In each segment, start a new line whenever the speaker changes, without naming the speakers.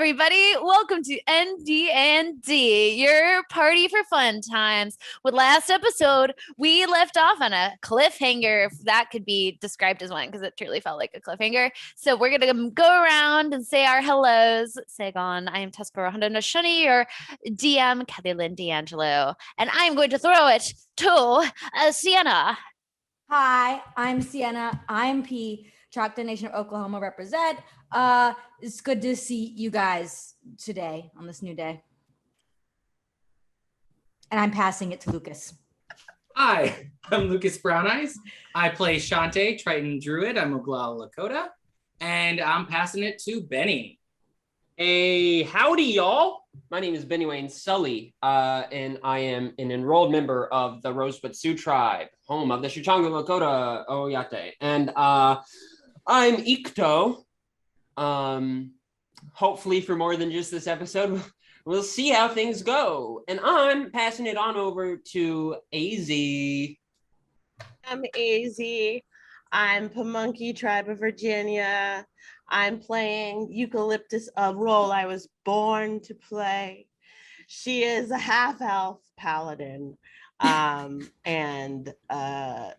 everybody. Welcome to NDND, your party for fun times. With last episode, we left off on a cliffhanger, if that could be described as one, because it truly felt like a cliffhanger. So we're going to go around and say our hellos. Sagon, I am Tuskara Hondo Nashuni, your DM, Kelly Lynn D'Angelo. And I'm going to throw it to Siena.
Hi, I'm Siena. I'm P. Choctaw Nation of Oklahoma represent. It's good to see you guys today on this new day. And I'm passing it to Lucas.
Hi, I'm Lucas Brown Eyes. I play Chante, Triton Druid. I'm Oglala Lakota. And I'm passing it to Benny.
Hey, howdy, y'all. My name is Benny Wayne Sully, and I am an enrolled member of the Rosebud Sioux tribe, home of the Shuchanga Lakota Oyate. And I'm Ikto. Hopefully for more than just this episode, we'll see how things go. And I'm passing it on over to Azie.
I'm Azie. I'm Pamunkey Tribe of Virginia. I'm playing Eucalyptus, a role I was born to play. She is a half-elf paladin, and I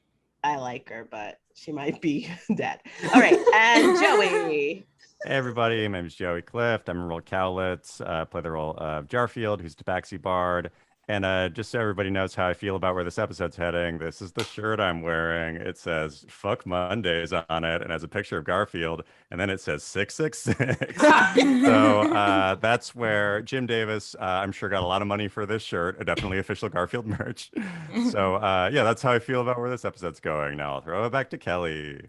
like her, but she might be dead. All right, and Joey.
Hey everybody, my name is Joey Clift. I'm a role Cowlitz, play the role of Jarfield, who's Tabaxi Bard. And just so everybody knows how I feel about where this episode's heading, this is the shirt I'm wearing. It says "Fuck Mondays" on it, and has a picture of Garfield, and then it says 666. So that's where Jim Davis, I'm sure, got a lot of money for this shirt. Definitely official Garfield merch. So yeah, that's how I feel about where this episode's going. Now I'll throw it back to Kelly.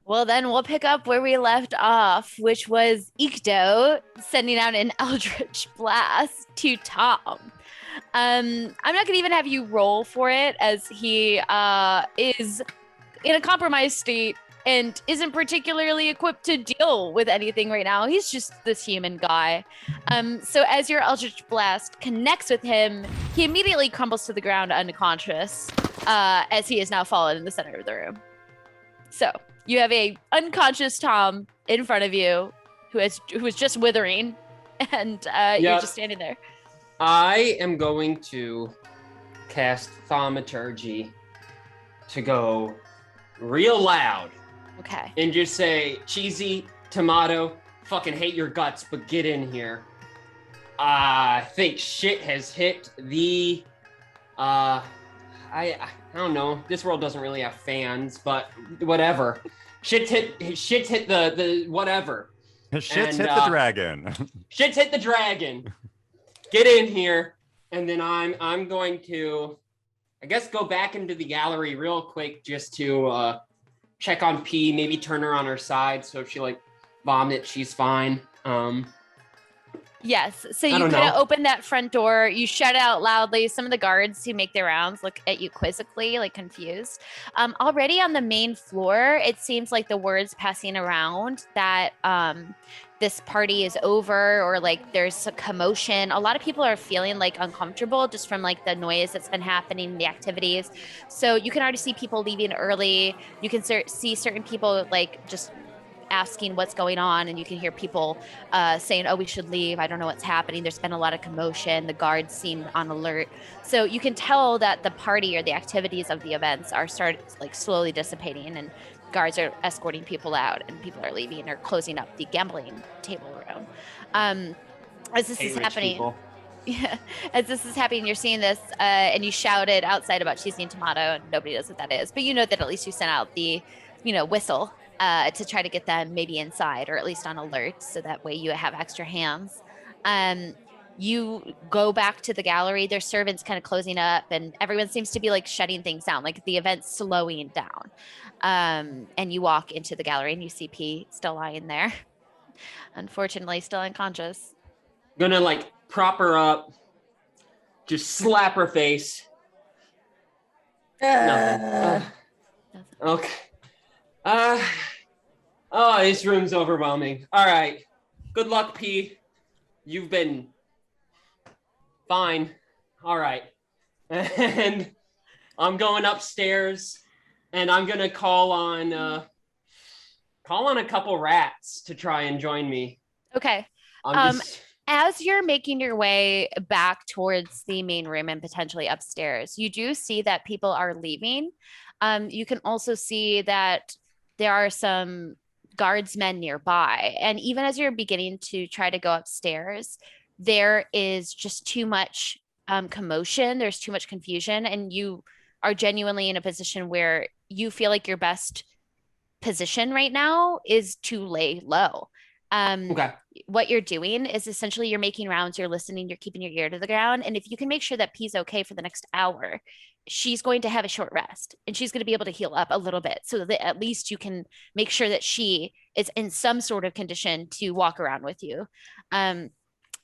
Well, then we'll pick up where we left off, which was Ikto sending out an eldritch blast to Tom. I'm not going to even have you roll for it, as he is in a compromised state and isn't particularly equipped to deal with anything right now. He's just this human guy. So as your eldritch blast connects with him, he immediately crumbles to the ground unconscious, as he is now fallen in the center of the room. So you have a unconscious Tom in front of you who is just withering, and you're just standing there.
I am going to cast Thaumaturgy to go real loud.
Okay.
And just say, cheesy, tomato, fucking hate your guts, but get in here. I think shit has hit the, I don't know. This world doesn't really have fans, but whatever. Shit's hit the whatever.
Shit's hit the dragon.
Shit's hit the dragon. Get in here, and then I'm going to, I guess, go back into the gallery real quick just to check on P, maybe turn her on her side, so if she vomits, she's fine.
Yes, so you kind of open that front door, you shout out loudly. Some of the guards who make their rounds look at you quizzically, confused. Already on the main floor, it seems like the word's passing around that this party is over, or there's a commotion. A lot of people are feeling uncomfortable just from the noise that's been happening, the activities. So you can already see people leaving early. You can see certain people just asking what's going on, and you can hear people saying, oh, we should leave, I don't know what's happening, there's been a lot of commotion, the guards seem on alert. So you can tell that the party or the activities of the events are slowly dissipating, and guards are escorting people out, and people are leaving or closing up the gambling table room. As this is happening, as this is happening, you're seeing this, and you shouted outside about cheesy and tomato, and nobody knows what that is, but you know that at least you sent out the whistle to try to get them maybe inside, or at least on alert, so that way you have extra hands. You go back to the gallery. There's servants kind of closing up, and everyone seems to be shutting things down, the event's slowing down. And you walk into the gallery, and you see P still lying there, unfortunately still unconscious.
Gonna prop her up, just slap her face. Nothing. Okay. Oh, this room's overwhelming. All right. Good luck, P. You've been fine. All right. And I'm going upstairs, and I'm going to call on a couple rats to try and join me.
Okay. As you're making your way back towards the main room and potentially upstairs, you do see that people are leaving. You can also see that there are some guardsmen nearby. And even as you're beginning to try to go upstairs, there is just too much commotion. There's too much confusion. And you are genuinely in a position where you feel like your best position right now is to lay low.
Okay.
What you're doing is essentially you're making rounds, you're listening, you're keeping your ear to the ground. And if you can make sure that P's okay for the next hour, she's going to have a short rest and she's going to be able to heal up a little bit so that at least you can make sure that she is in some sort of condition to walk around with you.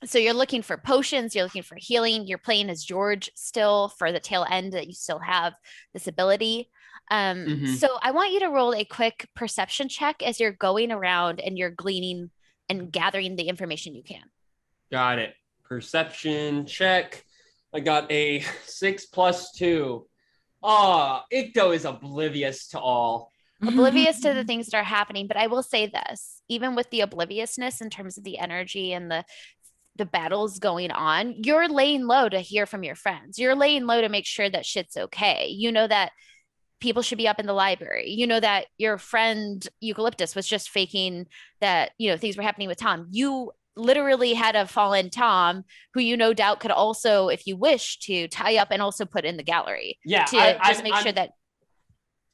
So you're looking for potions, you're looking for healing, you're playing as George still for the tail end that you still have this ability. So I want you to roll a quick perception check as you're going around and you're gleaning and gathering the information you can.
Got it. Perception check. I got a 6 + 2. Oh, Ikto is oblivious to all.
Oblivious to the things that are happening, but I will say this, even with the obliviousness in terms of the energy and the battles going on, you're laying low to hear from your friends. You're laying low to make sure that shit's okay. You know that people should be up in the library. You know that your friend Eucalyptus was just faking that, things were happening with Tom. You literally had a fallen Tom who you no doubt could also, if you wish to, tie up and also put in the gallery.
Yeah,
to just make sure that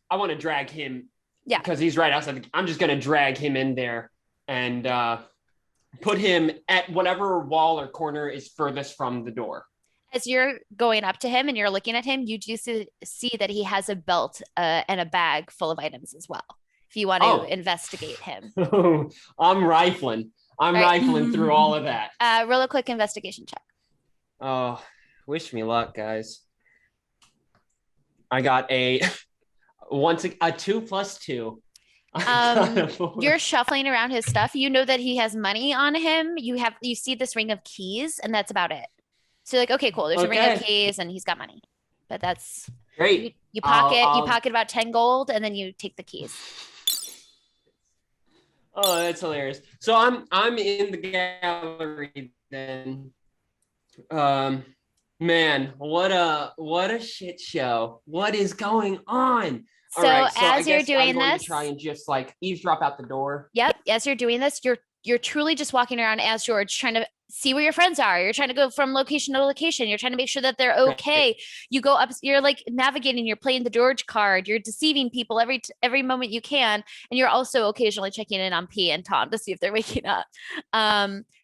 I want to drag him.
Yeah,
because he's right outside. I'm just going to drag him in there and put him at whatever wall or corner is furthest from the door.
As you're going up to him and you're looking at him, you do see that he has a belt and a bag full of items as well. If you want to investigate him.
I'm rifling. Rifling through all of that.
Roll a quick investigation check.
Oh, wish me luck, guys. I got a 2 + 2.
You're shuffling around his stuff. You know that he has money on him. You see this ring of keys, and that's about it. So you're like, okay, cool. There's a ring of keys, and he's got money. But that's
great.
You pocket about 10 gold, and then you take the keys.
Oh, that's hilarious. So I'm in the gallery then. Man, what a shit show. What is going on?
So as you're doing this,
to try and just like eavesdrop out the door.
Yep. As you're doing this, you're truly just walking around as George, trying to see where your friends are. You're trying to go from location to location. You're trying to make sure that they're okay. You go up, you're like navigating, you're playing the George card, you're deceiving people every moment you can. And you're also occasionally checking in on P and Tom to see if they're waking up.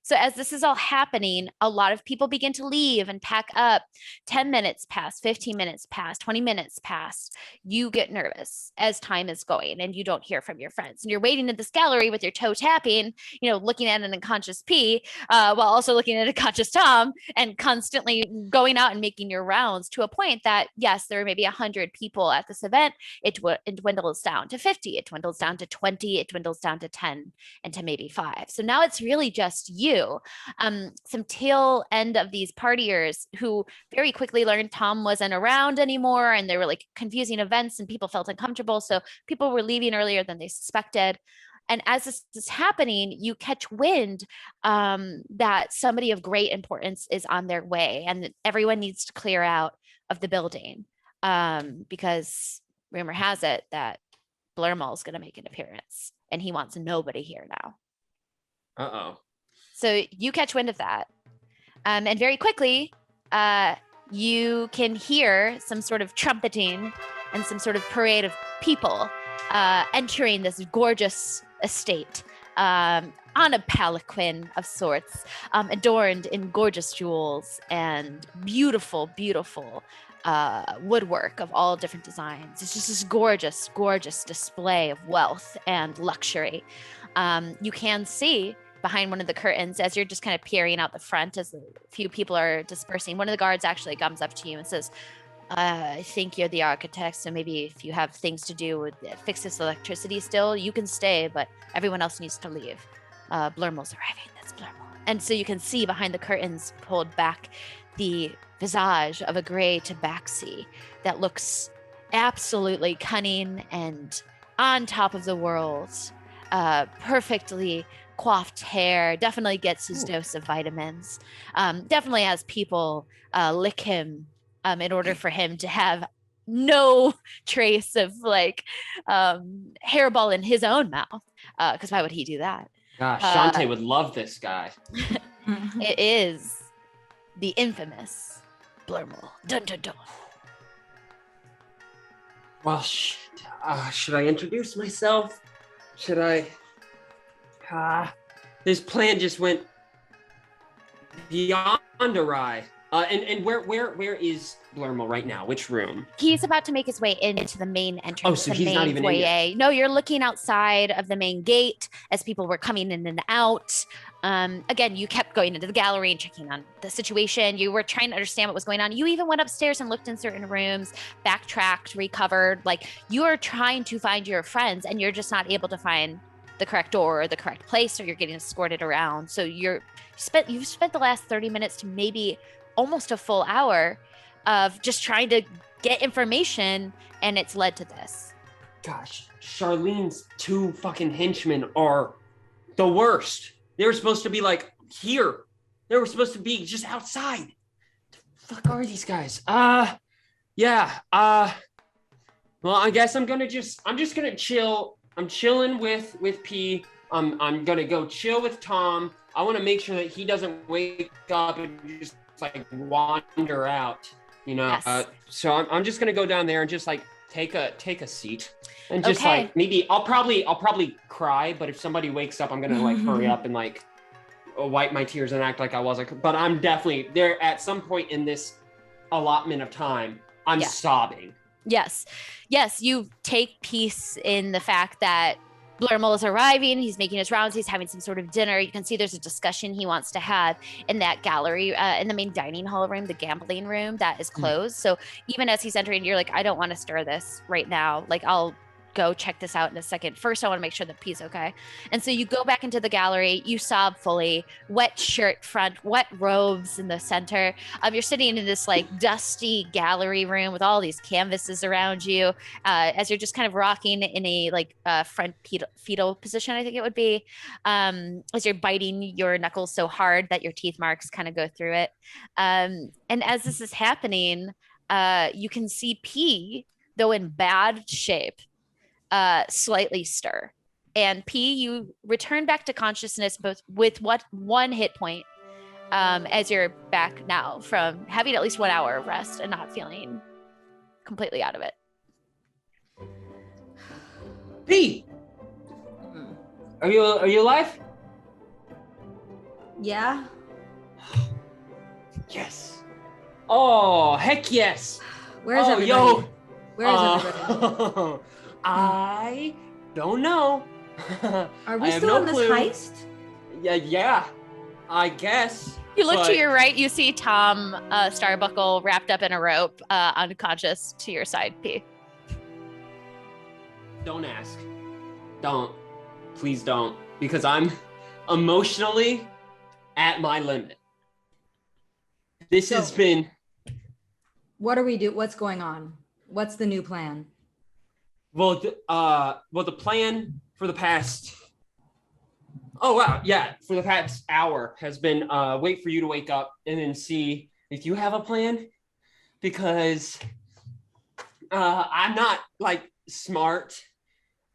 So as this is all happening, a lot of people begin to leave and pack up. 10 minutes pass, 15 minutes pass, 20 minutes pass. You get nervous as time is going and you don't hear from your friends. And you're waiting in this gallery with your toe tapping, looking at an unconscious P, while also looking at a conscious Tom and constantly going out and making your rounds to a point that, yes, there are maybe 100 people at this event. It dwindles down to 50. It dwindles down to 20. It dwindles down to 10 and to maybe 5. So now it's really just you. Some tail end of these partiers who very quickly learned Tom wasn't around anymore and there were like confusing events and people felt uncomfortable. So people were leaving earlier than they suspected. And as this is happening, you catch wind that somebody of great importance is on their way and everyone needs to clear out of the building because rumor has it that Blurmall is going to make an appearance and he wants nobody here now.
Uh-oh.
So you catch wind of that. And very quickly, you can hear some sort of trumpeting and some sort of parade of people entering this gorgeous estate on a palanquin of sorts, adorned in gorgeous jewels and beautiful, beautiful woodwork of all different designs. It's just this gorgeous, gorgeous display of wealth and luxury. You can see behind one of the curtains as you're just kind of peering out the front as a few people are dispersing. One of the guards actually comes up to you and says, I think you're the architect, so maybe if you have things to do with fix this electricity still, you can stay, but everyone else needs to leave. Blurmall's arriving. That's Blurmall. And so you can see behind the curtains pulled back the visage of a gray tabaxi that looks absolutely cunning and on top of the world, perfectly coiffed hair, definitely gets his dose of vitamins, definitely has people lick him in order for him to have no trace of like hairball in his own mouth, because why would he do that?
Gosh, Chante would love this guy.
It is the infamous Blurmel. Dun dun dun.
Well, should I introduce myself? Should I? This plan just went beyond awry. And where is Blurmel right now? Which room?
He's about to make his way into the main entrance,
so
the
he's
main
not even in
foyer.
yet.
No, you're looking outside of the main gate as people were coming in and out. Again, you kept going into the gallery and checking on the situation. You were trying to understand what was going on. You even went upstairs and looked in certain rooms, backtracked, recovered. Like, you are trying to find your friends and you're just not able to find the correct door or the correct place, or you're getting escorted around. So you've spent the last 30 minutes to maybe almost a full hour of just trying to get information, and it's led to this.
Gosh, Charlene's 2 fucking henchmen are the worst. They were supposed to be like here. They were supposed to be just outside. The fuck are these guys? Yeah. Well, I guess I'm just gonna chill. I'm chilling with P. I'm gonna go chill with Tom. I want to make sure that he doesn't wake up and just like wander out, you know.
Yes.
So I'm just gonna go down there and just like take a seat and just
Okay.
like maybe I'll probably cry, but if somebody wakes up, I'm gonna like hurry up and like wipe my tears and act like I wasn't. But I'm definitely there at some point in this allotment of time. I'm
Yeah.
sobbing.
Yes, you take peace in the fact that Blurmel is arriving. He's making his rounds. He's having some sort of dinner. You can see there's a discussion he wants to have in that gallery, in the main dining hall room, the gambling room that is closed. So even as he's entering, you're like, I don't want to stir this right now. Like, I'll go check this out in a second. First, I want to make sure that P's okay. And so you go back into the gallery. You sob fully, wet shirt front, wet robes in the center. You're sitting in this like dusty gallery room with all these canvases around you, as you're just kind of rocking in a like front fetal position, I think it would be, as you're biting your knuckles so hard that your teeth marks kind of go through it. And as this is happening, you can see P, though in bad shape, slightly stir. And P, you return back to consciousness both with one hit point, as you're back now from having at least 1 hour of rest and not feeling completely out of it.
P, are you alive?
Yeah.
Yes. Oh, heck yes.
Where's everybody?
Yo.
Where's everybody?
I don't know.
Are we
I have
still
no
on this
clue.
heist?
Yeah, I guess.
You look
But-
to your right, you see Tom Starbuckle wrapped up in a rope, unconscious to your side, P.
Don't ask. Don't. Please don't. Because I'm emotionally at my limit. This has been...
What do we do? What's going on? What's the new plan?
Well, the plan for the past... Oh, wow. Yeah. For the past hour has been wait for you to wake up and then see if you have a plan. Because I'm not like smart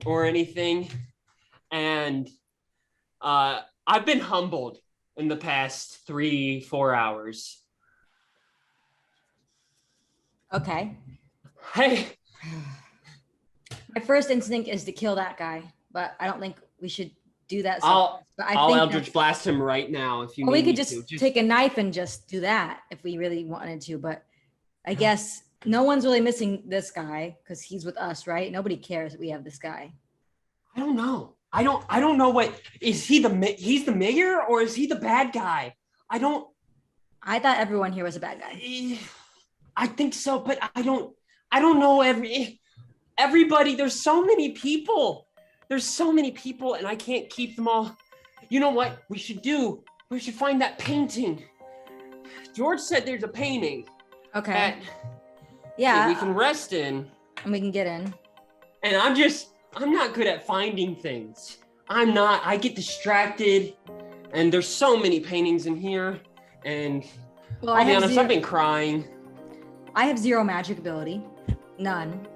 or anything. And I've been humbled in the past 3-4 hours.
Okay.
Hey,
My first instinct is to kill that guy, but I don't think we should do that.
I'll
But I
I'll
think
Eldritch Blast him right now if you
we
need
could
me
just
to.
take a knife and just do that if we really wanted to. But I guess no one's really missing this guy because he's with us, right? Nobody cares that we have this guy.
I don't know. I don't know what is he he's the mayor or is he the bad guy? I
thought everyone here was a bad guy.
I think so, but I don't know everybody. There's so many people. And I can't keep them all. You know what we should do? We should find that painting. George said there's a painting
Okay.
that
Yeah.
we can rest in.
And we can get in.
And I'm not good at finding things. I'm not. I get distracted, and there's so many paintings in here, and
Well,
I'll be honest, I've been crying.
I have 0 magic ability, none.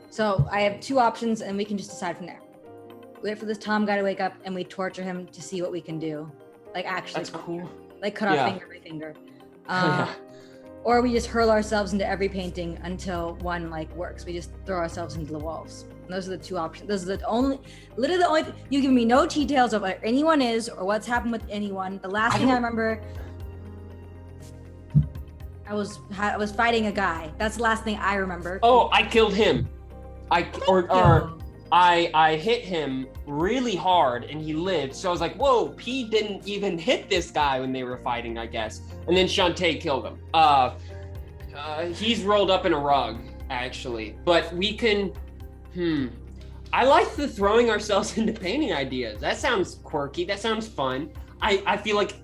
So I have 2 options, and we can just decide from there. We wait for this Tom guy to wake up, and we torture him to see what we can do. Like actually,
That's cool.
like cut off
Yeah.
finger by finger.
Yeah.
Or we just hurl ourselves into every painting until one like works. We just throw ourselves into the walls. And those are the 2 options. Those are literally the only. You give me no details of what anyone is or what's happened with anyone. The last thing I remember, I was fighting a guy. That's the last thing I remember.
Oh, I killed him. I hit him really hard and he lived. So I was like, whoa, P didn't even hit this guy when they were fighting, I guess. And then Chante killed him. He's rolled up in a rug, actually. But we can, I like the throwing ourselves into painting ideas. That sounds quirky, that sounds fun. I feel like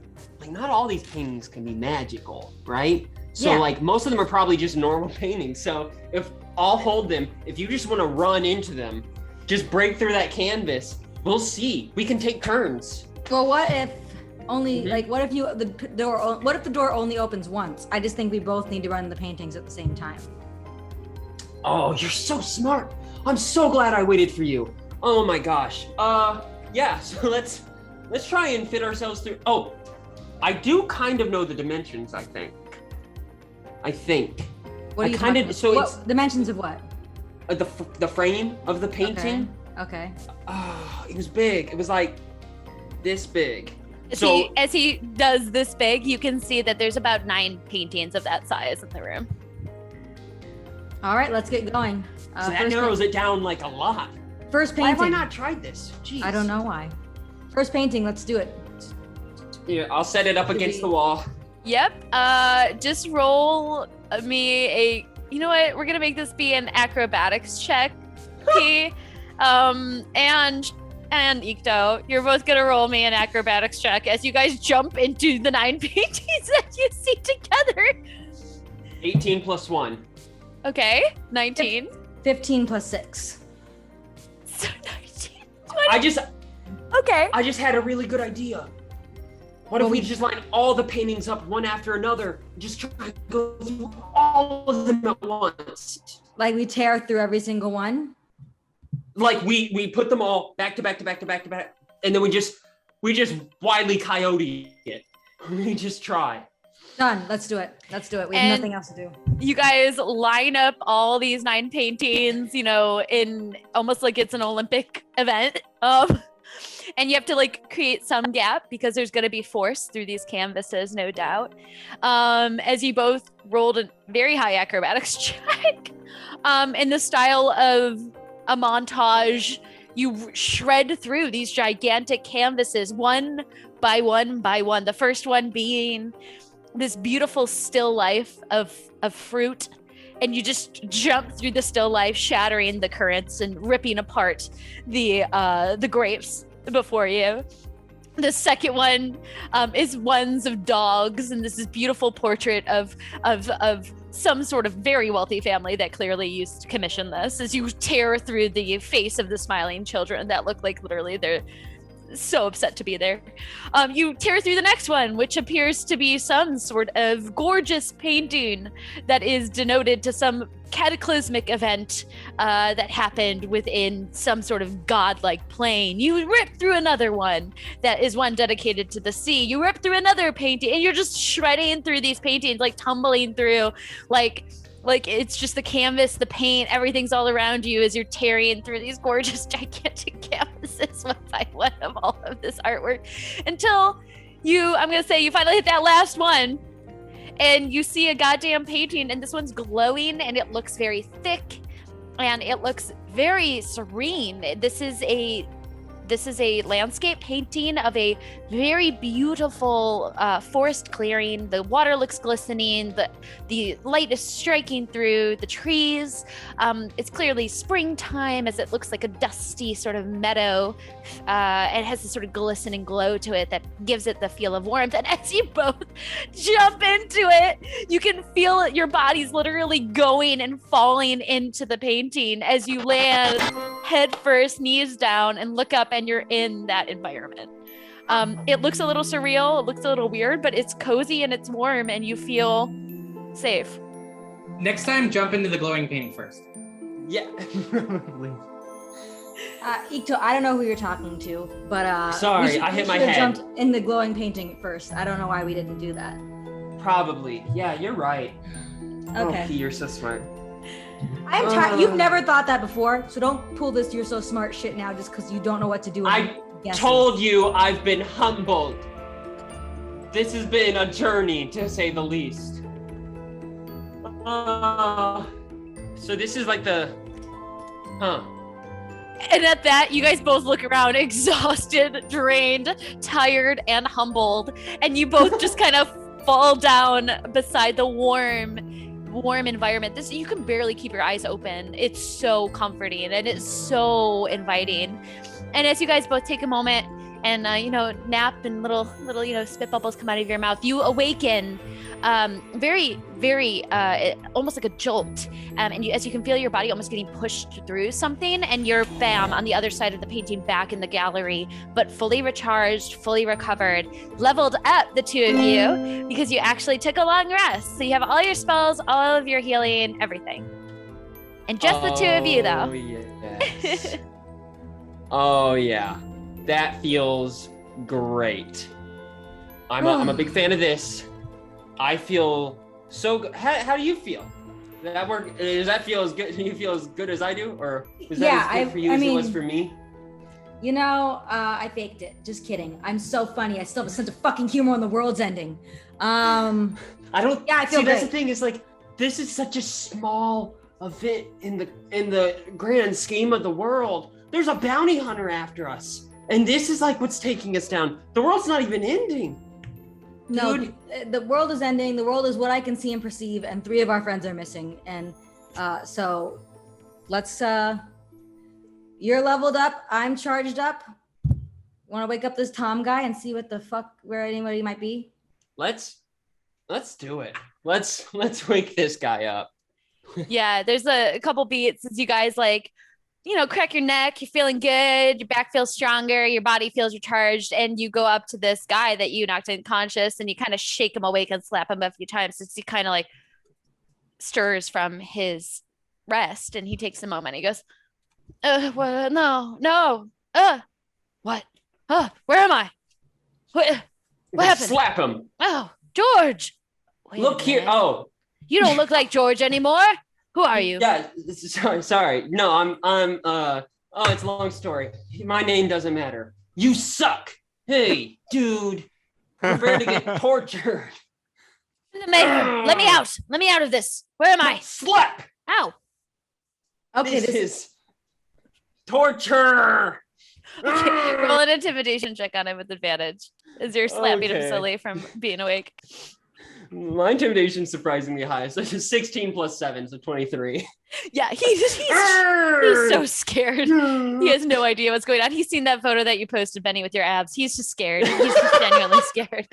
not all these paintings can be magical, right? So like most of them are probably just normal paintings. So if I'll hold them, if you just want to run into them, just break through that canvas. We'll see. We can take turns.
Well, what if only what if the door only opens once? I just think we both need to run the paintings at the same time.
Oh, you're so smart. I'm so glad I waited for you. Oh my gosh. Yeah, so let's try and fit ourselves through. Oh, I do kind of know the dimensions, I think.
What are you
kind of, so
what dimensions of what?
The frame of the painting.
Okay.
Oh, it was big. It was like this big.
As he does this big, you can see that there's about 9 paintings of that size in the room.
All right, let's get going.
So that narrows it down like a lot.
First
Why
painting.
have I not tried this? Jeez.
I don't know why. First painting, let's do it.
Yeah, I'll set it up against the wall.
Yep. Just roll me a. You know what? We're gonna make this be an acrobatics check. Okay. And Ikto, you're both gonna roll me an acrobatics check as you guys jump into the 9 paintings that you see together.
18 plus 1.
Okay. 19.
15 plus 6.
So 19.
I just had a really good idea. What if we just line all the paintings up one after another? Just try to go through all of them at once.
Like we tear through every single one?
Like we put them all back to back to back to back to back, and then we just Wile E. Coyote it. We just try.
Done. Let's do it. We have nothing else to do.
You guys line up all these 9 paintings, in almost like it's an Olympic event. And you have to create some gap because there's going to be force through these canvases, no doubt. As you both rolled a very high acrobatics check, in the style of a montage, you shred through these gigantic canvases one by one by one. The first one being this beautiful still life of fruit. And you just jump through the still life, shattering the currants and ripping apart the grapes before you. The second one is ones of dogs, and this is beautiful portrait of some sort of very wealthy family that clearly used to commission this. As you tear through the face of the smiling children that look like literally they're so upset to be there. You tear through the next one, which appears to be some sort of gorgeous painting that is denoted to some cataclysmic event that happened within some sort of godlike plane. You rip through another one that is one dedicated to the sea. You rip through another painting, and you're just shredding through these paintings, tumbling through, like it's just the canvas, the paint, everything's all around you as you're tearing through these gorgeous, gigantic canvases one by one of all of this artwork until I'm going to say you finally hit that last one and you see a goddamn painting, and this one's glowing and it looks very thick and it looks very serene. This is a landscape painting of a very beautiful forest clearing. The water looks glistening. The light is striking through the trees. It's clearly springtime as it looks like a dusty sort of meadow. It has this sort of glistening glow to it that gives it the feel of warmth. And as you both jump into it, you can feel your bodies literally going and falling into the painting as you land head first, knees down, and look up and you're in that environment. It looks a little surreal, it looks a little weird, but it's cozy and it's warm and you feel safe.
Next time, jump into the glowing painting first.
Yeah.
Ikto, I don't know who you're talking to, but
Sorry, I hit my head.
Jumped in the glowing painting first. I don't know why we didn't do that.
Probably. Yeah, you're right.
Okay.
Oh, you're so smart.
I'm tired. You've never thought that before, so don't pull this "you're so smart" shit now just because you don't know what to do.
I told you I've been humbled. This has been a journey, to say the least. So this is like the,
And at that, you guys both look around, exhausted, drained, tired, and humbled. And you both just kind of fall down beside the warm environment. You can barely keep your eyes open. It's so comforting and it's so inviting. And as you guys both take a moment and nap and little spit bubbles come out of your mouth, you awaken very, very almost like a jolt, and as you can feel your body almost getting pushed through something, and you're bam on the other side of the painting, back in the gallery, but fully recharged, fully recovered, leveled up, the two of you, because you actually took a long rest. So you have all your spells, all of your healing, everything, and just the two of you though.
Yes. Oh yeah, that feels great. I'm a big fan of this. I feel so good. How do you feel? Does that feel as good? Do you feel as good as I do, or was that as good for you as it was for me?
I faked it. Just kidding. I'm so funny. I still have a sense of fucking humor when the world's ending. I don't. Yeah, I feel
see.
great.
That's the thing. Is like this is such a small event in the grand scheme of the world. There's a bounty hunter after us, and this is like what's taking us down. The world's not even ending.
No,
Dude.
The world is ending. The world is what I can see and perceive, and 3 of our friends are missing. And so let's, you're leveled up. I'm charged up. Want to wake up this Tom guy and see what the fuck, where anybody might be?
Let's do it. Let's wake this guy up.
Yeah, there's a couple beats as you guys crack your neck, you're feeling good, your back feels stronger, your body feels recharged, and you go up to this guy that you knocked unconscious and you kind of shake him awake and slap him a few times as he kind of stirs from his rest, and he takes a moment. He goes, well, no, what? Where am I? What happened?
Slap him.
Oh, George. Wait
Look here. Oh,
you don't look like George anymore. Who are you?
Yeah, sorry. No, it's a long story. My name doesn't matter. You suck. Hey, dude. Prepare to get tortured.
Let me out. Let me out of this. Where am I?
Slap.
Ow.
Okay,
This is torture.
Okay, roll an intimidation check on him with advantage as you're slapping him
Okay.
silly from being awake.
My intimidation is surprisingly high. So it's 16 plus 7, so 23.
Yeah, he's so scared. He has no idea what's going on. He's seen that photo that you posted, Benny, with your abs. He's just scared. He's just genuinely scared.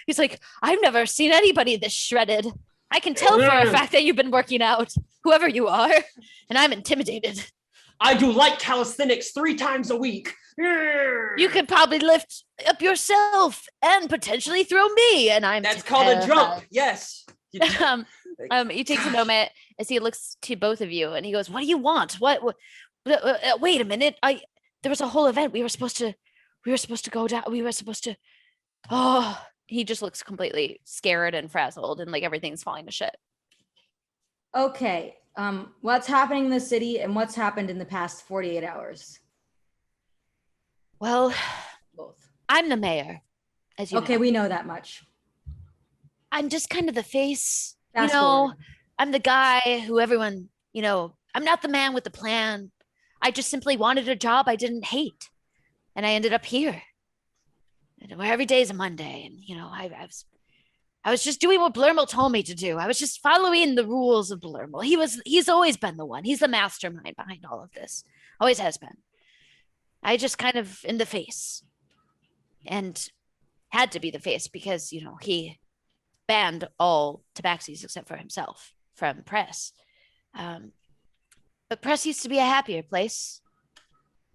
He's like, I've never seen anybody this shredded. I can tell for a fact that you've been working out, whoever you are, and I'm intimidated.
I do light calisthenics 3 times a week.
You could probably lift up yourself and potentially throw me, and I'm
That's called a jump. Yes.
He takes a moment as he looks to both of you and he goes, what do you want? What wait a minute. There was a whole event. We were supposed to go down. He just looks completely scared and frazzled and like everything's falling to shit.
Okay. What's happening in the city and what's happened in the past 48 hours?
Well,
Both.
I'm the mayor, as you
Okay,
know.
we know that much.
I'm just kind of the face.
Fast forward.
I'm the guy who everyone, I'm not the man with the plan. I just simply wanted a job I didn't hate. And I ended up here. Where every day is a Monday. And, I was just doing what Blurmel told me to do. I was just following the rules of Blurmel. He's always been the one. He's the mastermind behind all of this. Always has been. I just kind of in the face. And had to be the face because, he banned all tabaxis except for himself from press. But press used to be a happier place.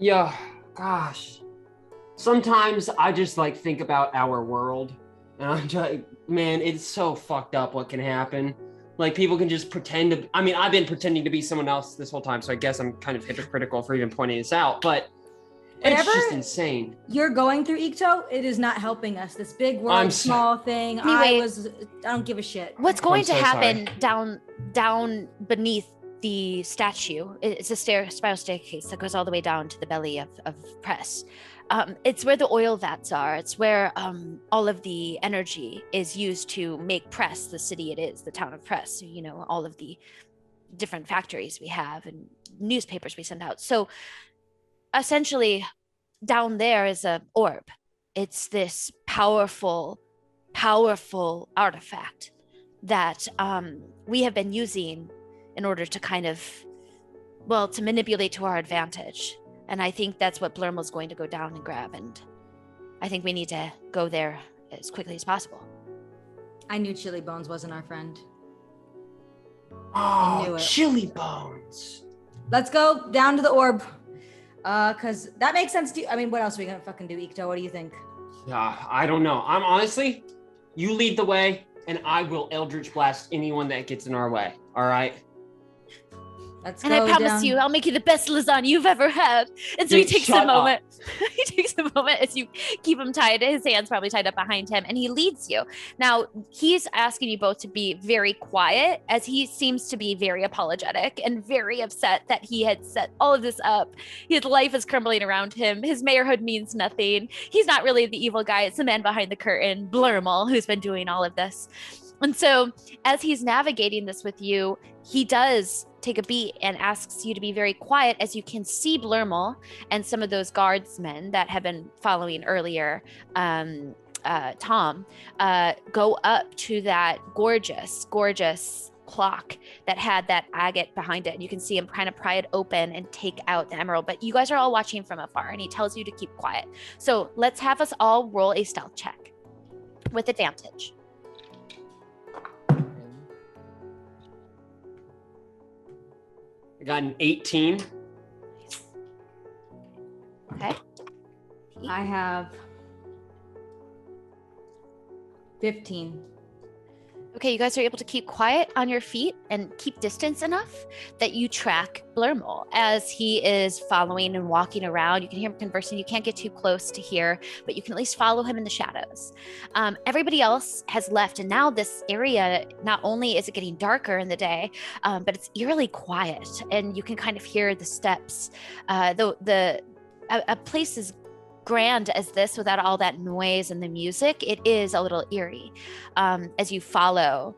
Yeah, gosh. Sometimes I just like think about our world, and I'm just like, man, it's so fucked up what can happen. Like people can just pretend to. I mean, I've been pretending to be someone else this whole time, so I guess I'm kind of hypocritical for even pointing this out. But it's
Whatever
just insane.
you're going through, Ikto, it is not helping us. This big world, small thing.
Anyway,
I don't give a shit.
What's going to
so
happen down beneath the statue? It's a spiral staircase that goes all the way down to the belly of press. It's where the oil vats are. It's where all of the energy is used to make press the city it is, the town of Press. You know, all of the different factories we have and newspapers we send out. So essentially, down there is a orb. It's this powerful artifact that we have been using in order to kind of, well, to manipulate to our advantage. And I think that's what Blurmel's going to go down and grab. And I think we need to go there as quickly as possible.
I knew Chili Bones wasn't our friend. knew
Oh,
it.
chili bones.
Let's go down to the orb. Cause that makes sense to you. I mean, what else are we gonna fucking do, Ikto? What do you think?
I don't know. I'm honestly, you lead the way, and I will Eldritch Blast anyone that gets in our way. All right.
Let's
And
go
I promise
down.
you, I'll make you the best lasagna you've ever had. And so he
Dude,
takes a
shut
moment. He takes a moment as you keep him tied, his hands probably tied up behind him, and he leads you. Now, he's asking you both to be very quiet, as he seems to be very apologetic and very upset that he had set all of this up. His life is crumbling around him. His mayorhood means nothing. He's not really the evil guy. It's the man behind the curtain, Blurmel, who's been doing all of this. And so as he's navigating this with you, he does take a beat and asks you to be very quiet, as you can see Blurmel and some of those guardsmen that have been following earlier, Tom, go up to that gorgeous clock that had that agate behind it. And you can see him kind of pry it open and take out the emerald. But you guys are all watching from afar, and he tells you to keep quiet. So let's have us all roll a stealth check with advantage.
I got an 18.
Okay.
I have 15.
Okay, you guys are able to keep quiet on your feet and keep distance enough that you track Blurmel as he is following and walking around. You can hear him conversing. You can't get too close to hear, but you can at least follow him in the shadows. Everybody else has left, and now this area, not only is it getting darker in the day, but it's eerily quiet, and you can kind of hear the steps. A place as grand as this without all that noise and the music, it is a little eerie as you follow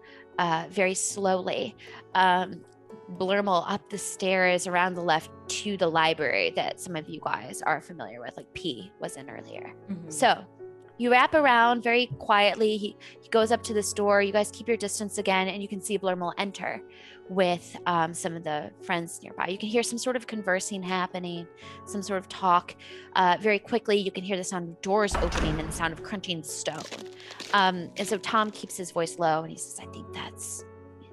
very slowly Blurmel up the stairs around the left to the library that some of you guys are familiar with, like P was in earlier. So you wrap around very quietly. He goes up to this door. You guys keep your distance again, and you can see Blurmel enter with some of the friends nearby. You can hear some sort of conversing happening, some sort of talk. Very quickly, you can hear the sound of doors opening and the sound of crunching stone. And so Tom keeps his voice low, and he says, I think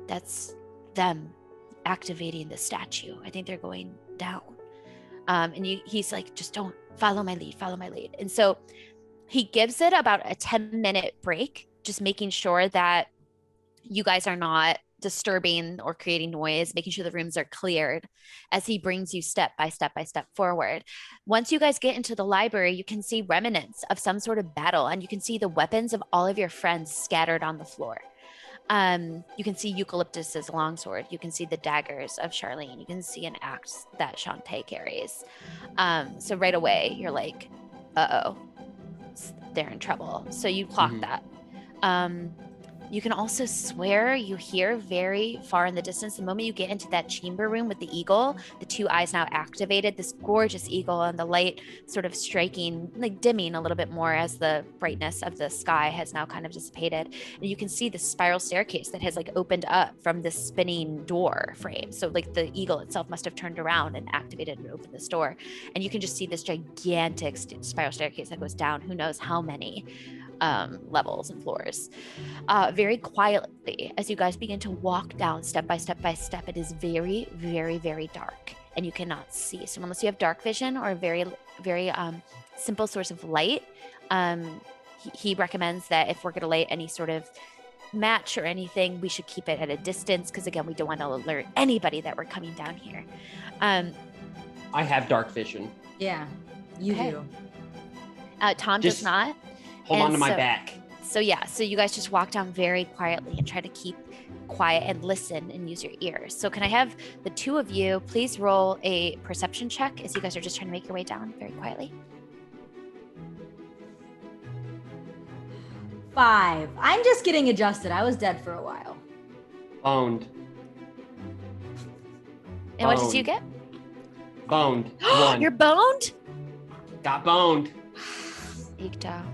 that's them activating the statue. I think they're going down. And he's like, just don't follow my lead. And so he gives it about a 10-minute break, just making sure that you guys are not disturbing or creating noise, making sure the rooms are cleared as he brings you step by step forward. Once you guys get into the library, you can see remnants of some sort of battle, and you can see the weapons of all of your friends scattered on the floor. You can see Eucalyptus's longsword. You can see the daggers of Charlene. You can see an axe that Chante carries. So right away, you're like, uh-oh, they're in trouble. So you clock that. You can also swear you hear very far in the distance, the moment you get into that chamber room with the eagle, the two eyes now activated, this gorgeous eagle, and the light sort of striking, like dimming a little bit more as the brightness of the sky has now kind of dissipated. And you can see the spiral staircase that has like opened up from this spinning door frame. So like the eagle itself must have turned around and activated and opened this door. And you can just see this gigantic spiral staircase that goes down who knows how many levels and floors. Very quietly, as you guys begin to walk down step by step, it is very, very, very dark. and you cannot see. So unless you have dark vision or a very, very simple source of light, he recommends that if we're going to light any sort of match or anything, we should keep it at a distance, because again, we don't want to alert anybody that we're coming down here.
I have dark vision.
Yeah, you
Okay.
do.
Tom
Just
does not.
Hold
And
on to my
so-
back.
So yeah, so you guys just walk down very quietly and try to keep quiet and listen and use your ears. So can I have the two of you please roll a perception check as you guys are just trying to make your way down very quietly?
5. I'm just getting adjusted. I was dead for a while.
Boned.
And what did you
Boned.
get?
Boned. One.
You're boned?
Got boned.
Ikto.
I'm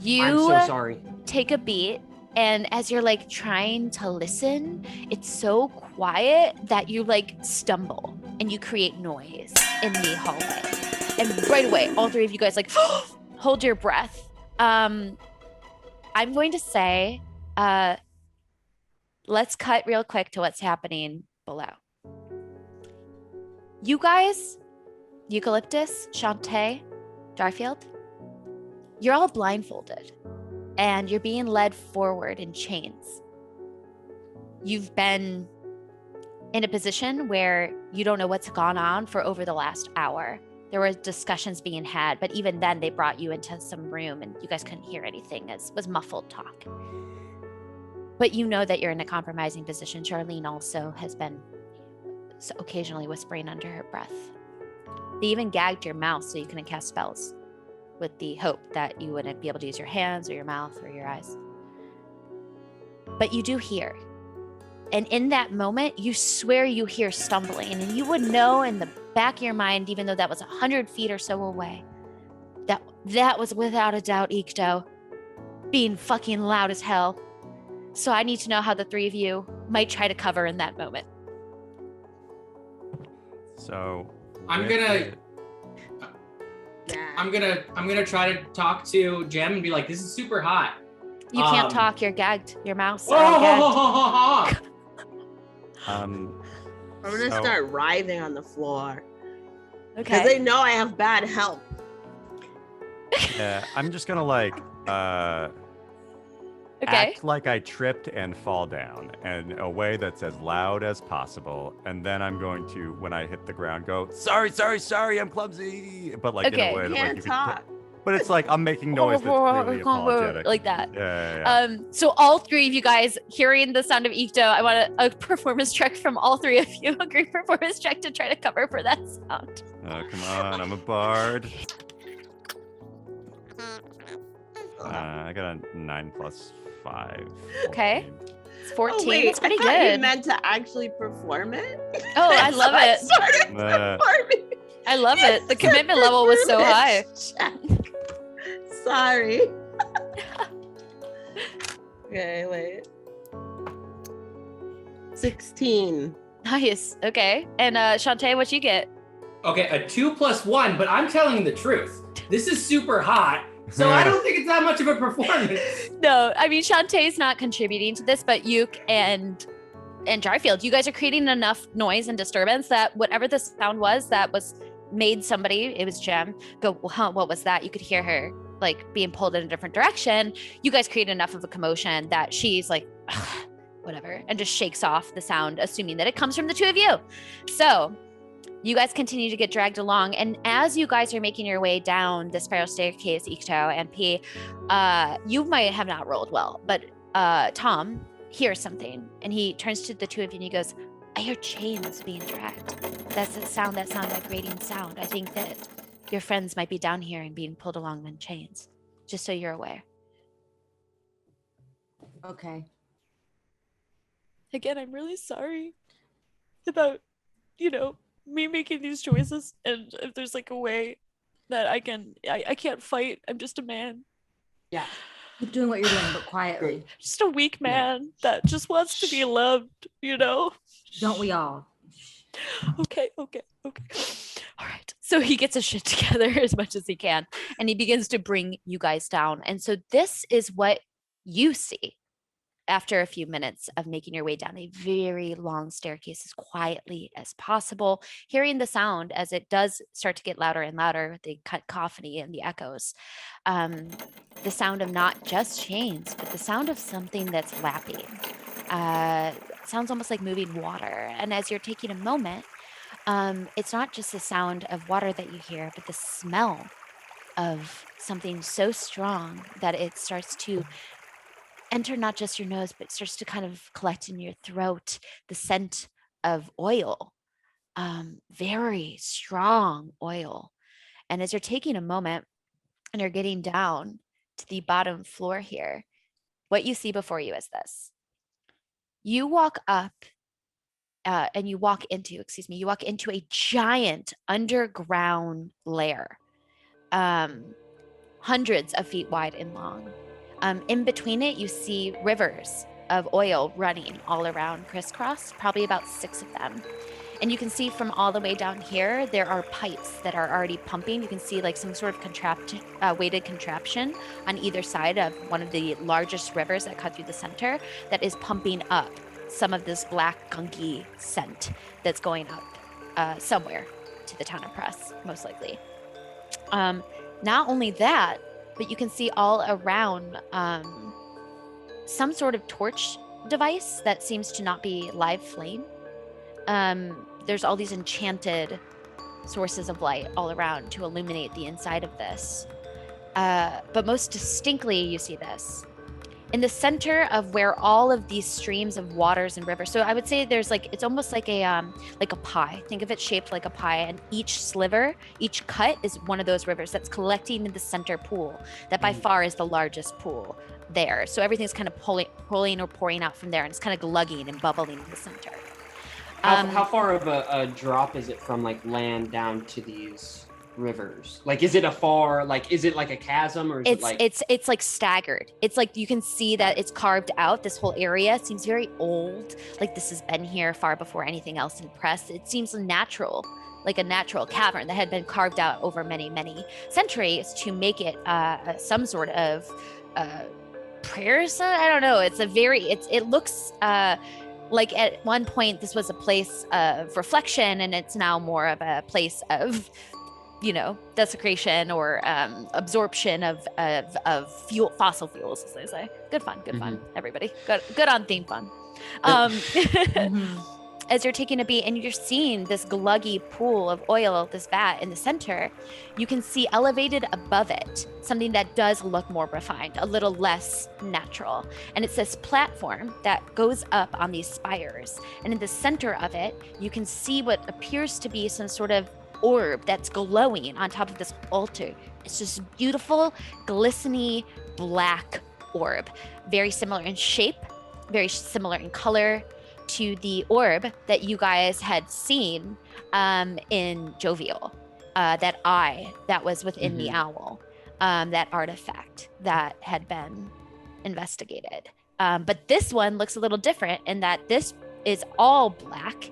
You
so sorry.
take a beat, and as you're like trying to listen, it's so quiet that you like stumble and you create noise in the hallway. And right away, all three of you guys like hold your breath. I'm going to say, let's cut real quick to what's happening below. You guys, Eucalyptus, Chante, Jarfield, you're all blindfolded and you're being led forward in chains. You've been in a position where you don't know what's gone on for over the last hour. There were discussions being had, but even then they brought you into some room and you guys couldn't hear anything, as was muffled talk. But you know that you're in a compromising position. Charlene also has been occasionally whispering under her breath. They even gagged your mouth so you couldn't cast spells, with the hope that you wouldn't be able to use your hands or your mouth or your eyes. But you do hear. And in that moment, you swear you hear stumbling, and you would know in the back of your mind, even though that was 100 feet or so away, that was without a doubt Ikto being fucking loud as hell. So I need to know how the three of you might try to cover in that moment.
So
I'm
with
gonna
it-
I'm gonna try to talk to Jem and be like, this is super hot.
You can't
Um,
talk, you're gagged. Your mouth's
Oh,
all
ho,
gagged.
ho, ho, ho, ho.
Um,
I'm gonna
so-
start writhing on the floor because
Okay.
they know I have bad health.
Yeah, I'm just gonna like
Okay.
act like I tripped and fall down in a way that's as loud as possible, and then I'm going to, when I hit the ground, go sorry, I'm clumsy, but like in
Okay.
a way that like
Can't
you could,
talk.
but it's like I'm making noise that's clearly apologetic.
Like that.
Yeah.
So all three of you guys hearing the sound of Ikto, I want a performance check from all three of you. A great performance check to try to cover for that sound.
Oh, come on, I'm a bard. I got a 9 plus 5.
Okay.
14.
It's 14.
Oh, wait,
That's pretty
I thought you
good.
meant to actually perform it.
Oh, I
So
love it.
started
Uh,
performing.
I love it. The commitment level was so high.
Sorry. Okay, wait. 16.
Nice. Okay. And Chante, what you get?
Okay, a 2 plus 1, but I'm telling the truth. This is super hot, so I don't think it's that much of a performance.
No, I mean Shantae's not contributing to this, but Uke and Jarfield, you guys are creating enough noise and disturbance that whatever the sound was that was made somebody, it was Jem, go, well, huh, what was that? You could hear her like being pulled in a different direction. You guys create enough of a commotion that she's like, "Ugh, whatever, and just shakes off the sound, assuming that it comes from the two of you. So you guys continue to get dragged along, and as you guys are making your way down the spiral staircase, Ikto and P, you might have not rolled well, but Tom hears something, and he turns to the two of you and he goes, I hear chains being dragged. That's a sound that sounds like grating sound. I think that your friends might be down here and being pulled along in chains, just so you're aware.
Okay.
Again, I'm really sorry about, me making these choices, and if there's like a way that I can't fight. I'm just a man.
Yeah.
Keep doing what you're doing, but quietly.
Just a weak man that just wants to be loved,
Don't we all?
Okay. All right. So he gets his shit together as much as he can, and he begins to bring you guys down. And so this is what you see. after a few minutes of making your way down a very long staircase as quietly as possible, hearing the sound as it does start to get louder and louder with the cacophony and the echoes, the sound of not just chains, but the sound of something that's lapping. Sounds almost like moving water. And as you're taking a moment, it's not just the sound of water that you hear, but the smell of something so strong that it starts to enter not just your nose, but starts to kind of collect in your throat. The scent of oil, very strong oil. And as you're taking a moment and you're getting down to the bottom floor here, what you see before you is this. You walk up and you walk into a giant underground lair, hundreds of feet wide and long. In between it, you see rivers of oil running all around crisscross, probably about 6 of them. And you can see from all the way down here, there are pipes that are already pumping. You can see like some sort of weighted contraption on either side of one of the largest rivers that cut through the center that is pumping up some of this black gunky scent that's going up somewhere to the town of Press, most likely. Not only that, but you can see all around some sort of torch device that seems to not be live flame. There's all these enchanted sources of light all around to illuminate the inside of this. But most distinctly, you see this. In the center of where all of these streams of waters and rivers, so I would say there's like, it's almost like a pie. Think of it shaped like a pie, and each sliver, each cut is one of those rivers that's collecting in the center pool that by far is the largest pool there. So everything's kind of pulling or pouring out from there, and it's kind of glugging and bubbling in the center.
How far of a drop is it from like land down to these rivers? Like, is it is it like a chasm, or is it like...
It's like staggered. It's like you can see that it's carved out. This whole area seems very old, like this has been here far before anything else in Press. It seems natural, like a natural cavern that had been carved out over many, many centuries to make it some sort of prayers. I don't know. It looks like at one point this was a place of reflection, and it's now more of a place of, desecration or absorption of fossil fuels, as they say. Good fun, everybody. Good on theme fun. As you're taking a beat and you're seeing this gluggy pool of oil, this vat in the center, you can see elevated above it something that does look more refined, a little less natural. And it's this platform that goes up on these spires. And in the center of it, you can see what appears to be some sort of orb that's glowing on top of this altar. It's just beautiful, glistening black orb, very similar in shape, very similar in color to the orb that you guys had seen in Jovial, that was within the owl, that artifact that had been investigated. But this one looks a little different in that this is all black.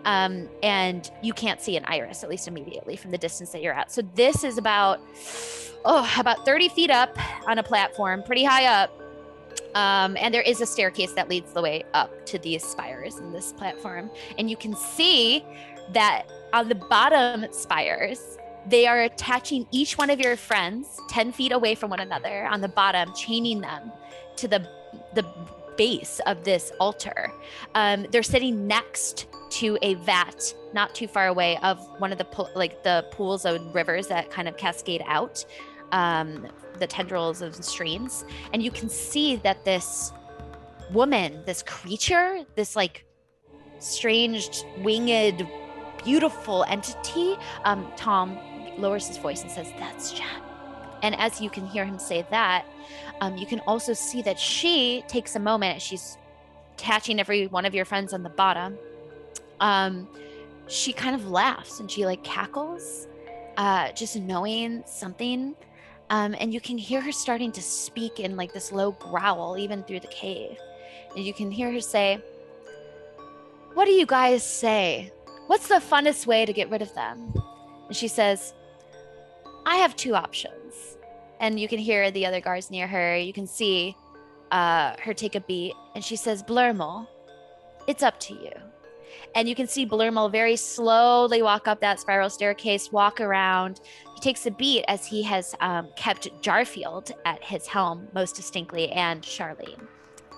And you can't see an iris, at least immediately from the distance that you're at. So this is about 30 feet up on a platform, pretty high up. And there is a staircase that leads the way up to these spires in this platform. And you can see that on the bottom spires, they are attaching each one of your friends 10 feet away from one another on the bottom, chaining them to the base of this altar. They're sitting next to a vat not too far away of one of the pools and rivers that kind of cascade out, the tendrils of the streams. And you can see that this woman, this creature, this like strange winged beautiful entity, Tom lowers his voice and says, "That's Jen." And as you can hear him say that, you can also see that she takes a moment. She's attaching every one of your friends on the bottom. She kind of laughs and she like cackles, just knowing something. And you can hear her starting to speak in like this low growl, even through the cave. And you can hear her say, "What do you guys say? What's the funnest way to get rid of them?" And she says, "I have 2 options." And you can hear the other guards near her. You can see her take a beat, and she says, Blurmel, it's up to you. And you can see Blurmel very slowly walk up that spiral staircase, walk around. He takes a beat as he has kept Jarfield at his helm most distinctly, and Charlene.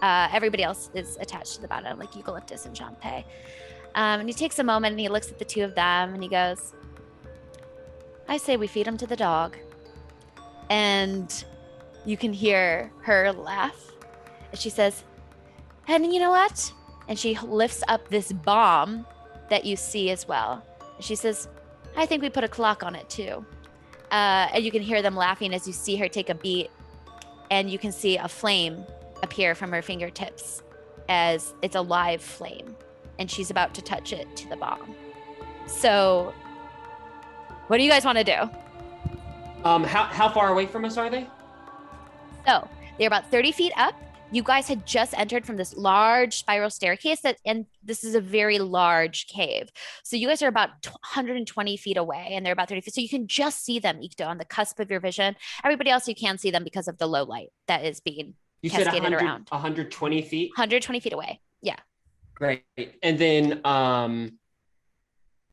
Everybody else is attached to the bottom, like Eucalyptus and Chante. And he takes a moment and he looks at the two of them and he goes, I say we feed him to the dog. And you can hear her laugh. And she says, and you know what? And she lifts up this bomb that you see as well. And she says, I think we put a clock on it too. And you can hear them laughing as you see her take a beat. And you can see a flame appear from her fingertips as it's a live flame. And she's about to touch it to the bomb. So what do you guys want to do?
How far away from us are they?
So they're about 30 feet up. You guys had just entered from this large spiral staircase and this is a very large cave. So you guys are about 120 feet away and they're about 30 feet. So you can just see them, Ikto, on the cusp of your vision. Everybody else, you can't see them because of the low light that is being cascaded around.
120 feet?
120 feet away. Yeah.
Great. And then,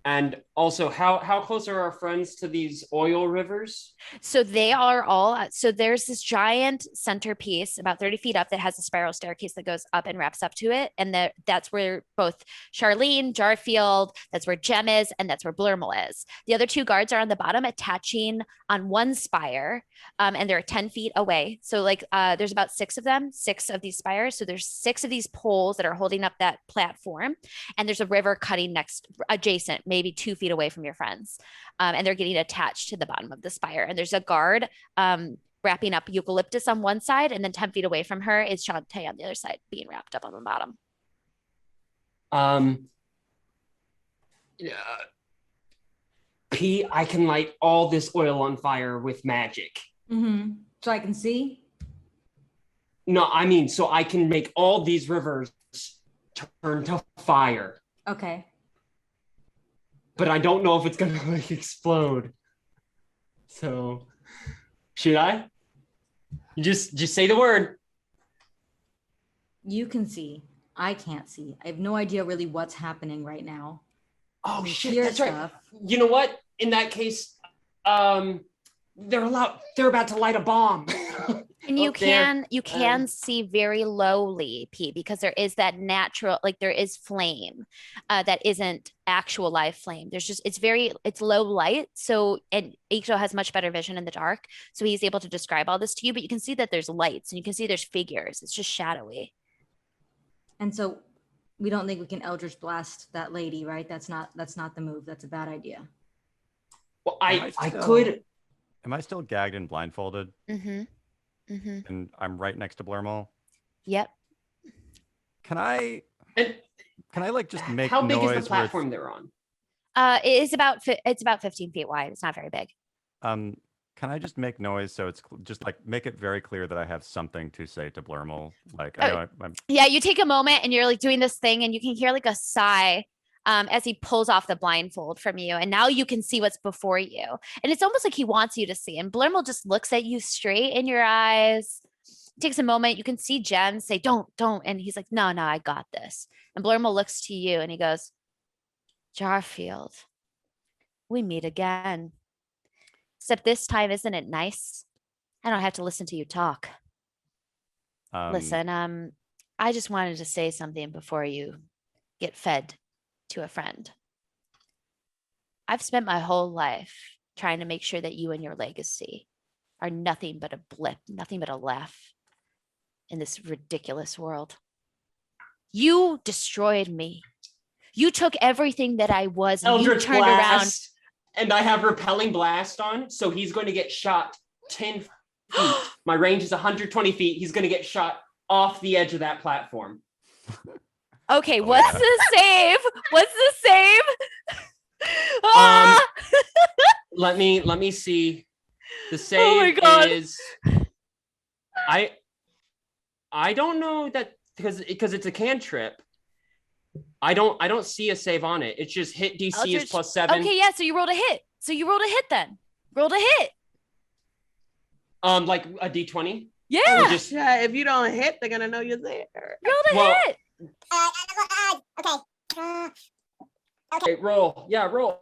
and also, how close are our friends to these oil rivers?
So they are all, so there's this giant centerpiece about 30 feet up that has a spiral staircase that goes up and wraps up to it. And that's where both Charlene, Jarfield, that's where Jem is, and that's where Blurmel is. The other two guards are on the bottom attaching on one spire, and they're 10 feet away. So like there's about 6 of them, 6 of these spires. So there's 6 of these poles that are holding up that platform. And there's a river cutting adjacent, maybe 2 feet away from your friends. And they're getting attached to the bottom of the spire. And there's a guard wrapping up Eucalyptus on one side, and then 10 feet away from her is Chante on the other side, being wrapped up on the bottom.
P, I can light all this oil on fire with magic.
Mm-hmm. So I can see?
No, I mean, so I can make all these rivers turn to fire.
Okay.
But I don't know if it's gonna like explode. So, should I? You just say the word.
You can see. I can't see. I have no idea really what's happening right now.
Oh
We
shit,
hear
that's
stuff.
right. You know what? In that case, they're about to light a bomb.
And you
Up there.
can see very lowly, P, because there is that natural, like there is flame that isn't actual live flame. It's low light. So, and Ikto has much better vision in the dark. So he's able to describe all this to you, but you can see that there's lights and you can see there's figures. It's just shadowy.
And so we don't think we can Eldritch Blast that lady, right? That's not the move. That's a bad idea.
Well, I could.
Am I still gagged and blindfolded?
Mm-hmm. Mm-hmm.
And I'm right next to Blurmel.
Yep.
Can I like just make
How big
noise
is the
with-
platform they're on?
It's about 15 feet wide. It's not very big.
Can I just make noise so it's just like make it very clear that I have something to say to Blurmel? Like I know I'm
Yeah, you take a moment and you're like doing this thing and you can hear like a sigh as he pulls off the blindfold from you. And now you can see what's before you. And it's almost like he wants you to see. And Blurmel just looks at you straight in your eyes, takes a moment. You can see Jen say, don't. And he's like, no, I got this. And Blurmel looks to you and he goes, Jarfield, we meet again. Except this time, isn't it nice? I don't have to listen to you talk. Listen, I just wanted to say something before you get fed to a friend. I've spent my whole life trying to make sure that you and your legacy are nothing but a blip, nothing but a laugh in this ridiculous world. You destroyed me. You took everything that I was and
Eldritch
you turned
Blast, and I have Repelling Blast on, so he's going to get shot 10 feet. My range is 120 feet. He's going to get shot off the edge of that platform.
around. Okay, what's the save? What's the save? Ah!
Let me see. The save
Oh my God.
is I don't know that because it's a cantrip. I don't see a save on it. It's just hit DC is +7.
Okay, yeah, so you rolled a hit. Rolled a hit then. Rolled a hit.
Like a D20.
Yeah.
We'll just
If you don't hit, they're gonna know you're there.
Roll the
Well-
hit.
okay, roll. Yeah, roll.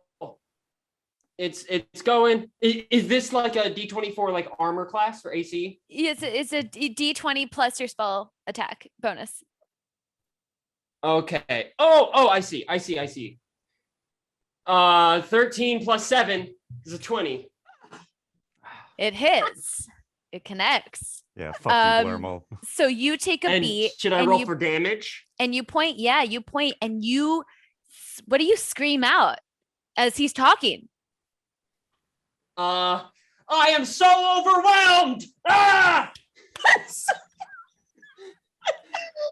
It's going. Is this like a D24 like armor class for AC?
It's a D20 plus your spell attack bonus.
Okay. Oh, I see. 13 plus 7 is a 20.
It hits. It connects.
Yeah, fuck you, Blermal.
So you take a
And
beat.
should I
and
roll
you,
for damage?
And you point. Yeah, you point, and you. What do you scream out as he's talking?
I am so overwhelmed. Ah!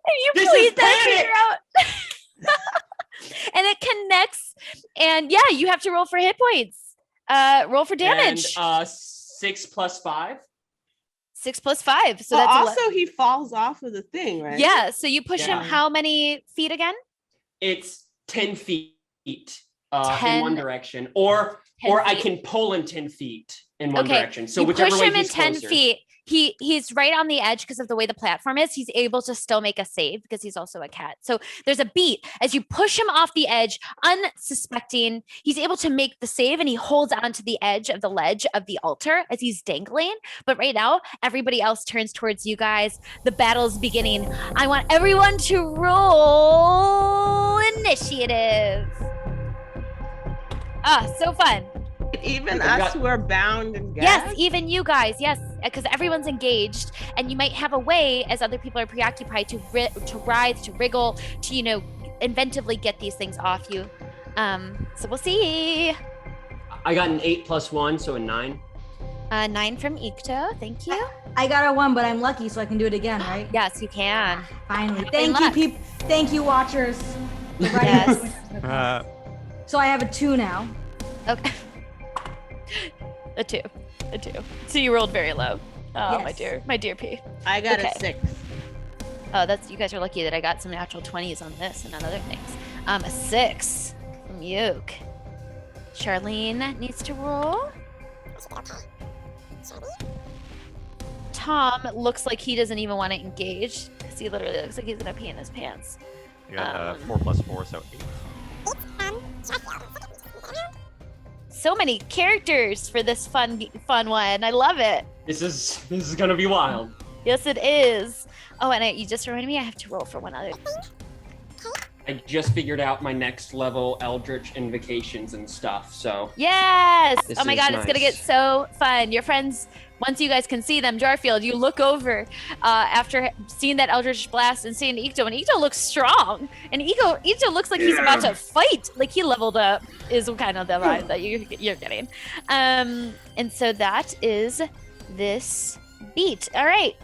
And you
This
please
is
that
panic!
figure out. And it connects. And yeah, you have to roll for hit points. Roll for damage.
And 6 plus 5.
6 plus 5. So
Well,
that's
also he falls off of the thing, right?
yeah. So you push him
Yeah.
how many feet again?
It's 10 feet in
10
one direction, or
10
I
feet.
can pull him 10 feet in one
Okay,
direction. So
you
whichever
push
way
him in
he's
10
closer.
feet. He's right on the edge because of the way the platform is. He's able to still make a save because he's also a cat. So there's a beat as you push him off the edge, unsuspecting. He's able to make the save and he holds onto the edge of the ledge of the altar as he's dangling. But right now, everybody else turns towards you guys. The battle's beginning. I want everyone to roll initiative. So fun.
Even
Okay, we
us
got-
who are bound and gagged.
Yes, even you guys. Yes, because everyone's engaged, and you might have a way, as other people are preoccupied, to writhe, to wriggle, to inventively get these things off you. So we'll see.
I got an 8 plus 1, so a 9.
9 from Ikto. Thank you.
I got a 1, but I'm lucky, so I can do it again, right?
Yes, you can.
Finally.
Good
Thank you,
luck.
people. Thank you, watchers. for writing
Yes.
this. So I have a 2 now.
Okay. A 2. So you rolled very low. Oh,
Yes.
my dear P.
I got
Okay.
a 6.
Oh, you guys are lucky that I got some natural 20s on this and on other things. A 6 from Uke. Charlene needs to roll. Tom looks like he doesn't even want to engage because he literally looks like he's gonna pee in his pants.
You got 4 plus 4, so 8.
So many characters for this fun one. I love it.
This is gonna be wild.
Yes, it is. Oh, and you just reminded me I have to roll for one other.
I just figured out my next level Eldritch invocations and stuff. So
Yes.
This
Oh my
is
God, it's gonna get
nice.
so fun. Your friends, once you guys can see them, Jarfield, you look over after seeing that Eldritch Blast and seeing Ikto, and Ikto looks strong. And Ikto looks like he's about to fight. Like he leveled up is kind of the vibe that you're getting. And so that is this beat. All right.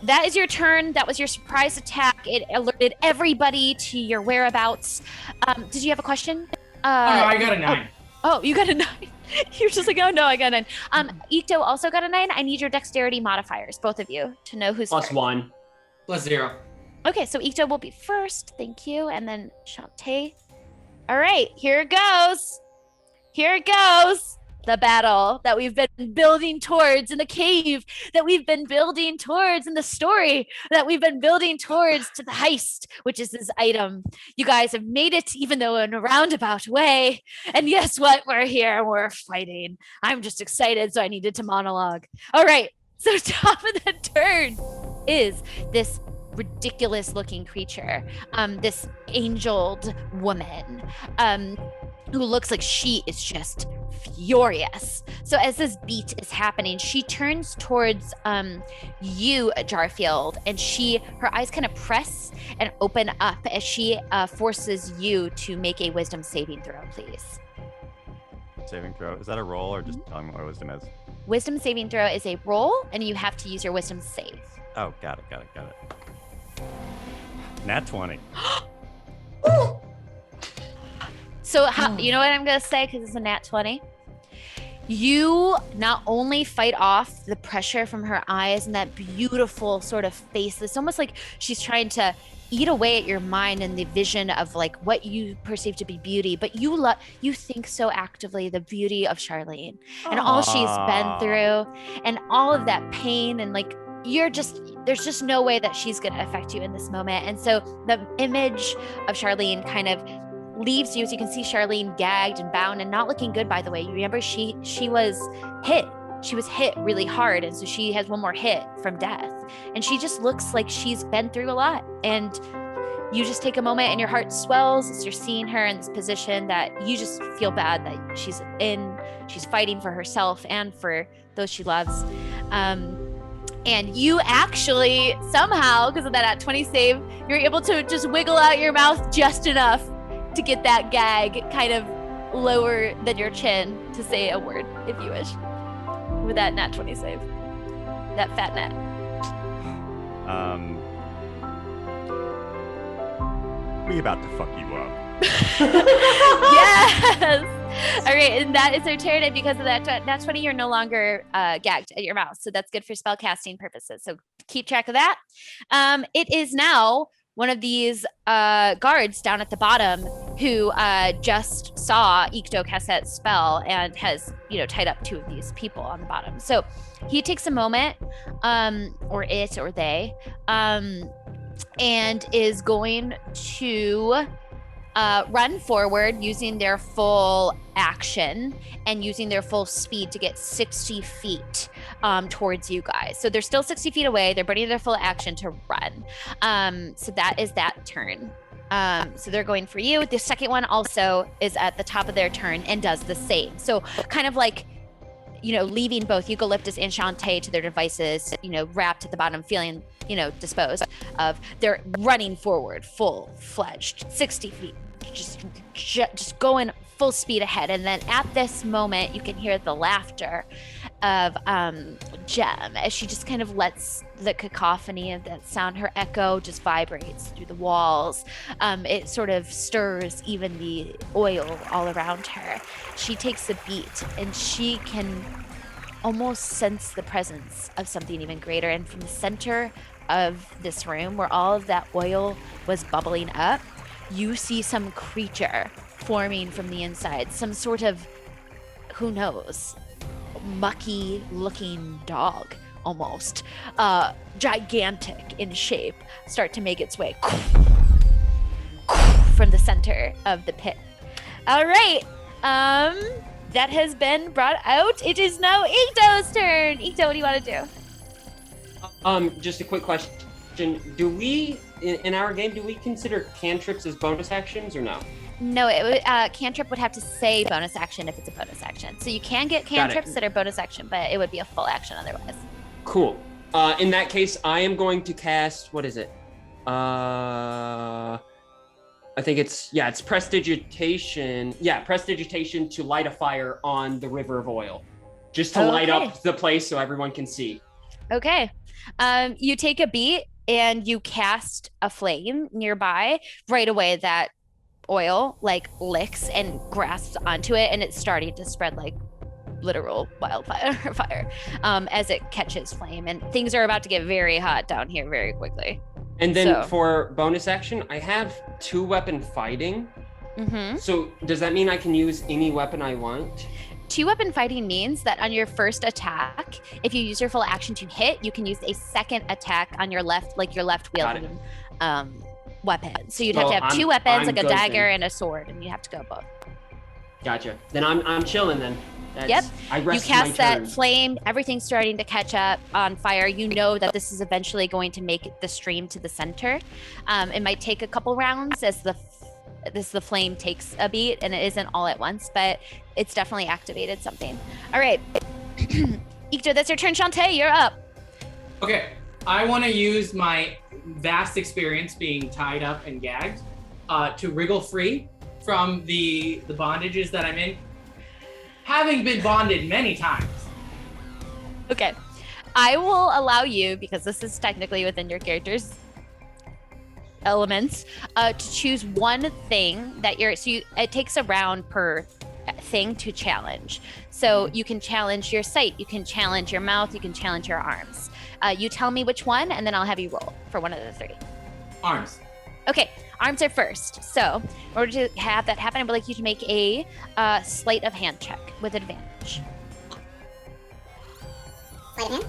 That is your turn. That was your surprise attack. It alerted everybody to your whereabouts. Did you have a question?
I got a 9.
Oh, you got a 9. You're just like, oh no, I got a 9. Ikto also got a 9. I need your dexterity modifiers, both of you, to know who's
plus
first.
1.
Plus 0.
Okay, so Ikto will be first. Thank you. And then Chante. All right, here it goes. Here it goes. The battle that we've been building towards in the cave, that we've been building towards in the story, that we've been building towards to the heist, which is this item. You guys have made it, even though in a roundabout way. And guess what? We're here. We're fighting. I'm just excited, so I needed to monologue. All right. So top of the turn is this ridiculous looking creature, this angeled woman, who looks like she is just furious. So as this beat is happening, she turns towards you, Jarfield, and her eyes kind of press and open up as she forces you to make a wisdom saving throw, please.
Saving throw. Is that a roll or just telling me what wisdom is?
Wisdom saving throw is a roll, and you have to use your wisdom save.
Oh, got it. Nat 20.
So you know what I'm gonna say, because it's a nat 20. You not only fight off the pressure from her eyes and that beautiful sort of face. It's almost like she's trying to eat away at your mind and the vision of like what you perceive to be beauty, but you think so actively the beauty of Charlene and all she's been through and all of that pain and like there's just no way that she's going to affect you in this moment. And so the image of Charlene kind of leaves you. As you can see Charlene gagged and bound and not looking good, by the way. You remember she was hit. She was hit really hard. And so she has one more hit from death. And she just looks like she's been through a lot. And you just take a moment and your heart swells as you're seeing her in this position that you just feel bad that she's fighting for herself and for those she loves. And you actually somehow, because of that @20 save, you're able to just wiggle out your mouth just enough to get that gag kind of lower than your chin to say a word, if you wish, with that @20 save, that fat nat.
We about to fuck you up.
Yes. All right, and that is her turn, and because of that @20, you're no longer gagged at your mouth, so that's good for spell casting purposes. So keep track of that. It is now one of these guards down at the bottom who just saw Ikto cast that spell and has, tied up 2 of these people on the bottom. So he takes a moment, or it or they, and is going to run forward using their full action and using their full speed to get 60 feet towards you guys. So they're still 60 feet away. They're burning their full action to run. So that is that turn. So they're going for you. The second one also is at the top of their turn and does the same. So kind of like, leaving both Eucalyptus and Chante to their devices, wrapped at the bottom, feeling, disposed of. They're running forward, full-fledged, 60 feet, just going full speed ahead. And then at this moment, you can hear the laughter of Gem as she just kind of lets the cacophony of that sound, her echo just vibrates through the walls. It sort of stirs even the oil all around her. She takes a beat and she can almost sense the presence of something even greater. And from the center of this room where all of that oil was bubbling up, you see some creature forming from the inside, some sort of, who knows, mucky looking dog almost, gigantic in shape, start to make its way from the center of the pit. All right, that has been brought out. It is now Ikto's turn. Ikto, what do you want to do?
Just a quick question. Do we, in our game, do we consider cantrips as bonus actions or no?
No, cantrip would have to say bonus action if it's a bonus action. So you can get cantrips that are bonus action, but it would be a full action otherwise.
Cool. In that case, I am going to cast, what is it? I think it's prestidigitation. Yeah, prestidigitation to light a fire on the river of oil. Just to light up the place so everyone can see.
Okay. You take a beat and you cast a flame nearby. Right away, that oil licks and grasps onto it, and it's starting to spread like literal wildfire fire as it catches flame, and things are about to get very hot down here very quickly.
And then for bonus action, I have 2-weapon fighting.
Mm-hmm.
So does that mean I can use any weapon I want?
2-weapon fighting means that on your first attack, if you use your full action to hit, you can use a second attack on your left, wielding weapon. So you'd have to have 2 weapons, like a dagger and a sword, and you have to go both.
Gotcha. Then I'm chilling then.
Yep.
I rest
you cast
my
that
turn.
flame, everything's starting to catch up on fire. You know that this is eventually going to make the stream to the center. It might take a couple rounds as the flame takes a beat, and it isn't all at once, but it's definitely activated something. All right. Ikto, that's your turn. Chante, you're up.
Okay, I want to use my vast experience being tied up and gagged to wriggle free from the bondages that I'm in, having been bonded many times.
Okay. I will allow you, because this is technically within your character's elements, to choose one thing that it takes a round per thing to challenge. So you can challenge your sight, you can challenge your mouth, you can challenge your arms. You tell me which one, and then I'll have you roll for one of the 3.
Arms.
Okay, arms are first. So in order to have that happen, I would like you to make a sleight of hand check with advantage.
Sleight of hand?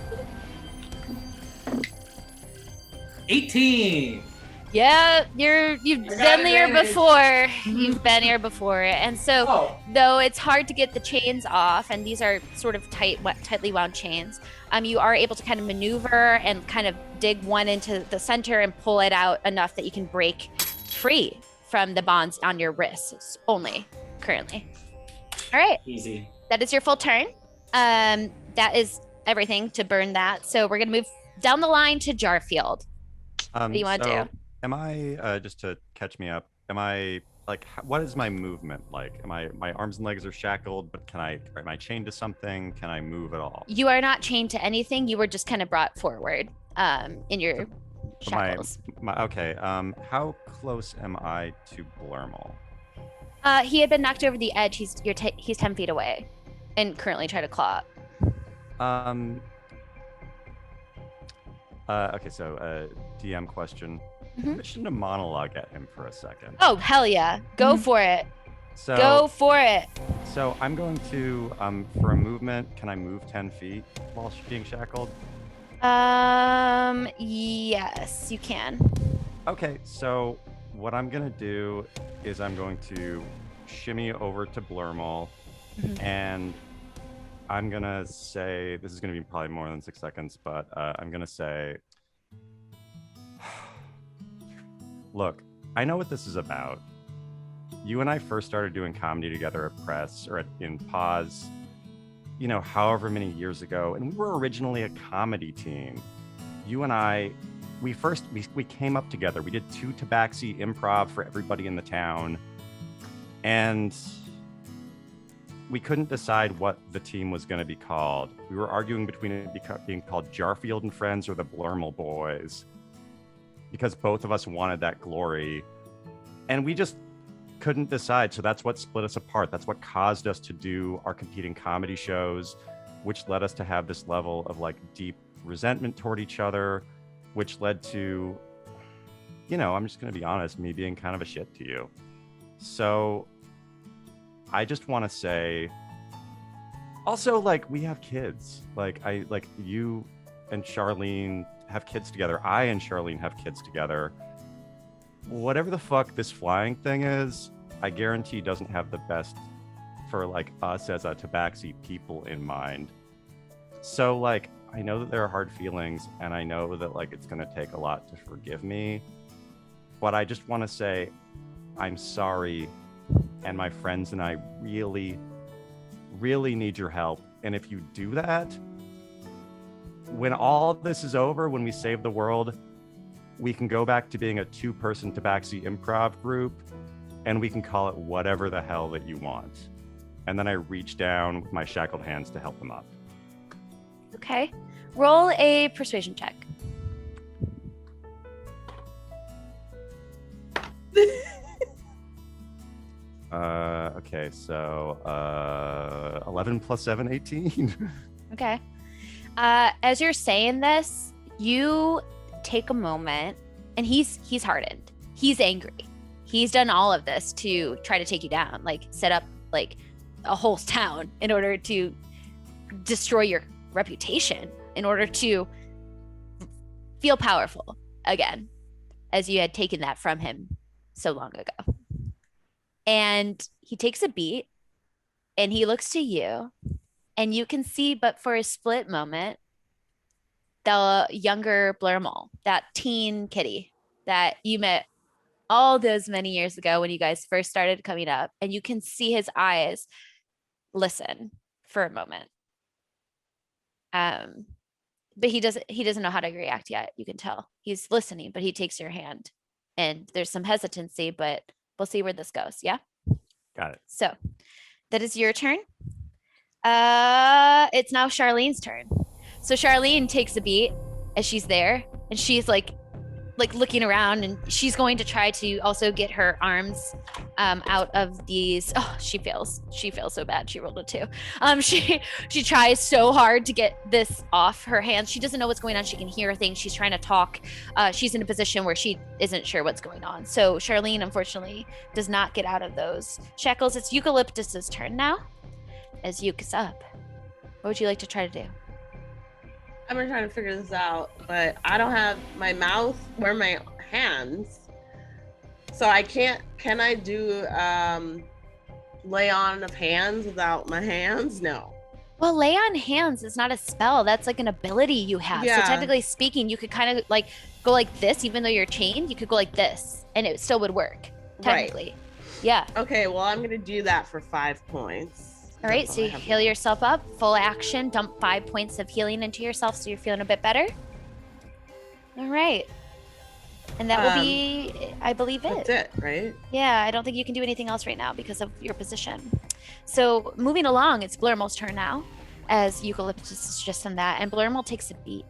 18.
Yeah, you've
I got
been here
advantage.
before. You've been here before, and so
Oh,
though it's hard to get the chains off, and these are sort of tightly wound chains, you are able to kind of maneuver and kind of dig one into the center and pull it out enough that you can break free from the bonds on your wrists only currently. All right,
easy.
that is your full turn. That is everything to burn that. So we're gonna move down the line to Jarfield. What do you want to do?
Am I just to catch me up? Am I like what is my movement like? My arms and legs are shackled, but am I chained to something? Can I move at all?
You are not chained to anything. You were just kind of brought forward in your
So
shackles.
Okay. How close am I to Blurmal?
He had been knocked over the edge. He's 10 feet away, and currently try to claw up.
Okay. So DM question.
Mhm.
Mission to monologue at him for a second.
Oh hell yeah! Go for it.
So
Go for it.
So I'm going to for a movement. Can I move 10 feet while being shackled?
Yes, you can.
Okay, so what I'm gonna do is I'm going to shimmy over to Blurmal,
Mhm.
and I'm gonna say this is gonna be probably more than 6 seconds, but I'm gonna say, look, I know what this is about. You and I first started doing comedy together at Press or in Pause, however many years ago, and we were originally a comedy team. You and I, we came up together. We did 2 Tabaxi improv for everybody in the town, and we couldn't decide what the team was going to be called. We were arguing between it being called Jarfield and Friends or the Blurmal Boys, because both of us wanted that glory, and we just couldn't decide. So that's what split us apart. That's what caused us to do our competing comedy shows, which led us to have this level of like deep resentment toward each other, which led to, I'm just going to be honest, me being kind of a shit to you. So I just want to say also, like, we have kids. You and Charlene have kids together. I and Charlene have kids together. Whatever the fuck this flying thing is, I guarantee doesn't have the best for like us as a Tabaxi people in mind. So like, I know that there are hard feelings, and I know that like it's gonna take a lot to forgive me, but I just want to say I'm sorry, and my friends and I really, really need your help. And if you do that, when all this is over, when we save the world, we can go back to being a 2-person Tabaxi improv group, and we can call it whatever the hell that you want. And then I reach down with my shackled hands to help him up.
Okay. Roll a persuasion check.
Okay, so 11 plus 7, 18.
Okay. As you're saying this, you take a moment, and he's hardened. He's angry. He's done all of this to try to take you down, like set up like a whole town in order to destroy your reputation, in order to feel powerful again, as you had taken that from him so long ago. And he takes a beat, and he looks to you, and you can see, but for a split moment, the younger Blurmal, that teen kitty that you met all those many years ago when you guys first started coming up, and you can see his eyes listen for a moment. But he doesn't know how to react yet. You can tell he's listening, but he takes your hand, and there's some hesitancy, but we'll see where this goes. Yeah.
Got it.
So that is your turn. It's now Charlene's turn. So Charlene takes a beat as she's there, and she's like looking around, and she's going to try to also get her arms out of these. Oh, she fails so bad. She rolled a 2. She tries so hard to get this off her hands. She doesn't know what's going on. She can hear things. She's trying to talk. She's in a position where she isn't sure what's going on. So Charlene, unfortunately, does not get out of those shackles. It's Eucalyptus's turn now. As Euc is up, what would you like to try to do?
I've been trying to figure this out, but I don't have my mouth or my hands. So I can't, can I do lay on of hands without my hands? No.
Well, lay on hands is not a spell. That's like an ability you have.
Yeah.
So technically speaking, you could kind of like go like this, even though you're chained, you could go like this and it still would work. Technically. Right. Yeah.
Okay, well, I'm going to do that for 5 points.
All right, so you heal yourself up, full action, dump 5 points of healing into yourself so you're feeling a bit better. All right. And that will be, I believe, it.
That's it, right?
Yeah, I don't think you can do anything else right now because of your position. So moving along, it's Blurmel's turn now, as Eucalyptus is just done that, and Blurmel takes a beat.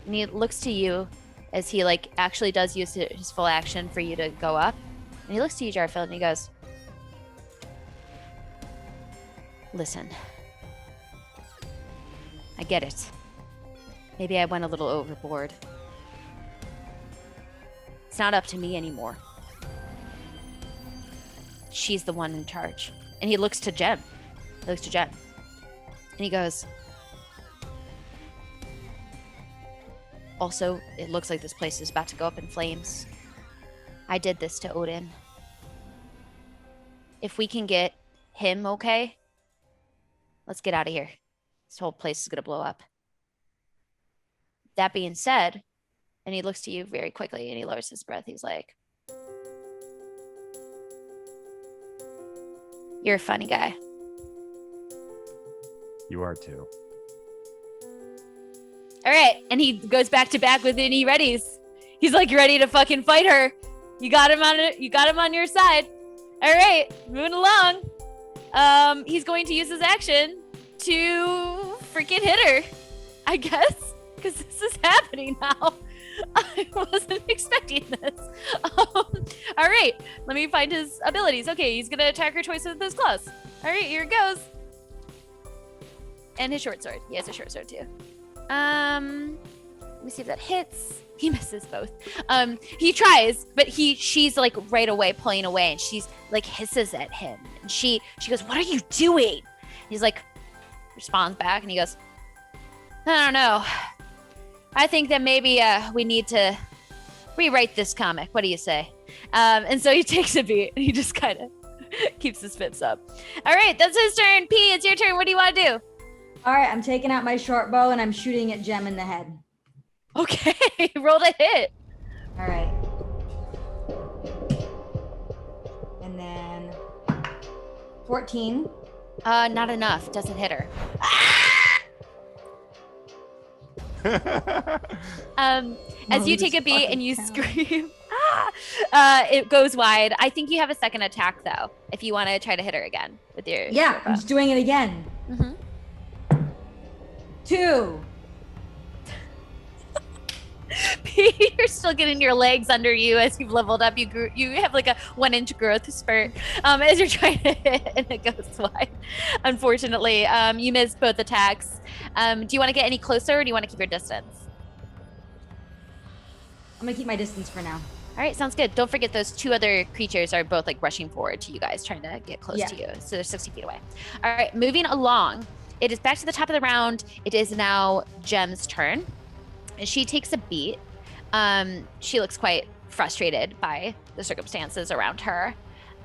And he looks to you as he like actually does use his full action for you to go up. And he looks to you, Jarfield, and he goes, listen, I get it. Maybe I went a little overboard. It's not up to me anymore. She's the one in charge. And he looks to Jem. And he goes, also, it looks like this place is about to go up in flames. I did this to Odin. If we can get him okay, let's get out of here. This whole place is going to blow up. That being said, and he looks to you very quickly and he lowers his breath. He's like, you're a funny guy.
You are too.
All right. And he goes back to back with any readies. He's like ready to fucking fight her. You got him on it. You got him on your side. All right. Moving along. He's going to use his action to freaking hit her, I guess, because this is happening now. I wasn't expecting this. All right, let me find his abilities. Okay, he's gonna attack her twice with his claws. All right, here it goes. And his short sword. He has a short sword too. Let me see if that hits. He misses both. He tries, but she's like right away pulling away, and she's like hisses at him. And she goes, "What are you doing?" He's like, responds back, and he goes, "I don't know. I think that maybe we need to rewrite this comic. What do you say?" And so he takes a beat and he just kind of keeps his fits up. All right, that's his turn. P, it's your turn. What do you want to do?
All right, I'm taking out my short bow and I'm shooting at Jem in the head.
Okay, roll the hit.
All right. And then 14.
Not enough. Doesn't hit her. As you take a beat and you scream, it goes wide. I think you have a second attack though, if you want to try to hit her again with your
Yeah, I'm just doing it again. 2.
You're still getting your legs under you as you've leveled up. You have like a 1-inch growth spurt as you're trying to hit, and it goes wide. Unfortunately, you missed both attacks. Do you want to get any closer, or do you want to keep your distance?
I'm gonna keep my distance for now.
All right, sounds good. Don't forget those 2 other creatures are both like rushing forward to you guys, trying to get close to you. So they're 60 feet away. All right, moving along. It is back to the top of the round. It is now Jem's turn. And she takes a beat. She looks quite frustrated by the circumstances around her.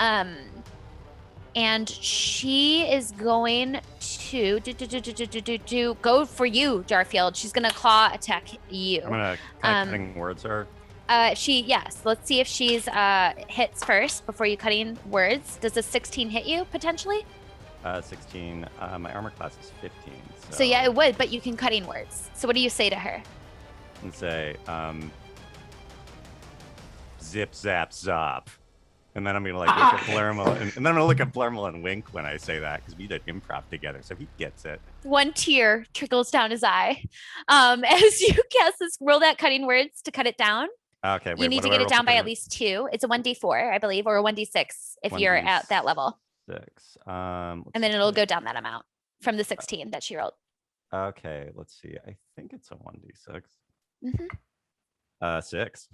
And she is going to go for you, Jarfield. She's going to claw attack you.
I'm going to cutting words her.
Yes. Let's see if she's hits first before you cutting words. Does a 16 hit you potentially?
16. My armor class is 15.
So yeah, it would, but you can cutting words. So what do you say to her?
And say, zip, zap, zop. And then I'm going to like look at Palermo, and then I'm going to look at Palermo and wink when I say that, because we did improv together, so he gets it.
One tear trickles down his eye. As you cast this, roll that cutting words to cut it down.
Okay, wait,
you need to get it down by at least 2. It's a 1d4, I believe, or a 1d6 if you're at that level.
6.
And then it'll go down that amount from the 16 that she rolled.
Okay, let's see. I think it's a 1d6. 6.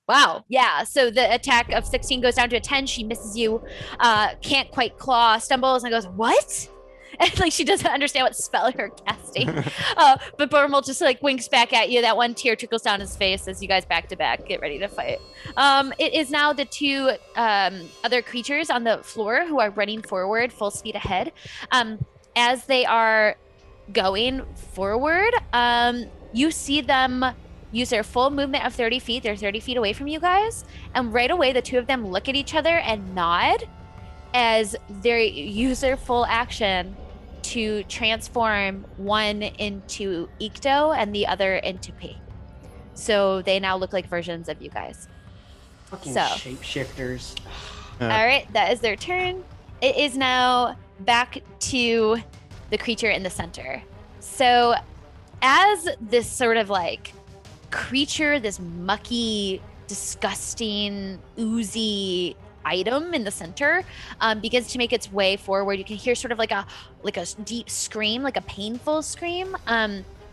Wow. Yeah. So the attack of 16 goes down to a 10. She misses you. Can't quite claw. Stumbles and goes, "What?" And like she doesn't understand what spell you're casting. But Bormel just like winks back at you. That one tear trickles down his face as you guys back to back get ready to fight. It is now the two other creatures on the floor who are running forward full speed ahead. As they are going forward, you see them use their full movement of 30 feet. They're 30 feet away from you guys. And right away, the two of them look at each other and nod as they use their full action to transform one into Ikto and the other into P. So they now look like versions of you guys.
Fucking
So.
shapeshifters.
All right, that is their turn. It is now back to the creature in the center. So as this sort of like creature, this mucky, disgusting, oozy item in the center begins to make its way forward, you can hear sort of like a deep scream, like a painful scream,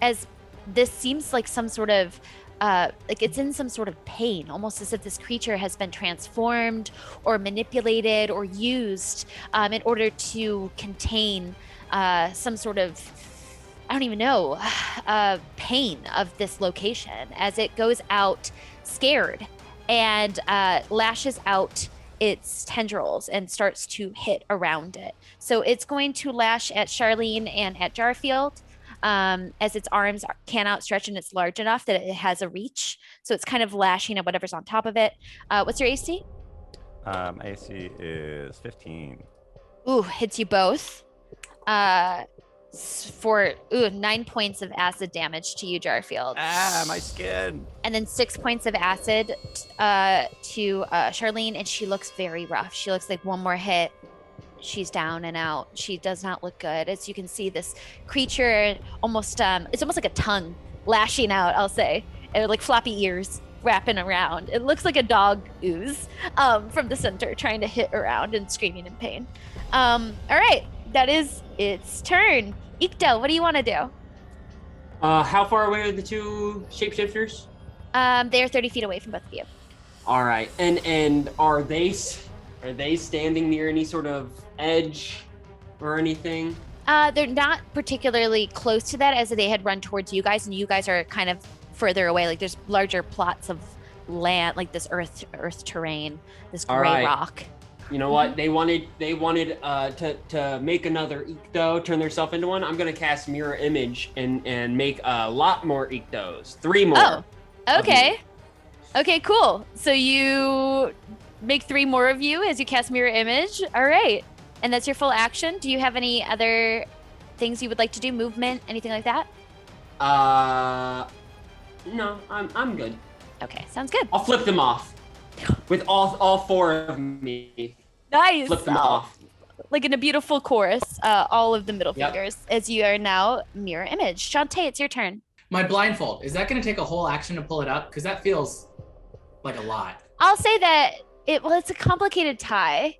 as this seems like some sort of like it's in some sort of pain, almost as if this creature has been transformed or manipulated or used in order to contain some sort of, I don't even know, pain of this location as it goes out scared and lashes out its tendrils and starts to hit around it. So it's going to lash at Charlene and at Jarfield as its arms can outstretch and it's large enough that it has a reach. So it's kind of lashing at whatever's on top of it. What's your AC?
AC is 15.
Ooh, hits you both. For 9 points of acid damage to you, Jarfield.
Ah, my skin.
And then 6 points of acid to Charlene, and she looks very rough. She looks like one more hit, she's down and out. She does not look good. As you can see, this creature almost it's almost like a tongue lashing out, I'll say, and like floppy ears wrapping around. It looks like a dog ooze from the center trying to hit around and screaming in pain. All right, that is its turn. Ikto, what do you want to do?
How far away are the two shapeshifters?
They are 30 feet away from both of you.
All right, and are they standing near any sort of edge or anything?
They're not particularly close to that, as they had run towards you guys, and you guys are kind of further away. Like there's larger plots of land, like this earth terrain, this gray
right.
rock.
You know what? They wanted to make another Ikto, turn themselves into one. I'm gonna cast mirror image and make a lot more Iktos. 3 more.
Oh, okay. Okay, cool. So you make 3 more of you as you cast mirror image. All right. And that's your full action. Do you have any other things you would like to do? Movement, anything like that?
No, I'm good.
Okay, sounds good.
I'll flip them off with all 4 of me.
Nice.
Flip them off.
Like in a beautiful chorus, all of the middle
Yep.
fingers as you are now mirror image. Chante, it's your turn.
My blindfold, is that going to take a whole action to pull it up? Because that feels like a lot.
I'll say that it's a complicated tie.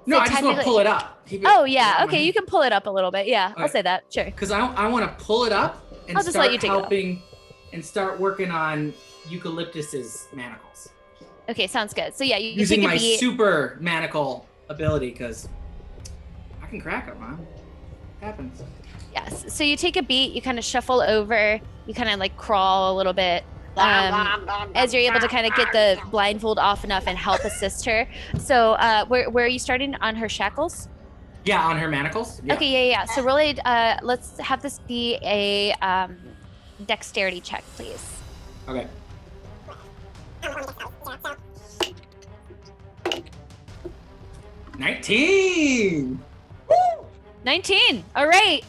No,
So
I just want to
technically-
pull it up. Keep it
Oh yeah, okay, you can pull it up a little bit. Yeah, I'll
Okay.
say that. Sure.
Because I want to pull it up and
I'll just let
start
you take it off.
helping and start working on Eucalyptus's manacles.
Okay, sounds good. So yeah, you
Using
take a
my
beat.
super manacle ability, because I can crack them, huh? Happens.
Yes. So you take a beat, you kind of shuffle over, you kind of like crawl a little bit. As you're able to kind of get the blindfold off enough and help assist her. So where are you starting on her shackles?
Yeah, on her manacles. Yeah.
Okay, yeah. So roll a, let's have this be a dexterity check, please.
Okay. $19.
19. All right.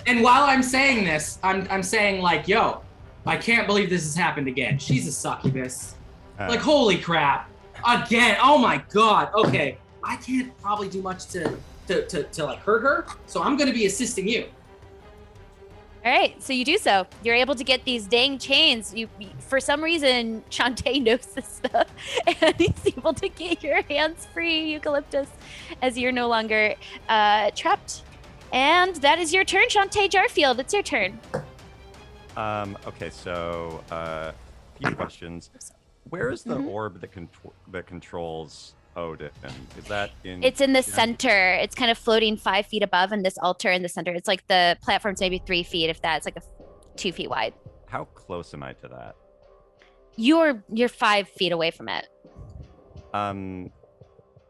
And while I'm saying this, I'm saying like, yo, I can't believe this has happened again. She's a succubus. Like, holy crap. Again. Oh my god. Okay. I can't probably do much to like hurt her. So I'm gonna be assisting you.
All right. So you do so. You're able to get these dang chains. You, for some reason, Chante knows this stuff, and he's able to get your hands free, Eucalyptus, as you're no longer trapped. And that is your turn, Chante. Jarfield, it's your turn.
Okay, so a few questions. Where is the orb that controls Odin? Is that in?
It's in the center. It's kind of floating 5 feet above, and this altar in the center. It's like the platform's maybe 3 feet, if that's like 2 feet wide.
How close am I to that?
You're 5 feet away from it.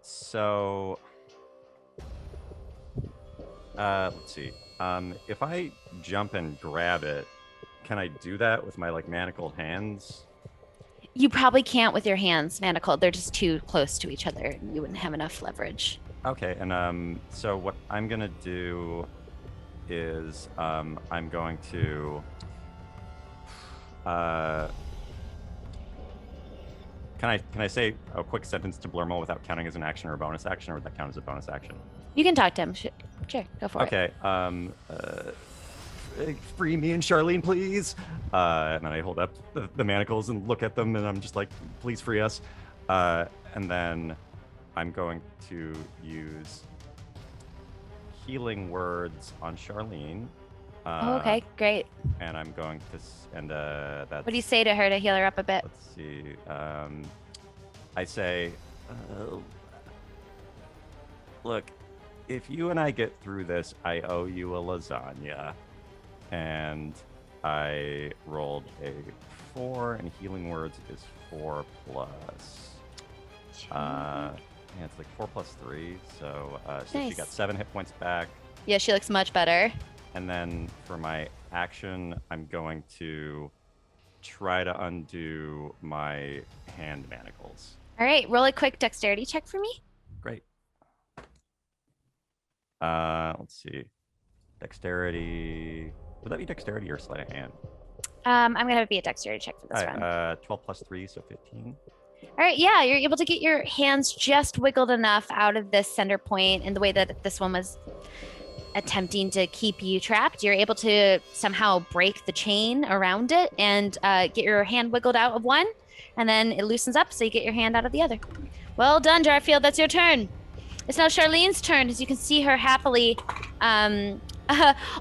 So, let's see. If I jump and grab it, can I do that with my like manacled hands?
You probably can't with your hands manacled. They're just too close to each other. And you wouldn't have enough leverage.
Okay, and so what I'm gonna do is I'm going to can I say a quick sentence to Blurmo without counting as an action or a bonus action, or would that count as a bonus action?
You can talk to him. Sure, go for it.
Okay. Free me and Charlene, please. And then I hold up the manacles and look at them, and I'm just like, please free us. And then I'm going to use healing words on Charlene.
Okay, great.
And I'm going to, that's.
What do you say to her to heal her up a bit?
Let's see. I say, look, if you and I get through this, I owe you a lasagna. And I rolled a 4, and healing words is 4 plus. Yeah, it's like 4 plus 3. So, so she got 7 hit points back.
Yeah, she looks much better.
And then for my action, I'm going to try to undo my hand manacles.
All right, roll a quick dexterity check for me.
Great. Let's see. Dexterity. Would that be dexterity or sleight of hand?
I'm gonna have it be a dexterity check for this round.
12 plus 3, so 15.
All right, yeah, you're able to get your hands just wiggled enough out of this center point in the way that this one was attempting to keep you trapped. You're able to somehow break the chain around it and get your hand wiggled out of one, and then it loosens up, so you get your hand out of the other. Well done, Jarfield. That's your turn. It's now Charlene's turn, as you can see her happily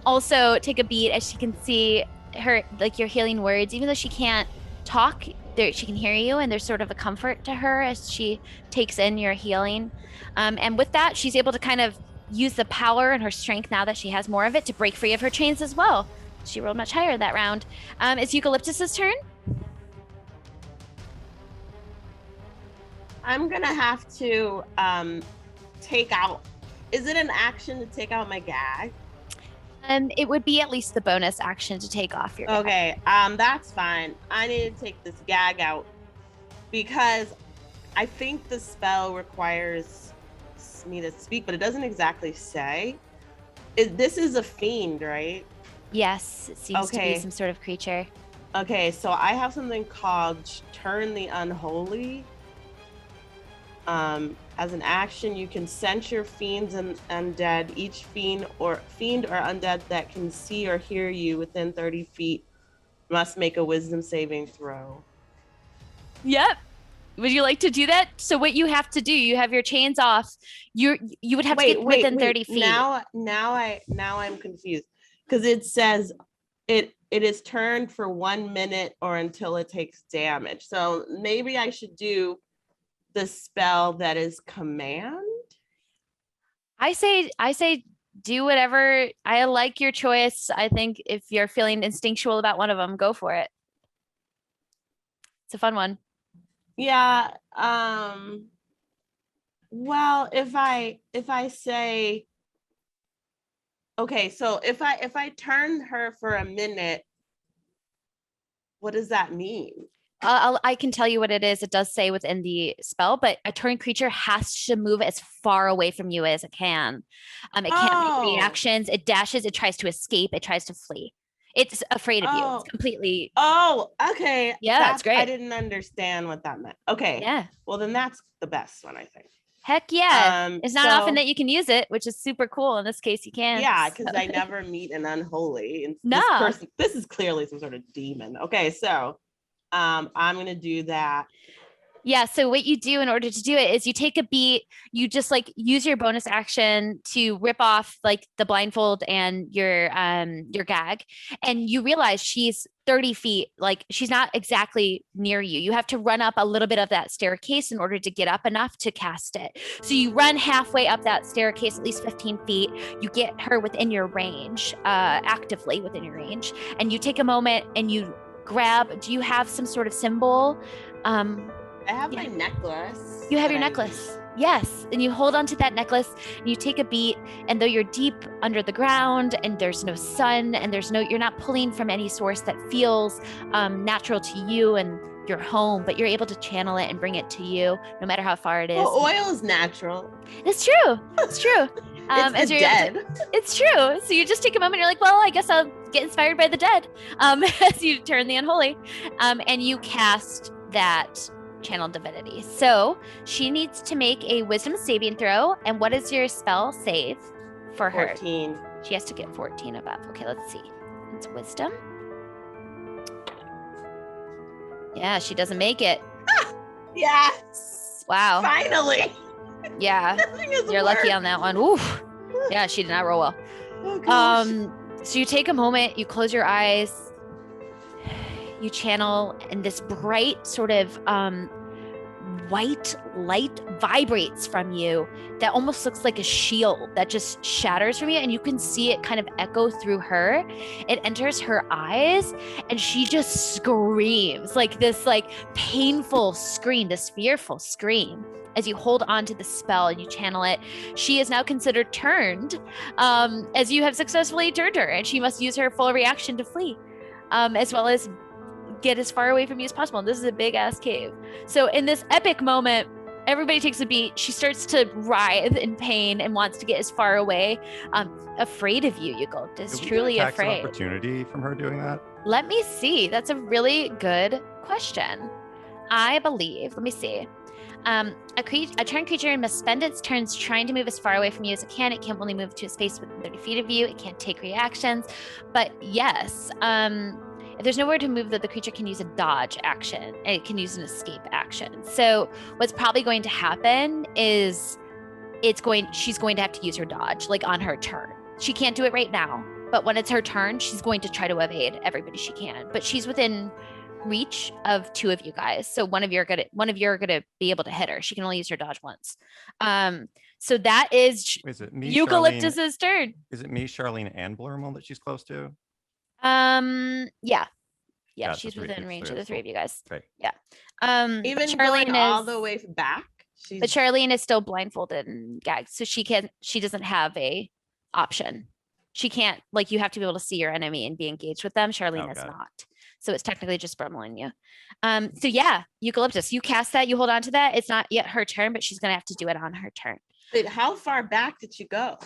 also take a beat as she can see her, like, your healing words. Even though she can't talk, she can hear you, and there's sort of a comfort to her as she takes in your healing. And with that, she's able to kind of use the power and her strength, now that she has more of it, to break free of her chains as well. She rolled much higher that round. It's Eucalyptus's turn.
I'm gonna have to take out. Is it an action to take out my gag?
It would be at least the bonus action to take off your gag.
Okay, that's fine. I need to take this gag out because I think the spell requires me to speak, but it doesn't exactly say. This is a fiend, right?
Yes, it seems to be some sort of creature.
Okay, so I have something called Turn the Unholy. As an action, you can censure fiends and undead. Each fiend or undead that can see or hear you within 30 feet must make a wisdom saving throw.
Yep. Would you like to do that? So what you have to do, you have your chains off. You would have to get within 30 feet.
Now I'm confused because it says it is turned for 1 minute or until it takes damage. So maybe I should do the spell that is command.
I say do whatever. I like your choice. I think if you're feeling instinctual about one of them, go for it. It's a fun one.
Yeah. Well, if I say, okay, so if I turn her for a minute, what does that mean?
I can tell you what it is. It does say within the spell, but a turned creature has to move as far away from you as it can. It can't make reactions. It dashes. It tries to escape. It tries to flee. It's afraid of you. It's completely.
Oh, okay.
Yeah, that's great.
I didn't understand what that meant. Okay.
Yeah.
Well, then that's the best one, I think.
Heck yeah. It's not often that you can use it, which is super cool. In this case, you can.
Yeah, because I never meet an unholy. And
no.
This is clearly some sort of demon. Okay, so I'm gonna do that.
Yeah, so what you do in order to do it is you take a beat, you just like use your bonus action to rip off like the blindfold and your gag, and you realize she's 30 feet, like she's not exactly near you. You have to run up a little bit of that staircase in order to get up enough to cast it. So you run halfway up that staircase, at least 15 feet. You get her within your range, actively within your range, and you take a moment and you grab, do you have some sort of symbol?
I have
Yeah.
my necklace.
You have your
that I
necklace.
use.
Yes. And you hold onto that necklace and you take a beat. And though you're deep under the ground and there's no sun and you're not pulling from any source that feels natural to you and your home, but you're able to channel it and bring it to you no matter how far it is.
Well, oil is natural.
It's true. It's true.
It's the dead.
It's true. So you just take a moment. You're like, well, I guess I'll get inspired by the dead. As you turn the unholy, and you cast that channel divinity. So she needs to make a wisdom saving throw. And what is your spell save for her?
14.
She has to get 14 above. Okay, let's see. It's wisdom. Yeah, she doesn't make it.
Yes.
Wow.
Finally.
Yeah,
Nothing has
you're lucky
worked.
on that one. Oof. Yeah, she did not roll well.
Oh, gosh.
So you take a moment, you close your eyes, you channel, and this bright sort of white light vibrates from you that almost looks like a shield that just shatters from you, and you can see it kind of echo through her. It enters her eyes, and she just screams like this, like painful scream, this fearful scream. As you hold on to the spell and you channel it, she is now considered turned, as you have successfully turned her, and she must use her full reaction to flee, as well as get as far away from you as possible. And this is a big ass cave. So in this epic moment, everybody takes a beat. She starts to writhe in pain and wants to get as far away. Afraid of you, Eucalyptus.
Did we get
Truly
attacks of
afraid.
opportunity from her doing that?
Let me see. That's a really good question. I believe, let me see. A turn creature must spend its turns trying to move as far away from you as it can. It can only move to a space within 30 feet of you. It can't take reactions. But yes, if there's nowhere to move, that the creature can use a dodge action. And it can use an escape action. So what's probably going to happen is she's going to have to use her dodge, like on her turn. She can't do it right now, but when it's her turn, she's going to try to evade everybody she can. But she's within reach of two of you guys, so one of you are gonna be able to hit her. She can only use her dodge once. So that is
Is it me,
Eucalyptus's turn.
Is it me, Charlene, and Blurmal that she's close to?
Yeah,
Yeah,
she's
the three-
within
it's
range
three,
of the
that's
three of
cool.
you guys.
Great.
Yeah.
Even
Charlene
going all
is-
the way back.
But Charlene is still blindfolded and gagged, so she doesn't have a option. She can't, like, you have to be able to see your enemy and be engaged with them. Charlene is
Okay.
not. So it's technically just Brummel and you. So yeah, Eucalyptus, you cast that, you hold on to that. It's not yet her turn, but she's gonna have to do it on her turn.
Wait, how far back did you go?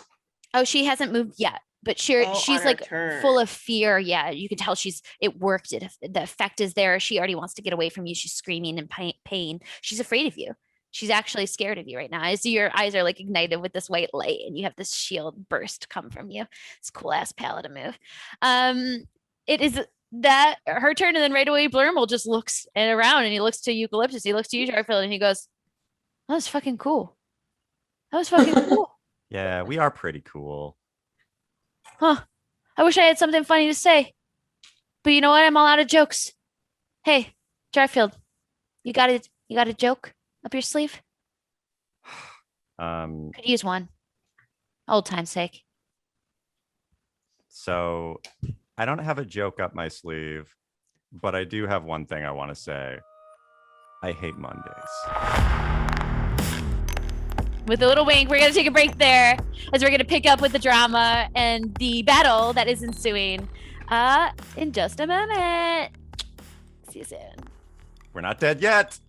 Oh, she hasn't moved yet, but
Oh,
she's
on her
like
turn.
full of fear. Yeah, you can tell it worked. The effect is there. She already wants to get away from you. She's screaming in pain. She's afraid of you. She's actually scared of you right now. I see your eyes are like ignited with this white light, and you have this shield burst come from you. It's a cool ass palette to move. It is that her turn, and then right away Blurmal just looks around and he looks to Eucalyptus. He looks to you, Jarfield, and he goes, "That was fucking cool. That was fucking cool."
Yeah, we are pretty cool.
Huh. I wish I had something funny to say. But you know what? I'm all out of jokes. Hey, Jarfield, you got a joke up your sleeve? Could use one. Old time's sake.
So I don't have a joke up my sleeve, but I do have one thing I want to say. I hate Mondays.
With a little wink, we're going to take a break there as we're going to pick up with the drama and the battle that is ensuing in just a moment. See you soon.
We're not dead yet.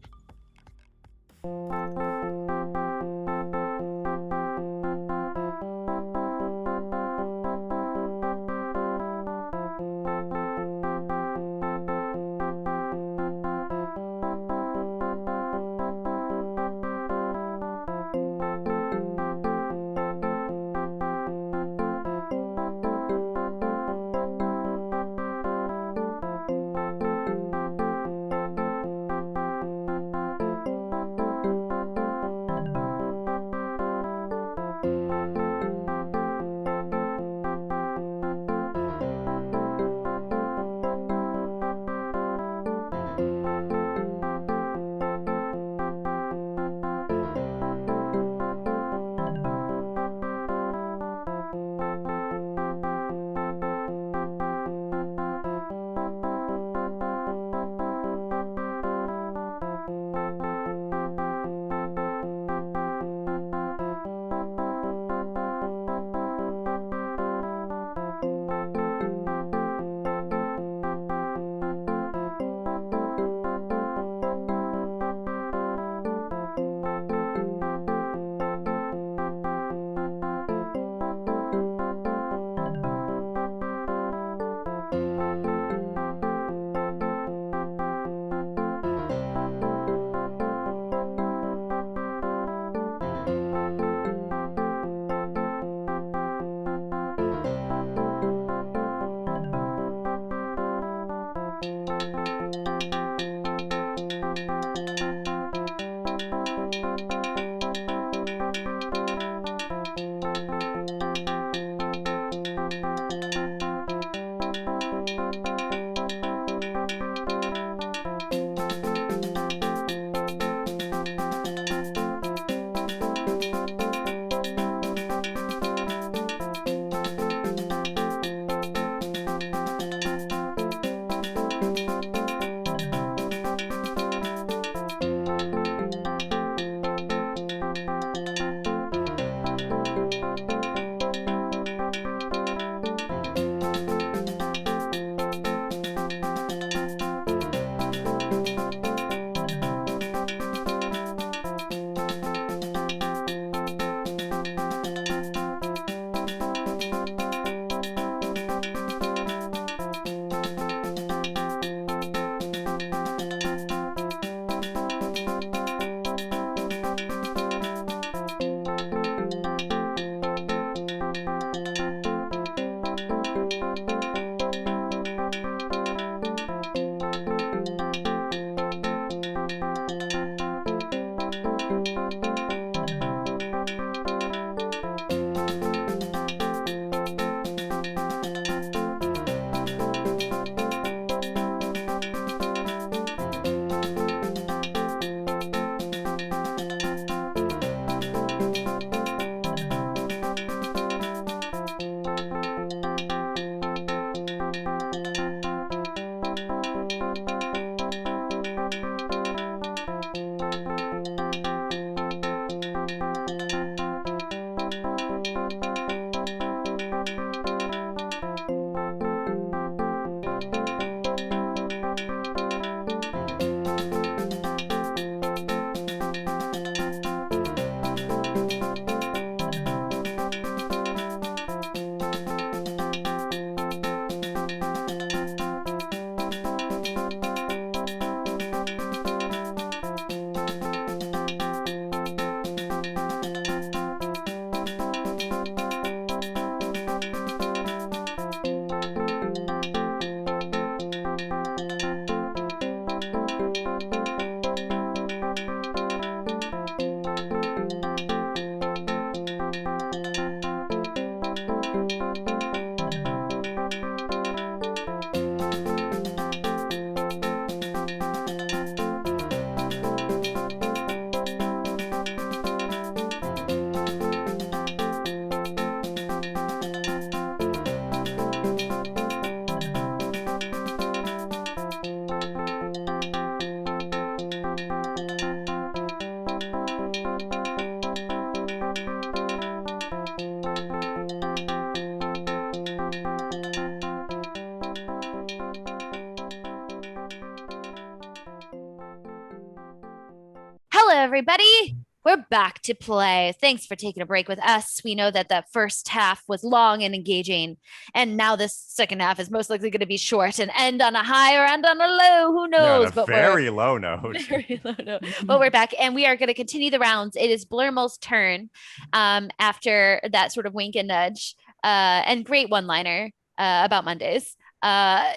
everybody. We're back to play. Thanks for taking a break with us. We know that the first half was long and engaging, and now this second half is most likely going to be short and end on a high or end on a low. Who knows?
No, very low note.
Very low note. But we're back, and we are going to continue the rounds. It is Blurmel's turn after that sort of wink and nudge and great one-liner about Mondays.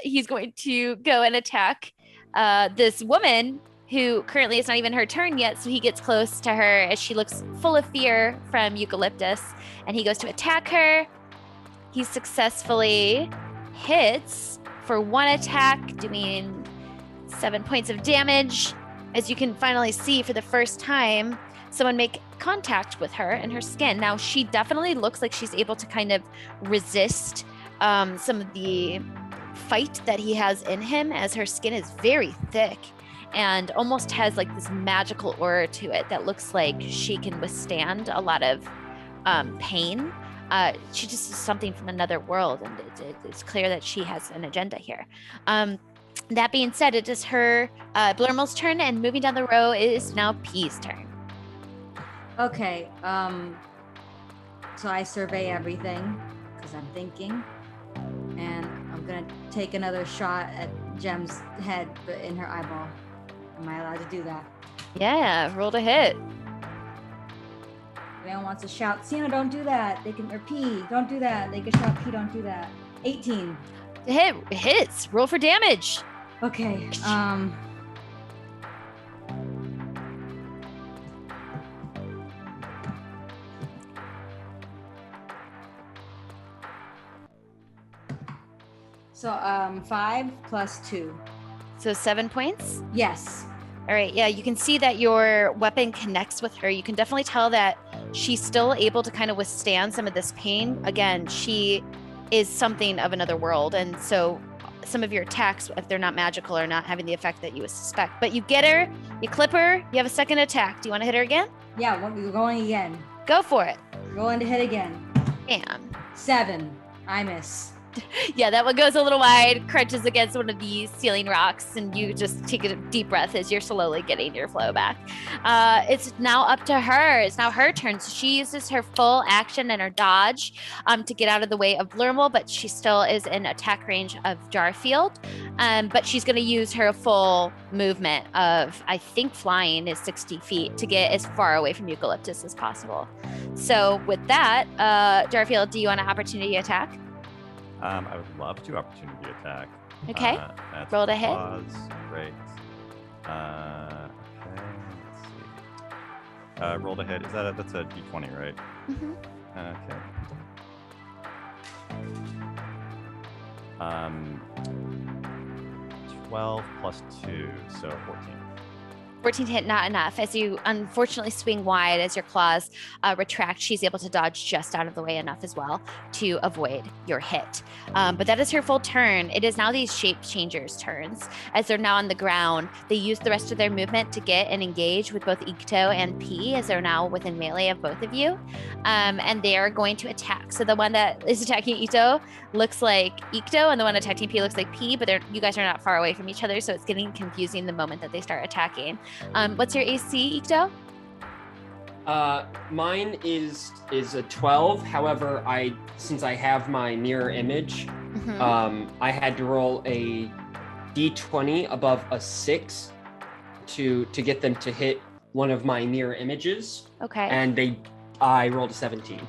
He's going to go and attack this woman who currently it's not even her turn yet, so he gets close to her as she looks full of fear from Eucalyptus, and he goes to attack her. He successfully hits for one attack, doing 7 points of damage. As you can finally see for the first time, someone make contact with her and her skin. Now, she definitely looks like she's able to kind of resist some of the fight that he has in him, as her skin is very thick and almost has like this magical aura to it that looks like she can withstand a lot of pain. She just is something from another world, and it's clear that she has an agenda here. That being said, it is her Blurmel's turn, and moving down the row is now P's turn.
Okay, so I survey everything because I'm thinking, and I'm gonna take another shot at Gem's head, but in her eyeball. Am I allowed to do that?
Yeah, roll to hit.
Anyone wants to shout, Siena, don't do that. They can, or P, don't do that. They can shout, P, don't do that. 18.
To hit hits. Roll for damage.
Okay. So 5 plus 2.
So 7 points.
Yes.
All right. Yeah, you can see that your weapon connects with her. You can definitely tell that she's still able to kind of withstand some of this pain. Again, she is something of another world, and so some of your attacks, if they're not magical, are not having the effect that you would suspect. But you get her, you clip her, you have a second attack. Do you want to hit her again?
Yeah, we're going again.
Go for it.
Going to hit again.
Bam.
7. I miss.
Yeah, that one goes a little wide, crunches against one of these ceiling rocks, and you just take a deep breath as you're slowly getting your flow back. It's now up to her. It's now her turn. So she uses her full action and her dodge to get out of the way of Blurmel, but she still is in attack range of Jarfield. But she's going to use her full movement of, I think flying is 60 feet to get as far away from Eucalyptus as possible. So with that, Jarfield, do you want an opportunity attack?
I would love to opportunity attack.
Okay.
That's
Roll to hit.
applause. Great. Okay, let's see. Roll to hit. That's a d20, right?
Mm-hmm.
Okay. 12 plus 2, so 14.
14 to hit, not enough. As you unfortunately swing wide, as your claws retract, she's able to dodge just out of the way enough as well to avoid your hit. But that is her full turn. It is now these shape changers' turns. As they're now on the ground, they use the rest of their movement to get and engage with both Ikto and P, as they're now within melee of both of you. And they are going to attack. So the one that is attacking Ikto looks like Ikto, and the one attacking P looks like P, but you guys are not far away from each other, so it's getting confusing the moment that they start attacking. What's your AC, Ikto?
Mine is a 12. However, since I have my mirror image, I had to roll a d20 above a 6 to get them to hit one of my mirror images.
Okay.
And I rolled a 17.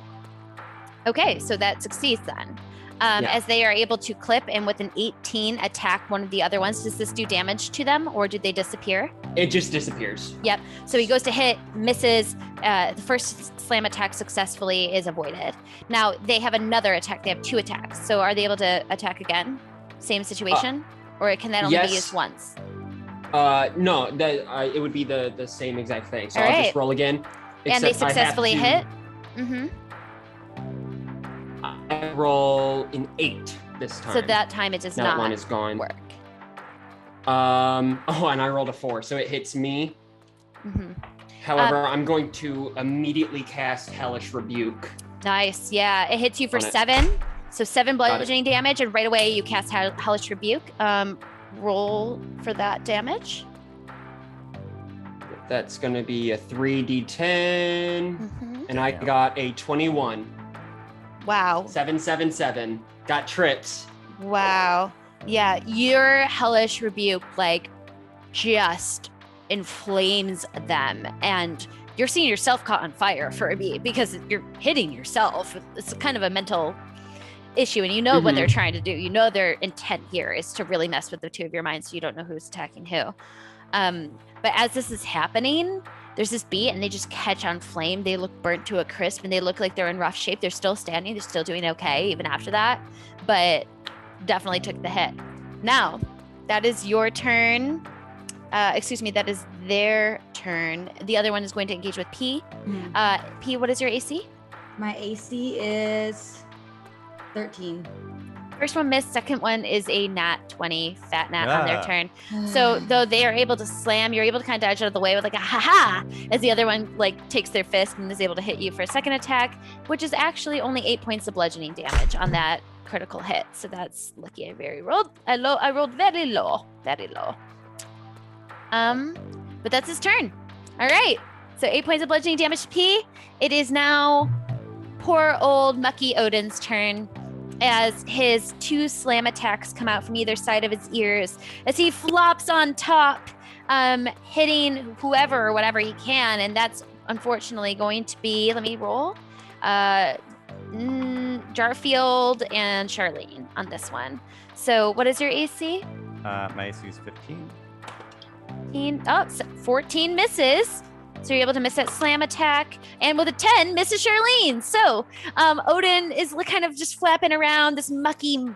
Okay, so that succeeds then. As they are able to clip and with an 18 attack one of the other ones. Does this do damage to them, or do they disappear?
It just disappears.
Yep. So he goes to hit, misses. The first slam attack successfully is avoided. Now they have another attack. They have 2 attacks. So are they able to attack again? Same situation? Or can that only be used once?
No, it would be the same exact thing. So
All
I'll
right.
just roll again.
And they
except I have
successfully
to-
hit? Mm-hmm.
I roll an 8 this time.
So that time it does
that
not
one is gone.
work.
And I rolled a 4, so it hits me.
Mm-hmm.
However, I'm going to immediately cast Hellish Rebuke.
Nice. Yeah, it hits you for
On it.
7. So 7
Got it.
bludgeoning damage, and right away you cast Hellish Rebuke. Roll for that damage.
That's gonna be a 3d10,
Mhm.
and I got a 21.
Wow.
777. Got trips.
Wow. Yeah, your hellish rebuke like just inflames them, and you're seeing yourself caught on fire for a beat because you're hitting yourself. It's kind of a mental issue, and you know what they're trying to do. You know their intent here is to really mess with the two of your minds, so you don't know who's attacking who. But as this is happening, there's this beat, and they just catch on flame. They look burnt to a crisp, and they look like they're in rough shape. They're still standing. They're still doing okay even after that, but definitely took the hit. Now, that is your turn. Excuse me, that is their turn. The other one is going to engage with P. P, what is your AC?
My AC is 13.
First one missed. Second one is a nat 20, fat nat on their
Yeah.
turn. So though they are able to slam, you're able to kind of dodge out of the way with like a ha-ha, as the other one like takes their fist and is able to hit you for a second attack, which is actually only 8 points of bludgeoning damage on that critical hit. So that's lucky. I rolled very low. But that's his turn. All right. So 8 points of bludgeoning damage to P. It is now poor old mucky Odin's turn, as his 2 slam attacks come out from either side of his ears as he flops on top, hitting whoever or whatever he can. And that's unfortunately going to be, let me roll, Jarfield and Charlene on this one. So what is your AC?
My AC is 15.
14 misses. So you're able to miss that slam attack, and with a 10, misses Charlene. So Odin is kind of just flapping around, this mucky,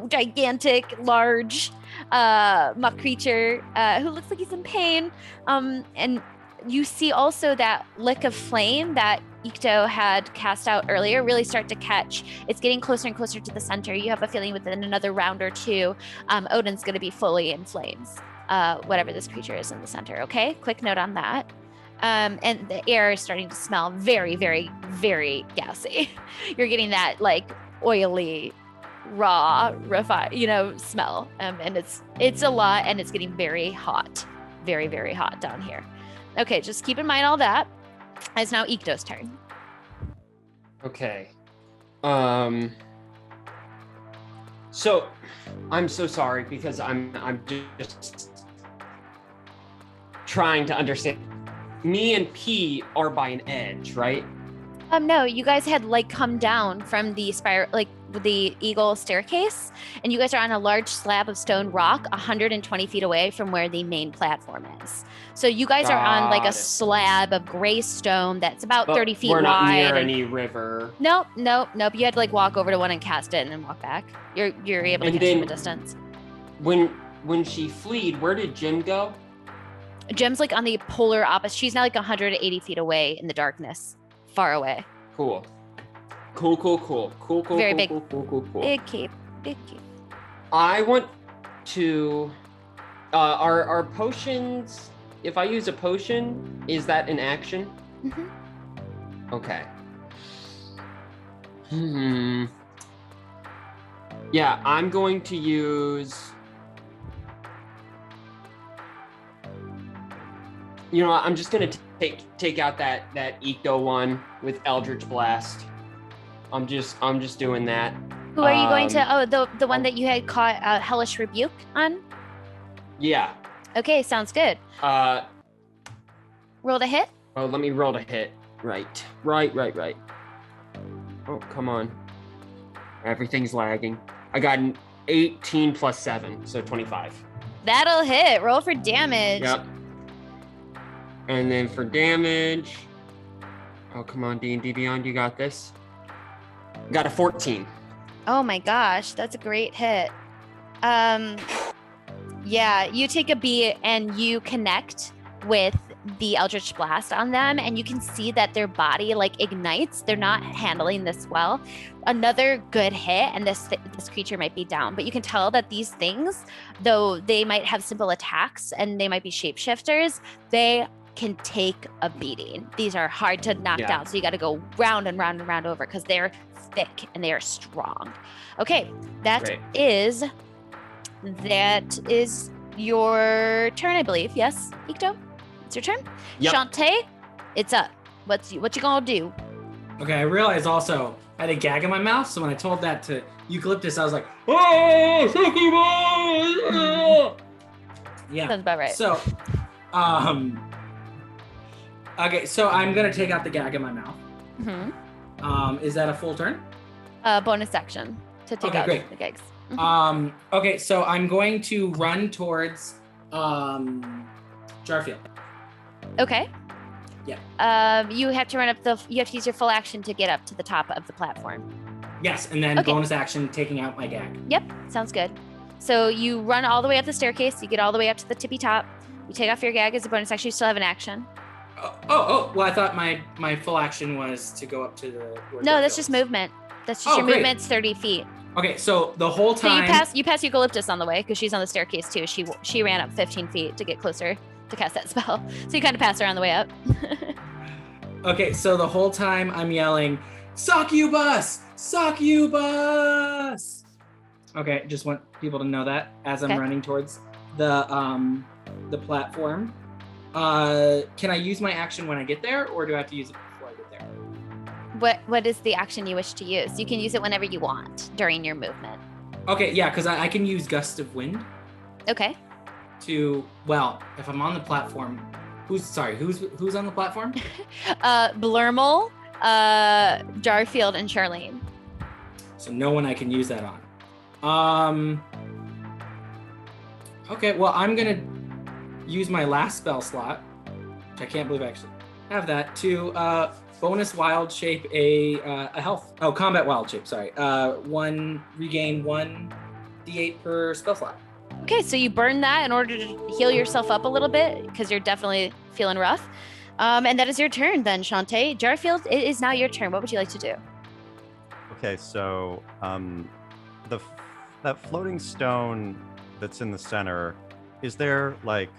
gigantic, large muck creature who looks like he's in pain. And you see also that lick of flame that Ikto had cast out earlier really start to catch. It's getting closer and closer to the center. You have a feeling within another round or two, Odin's going to be fully in flames, whatever this creature is in the center. Okay, quick note on that. And the air is starting to smell very, very, very gassy. You're getting that like oily, raw, refined, smell. And it's a lot, and it's getting very hot, very, very hot down here. Okay, just keep in mind all that. It's now Ikto's turn.
Okay. So I'm so sorry because I'm just trying to understand. Me and P are by an edge, right?
No, you guys had come down from the spiral, the eagle staircase, and you guys are on a large slab of stone rock 120 feet away from where the main platform is. So you guys are on a slab of gray stone that's about 30 feet wide.
We're not near any river.
Nope. You had to walk over to one and cast it and then walk back. You're able to catch from a distance.
When she fled, where did Jim go?
Jim's on the polar opposite. She's now 180 feet away in the darkness, far away.
Cool.
Very big.
Cool.
Big cape.
I want to. Are potions? If I use a potion, is that an action?
Mm-hmm.
Okay. Yeah, I'm going to use. I'm just gonna take out that Ikto one with Eldritch Blast. I'm just doing that.
Who are you going to? Oh, the one that you had caught Hellish Rebuke on?
Yeah.
Okay, sounds good. Roll to hit.
Oh, let me roll to hit. Right. Oh, come on. Everything's lagging. I got an 18 plus 7, so 25.
That'll hit. Roll for damage.
Yep. And then for damage, oh, come on, D&D Beyond, you got this. Got a 14.
Oh my gosh, that's a great hit. Yeah, you take a beat and you connect with the Eldritch Blast on them, and you can see that their body ignites. They're not handling this well. Another good hit, and this creature might be down, but you can tell that these things, though they might have simple attacks and they might be shapeshifters, they can take a beating. These are hard to knock down, so you got to go round and round and round over because they're thick and they are strong. Okay, that is your turn, I believe. Yes, Ikto? It's your turn.
Yep.
Chante, it's up. What you gonna do?
Okay, I realized also I had a gag in my mouth, so when I told that to Eucalyptus, I was like, "Oh, succubus!" Yeah.
Sounds about right.
So, okay, so I'm gonna take out the gag in my mouth. Is that a full turn?
Bonus action to take
Okay,
out
great.
the gags.
Okay, so I'm going to run towards Jarfield.
Okay.
Yeah.
You have to run up you have to use your full action to get up to the top of the platform.
Yes, and then
Okay.
bonus action taking out my gag.
Yep, sounds good. So you run all the way up the staircase, you get all the way up to the tippy top, you take off your gag as a bonus action, you still have an action.
Well, I thought my full action was to go up to the. where
No,
Jarfield
that's just
is.
movement. That's just your
great.
movement's 30 feet.
Okay, so the whole
So
time.
you pass Eucalyptus on the way because she's on the staircase too. She ran up 15 feet to get closer to cast that spell. So you kind of pass her on the way up.
Okay, so the whole time I'm yelling, "Succubus! Succubus!" Okay, just want people to know that as I'm
Okay.
running towards the platform. Can I use my action when I get there, or do I have to use it before I get there?
What is the action you wish to use? You can use it whenever you want during your movement.
Okay, yeah, because I can use Gust of Wind
Okay.
to, well, if I'm on the platform, who's on the platform?
Blurmel, Jarfield, and Charlene.
So no one I can use that on. Okay, well, I'm gonna use my last spell slot, which I can't believe I actually have that, to bonus wild shape a health. Oh, combat wild shape. Sorry. Regain 1d8 per spell slot.
Okay, so you burn that in order to heal yourself up a little bit because you're definitely feeling rough. And that is your turn then, Chante. Jarfield, it is now your turn. What would you like to do?
Okay, so that floating stone that's in the center, is it like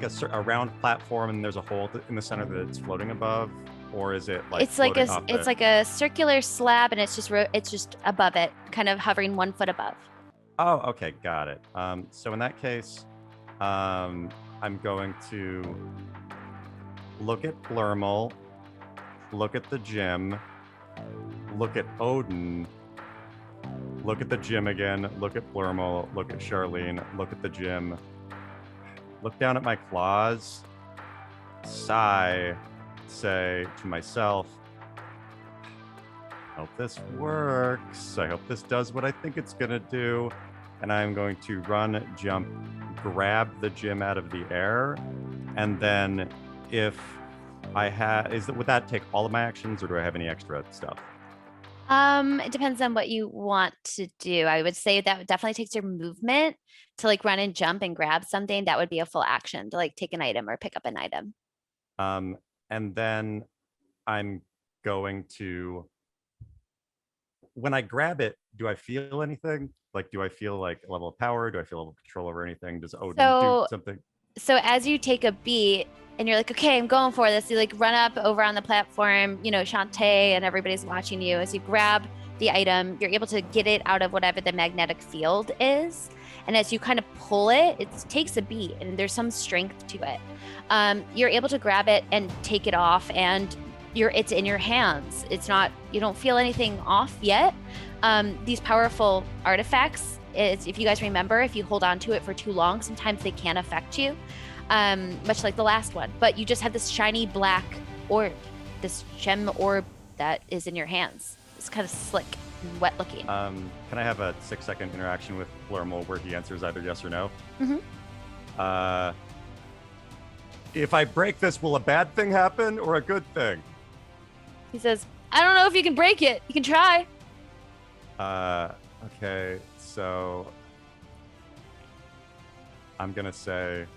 a round platform and there's a hole in the center that it's floating above, or is it like
It's like
floating off it?
a circular slab, and it's just above it, kind of hovering 1 foot above.
Oh, okay, got it. So in that case, I'm going to look at Blurmel, look at the gym, look at Odin, look at the gym again, look at Blurmel, look at Charlene, look at the gym, look down at my claws, sigh, say to myself, I hope this works. I hope this does what I think it's gonna do. And I'm going to run, jump, grab the gym out of the air, and then if I would that take all of my actions, or do I have any extra stuff?
It depends on what you want to do. I would say that definitely takes your movement to like run and jump and grab something. That would be a full action to like take an item or pick up an item.
And then I'm going to, when I grab it, do I feel anything? Like, do I feel like a level of power? Do I feel a level of control over anything? Does Odin do something?
So as you take a beat and you're like, okay, I'm going for this, you like run up over on the platform, Chante and everybody's watching you. As you grab the item, you're able to get it out of whatever the magnetic field is. And as you kind of pull it, it takes a beat and there's some strength to it. You're able to grab it and take it off, and it's in your hands. You don't feel anything off yet. These powerful artifacts, if you guys remember, if you hold on to it for too long, sometimes they can affect you, much like the last one. But you just have this shiny black orb, this gem orb that is in your hands. It's kind of slick and wet looking.
Can I have a 6-second interaction with Blurmel where he answers either yes or no?
Mm-hmm.
If I break this, will a bad thing happen or a good thing?
He says, I don't know if you can break it. You can try.
Okay, so I'm gonna say,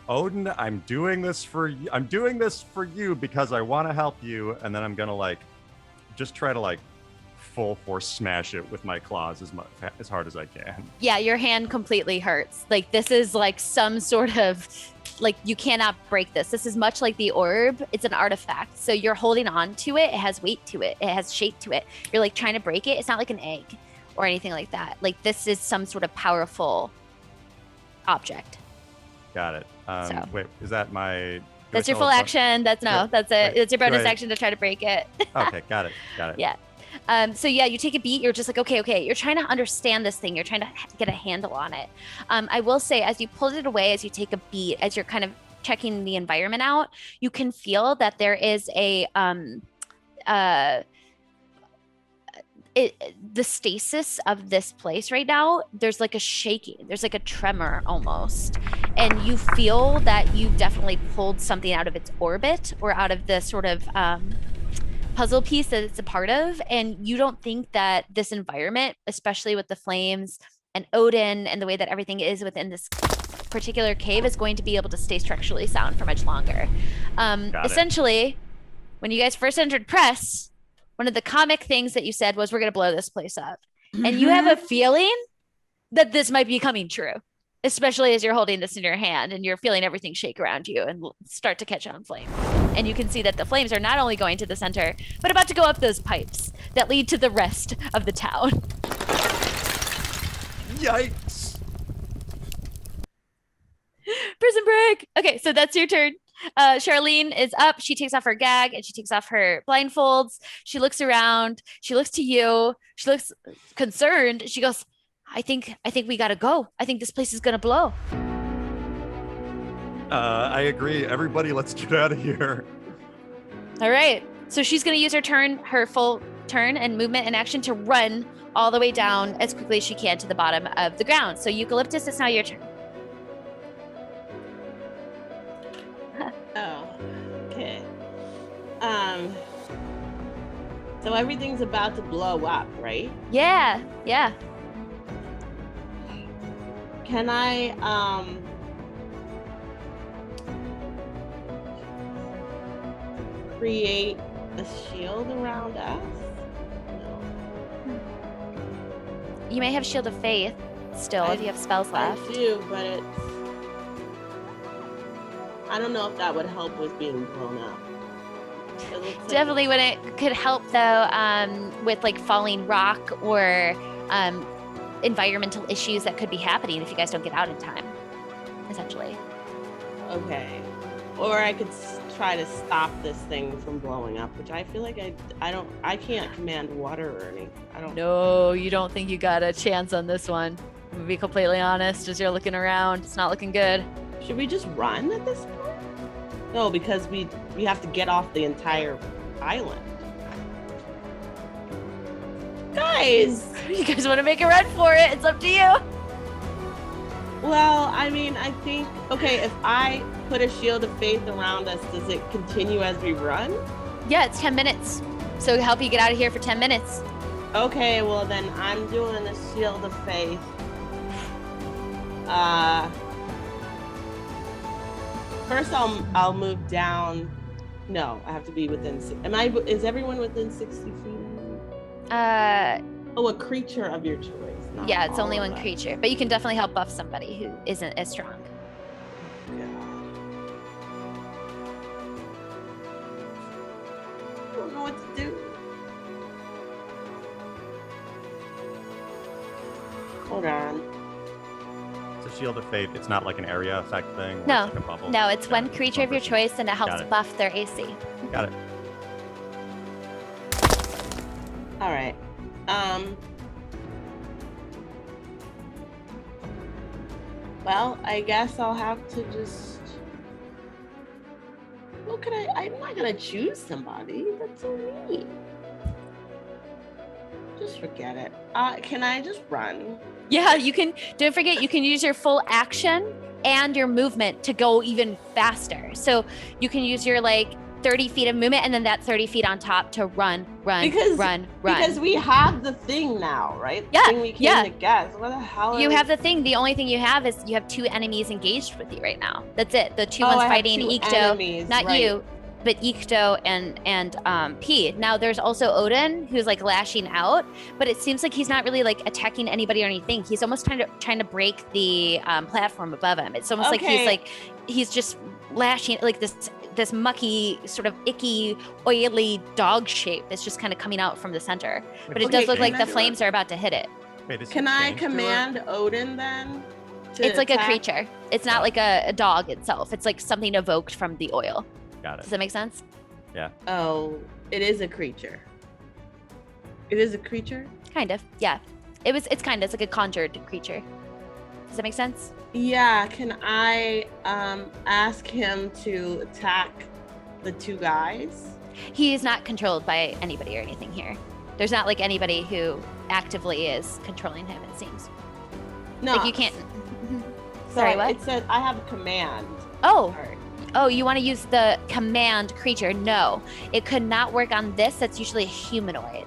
Odin, I'm doing this for you because I want to help you, and then I'm gonna just try to full force smash it with my claws as hard as I can.
Yeah, your hand completely hurts. This is some sort of you cannot break this. This is much like the orb. It's an artifact. So you're holding on to it. It has weight to it. It has shape to it. You're trying to break it. It's not like an egg or anything like that. This is some sort of powerful object.
Got it.
So.
Wait, is that my? do I
That's your
still
full
have
action. That's
Yeah.
that's it.
Right.
It's your bonus
Right.
action to try to break it.
Okay, got it. Got it.
Yeah. So yeah, you take a beat. You're just like, okay. You're trying to understand this thing. You're trying to get a handle on it. I will say, as you pulled it away, as you take a beat, as you're kind of checking the environment out, you can feel that there is the stasis of this place right now. There's like a shaking. There's like a tremor almost, and you feel that you've definitely pulled something out of its orbit or out of the sort of puzzle piece that it's a part of. And you don't think that this environment, especially with the flames and Odin and the way that everything is within this particular cave, is going to be able to stay structurally sound for much longer. Essentially, when you guys first entered press, one of the comic things that you said was, we're going to blow this place up. And you have a feeling that this might be coming true, especially as you're holding this in your hand and you're feeling everything shake around you and start to catch on flame. And you can see that the flames are not only going to the center, but about to go up those pipes that lead to the rest of the town.
Yikes!
Prison break. Okay, so that's your turn. Charlene is up. She takes off her gag and she takes off her blindfolds. She looks around. She looks to you. She looks concerned. She goes, I think we gotta go. I think this place is gonna blow.
I agree. Everybody, let's get out of here.
All right. So she's gonna use her full turn and movement and action to run all the way down as quickly as she can to the bottom of the ground. So Eucalyptus, it's now your turn.
Oh, okay. So everything's about to blow up, right?
Yeah.
Can I, create a shield around us? No.
You may have Shield of Faith still if you have spells left.
I do, but I don't know if that would help with being blown up.
Definitely when it could help though, with like falling rock or environmental issues that could be happening if you guys don't get out in time, essentially.
Okay. Or I could try to stop this thing from blowing up, which I feel like I can't command water or anything.
No, you don't think you got a chance on this one. To be completely honest, as you're looking around, it's not looking good.
Should we just run at this point? No, because we have to get off the entire island. Guys!
You guys want to make a run for it? It's up to you.
Well, I mean, I think, okay, if I put a shield of faith around us, does it continue as we run?
Yeah, it's 10 minutes. So it'll help you get out of here for 10 minutes.
Okay, well then I'm doing the shield of faith. First I'll move down. No, I have to be within. Is everyone within 60 feet? Oh, a creature of your choice.
Yeah, it's only one creature, but you can definitely help buff somebody who isn't as strong.
God. I don't know what to do. Hold on.
It's a Shield of Faith. It's not like an area effect thing. where
No,
it's like a bubble.
no, it's
Got
one
it.
creature of your
person.
choice, and it helps
Got it.
buff their AC.
Got it.
All right. Well, I guess I'll have to just. Well, I'm not gonna choose somebody. That's so mean. Just forget it. Can I just run?
Yeah, you can. Don't forget, you can use your full action and your movement to go even faster. So you can use your 30 feet of movement and then that 30 feet on top to run.
Because we have the thing now, right?
Yeah,
The thing we came to guess. What the hell?
You have the thing. The only thing you have is you have 2 enemies engaged with you right now. That's it. The 2
I
ones
have
fighting
2
Ikto,
enemies,
not
right.
you, but Ikto and P. Now there's also Odin who's lashing out, but it seems like he's not really attacking anybody or anything. He's almost trying to break the platform above him. It's almost like he's just lashing this mucky, sort of icky, oily dog shape that's just kind of coming out from the center. But it does look like the flames are about to hit it.
Wait,
Can I command Odin then
It's like a
attack?
creature. It's not like a dog itself. It's like something evoked from the oil.
Got
Does
it.
that make sense?
Oh, it is a creature. It is a creature?
Kind of. Yeah. It's like a conjured creature. Does that make sense?
Yeah, can I ask him to attack the two guys?
He is not controlled by anybody or anything here. There's not like anybody who actively is controlling him, it seems.
No.
Like you can't.
So
Sorry, what?
It says I have a command.
Oh,
Sorry.
oh, you want to use the command creature? No, it could not work on this. That's usually a humanoid.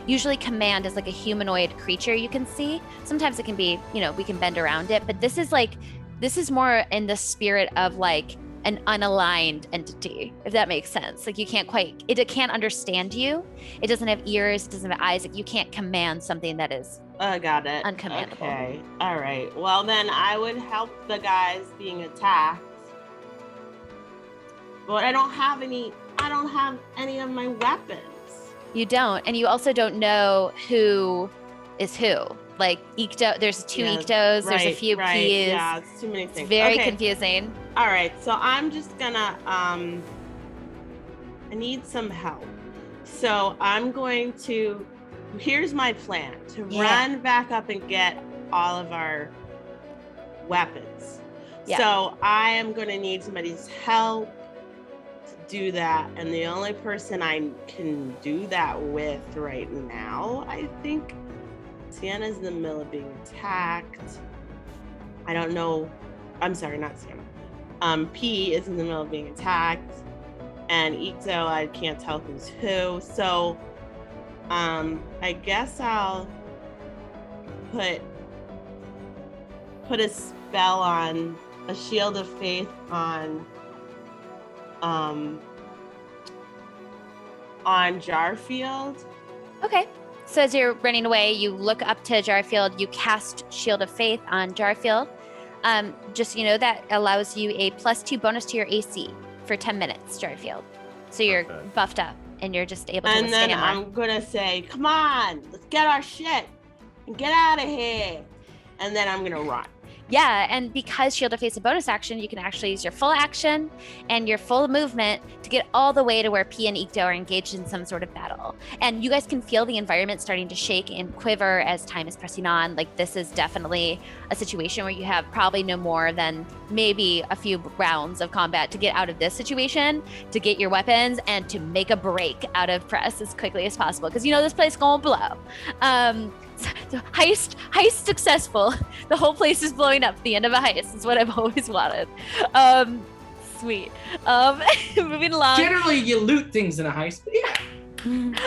Usually command is like a humanoid creature you can see. Sometimes it can be, we can bend around it, but this is more in the spirit of like an unaligned entity, if that makes sense. Like you can't quite, it can't understand you. It doesn't have ears, it doesn't have eyes. Like you can't command something that is
Got it.
uncommandable.
Okay. All right. Well, then I would help the guys being attacked. But I don't have any of my weapons.
You don't, and you also don't know who is who. Like Ikto, there's two
Yeah,
Iktos, there's a few
right.
P's.
Yeah, it's too many
It's
things.
very
Okay.
confusing.
All right, so I'm just gonna I need some help. So I'm going to here's my plan to
Yeah.
run back up and get all of our weapons.
Yeah.
So I am gonna need somebody's help to do that. And the only person I can do that with right now, I think Siena's in the middle of being attacked. I don't know. I'm sorry, not Siena. P is in the middle of being attacked, and Ikto, I can't tell who's who. So, I guess I'll put a spell on a shield of faith on Jarfield.
Okay. So as you're running away, you look up to Jarfield, you cast Shield of Faith on Jarfield. Just so you know, that allows you a +2 bonus to your AC for 10 minutes, Jarfield. So you're
Perfect.
buffed up and you're just able to
And then
withstand more.
I'm gonna say, "Come on, let's get our shit and get out of here." And then I'm gonna run.
Yeah, and because Shield of Faith is a bonus action, you can actually use your full action and your full movement to get all the way to where P and Ikto are engaged in some sort of battle. And you guys can feel the environment starting to shake and quiver as time is pressing on. Like this is definitely a situation where you have probably no more than maybe a few rounds of combat to get out of this situation, to get your weapons, and to make a break out of press as quickly as possible. Because this place gonna blow. So heist successful. The whole place is blowing up. The end of a heist is what I've always wanted. Sweet. Moving along.
Generally, you loot things in a heist, but yeah.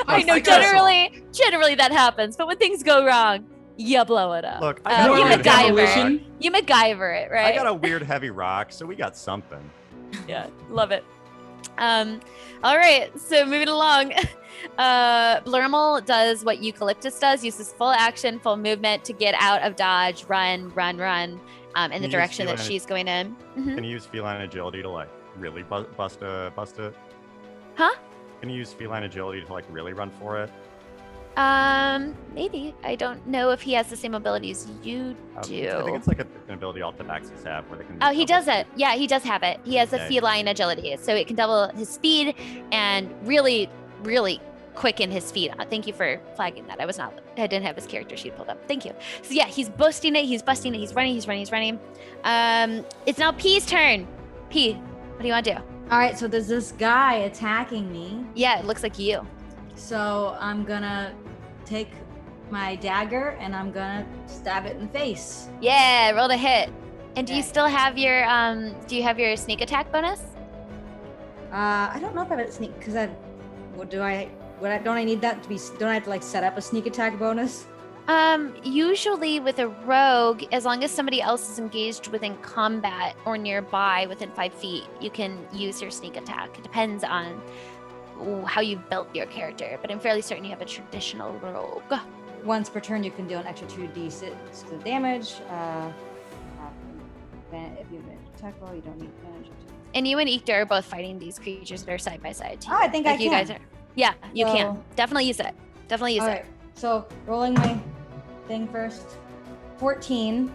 I know
Successful.
generally that happens, but when things go wrong, you blow it up.
Look,
You
I got, a weird
MacGyver.
heavy,
You MacGyver it, right?
I got a weird heavy rock, so we got something.
Yeah, love it. All right, so moving along. Blurmal does what Eucalyptus does, uses full action, full movement to get out of dodge, run, in the
use
direction that
feline-
she's going in. Mhm.
Can you use feline agility to like really bust it?
Huh?
Can you use feline agility to like really run for it?
Maybe. I don't know if he has the same abilities you do.
I think it's like an ability all tabaxis have where they can.
Oh, he
double
does it. Yeah, he does have it. He has a
Okay.
feline agility, so it can double his speed and really, really quicken his feet. Thank you for flagging that. I didn't have his character sheet pulled up. Thank you. So yeah, he's busting it. He's running. It's now P's turn. P, what do you want to do?
All right, so there's this guy attacking me.
Yeah, it looks like you.
So I'm gonna take my dagger and I'm gonna stab it in the face.
Yeah, roll a hit. And do you
Okay.
still have your sneak attack bonus?
I don't know if I have a sneak because don't I need that to be? Don't I have to like set up a sneak attack bonus?
Usually with a rogue, as long as somebody else is engaged within combat or nearby within 5 feet, you can use your sneak attack. It depends on how you've built your character, but I'm fairly certain you have a traditional rogue.
Once per turn, you can do an extra 2d6 to damage. If you attack roll, you don't need advantage.
And you and Ikto are both fighting these creatures that are side by side. too.
Oh, I think I
Like you
can.
guys are. Yeah, you can.
So-
Definitely use it. Definitely use
All
it.
right, so rolling my thing first. 14.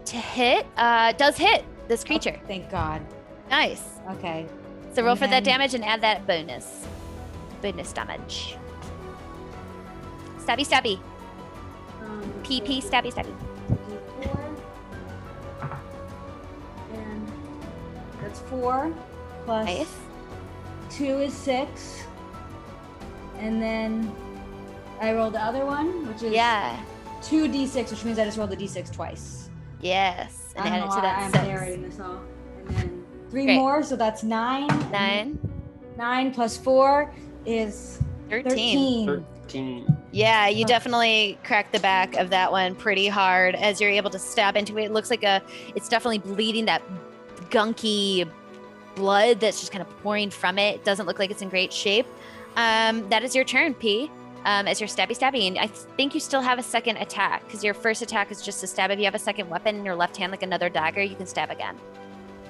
to hit. Does hit this creature.
Oh, thank God.
Nice.
Okay.
So roll
And
for that
then-
damage and add that bonus. Bonus damage. Stabby, stabby. PP, stabby, stabby.
D4. And that's 4 plus
Nice.
2 is 6. And then I rolled the other one, which is
Yeah.
2d6, which means I just rolled the d6 twice.
Yes. And
I
add
don't
it
know
to
why
that
I'm
6.
narrating this all. And then 3
Great.
more, so that's 9.
9.
9 plus 4 is
13.
13.
Yeah, you definitely cracked the back of that one pretty hard as you're able to stab into it. It looks like it's definitely bleeding, that gunky blood that's just kind of pouring from it. It doesn't look like it's in great shape. That is your turn, P. As you're stabby. And I think you still have a second attack because your first attack is just to stab. If you have a second weapon in your left hand, like another dagger, you can stab again.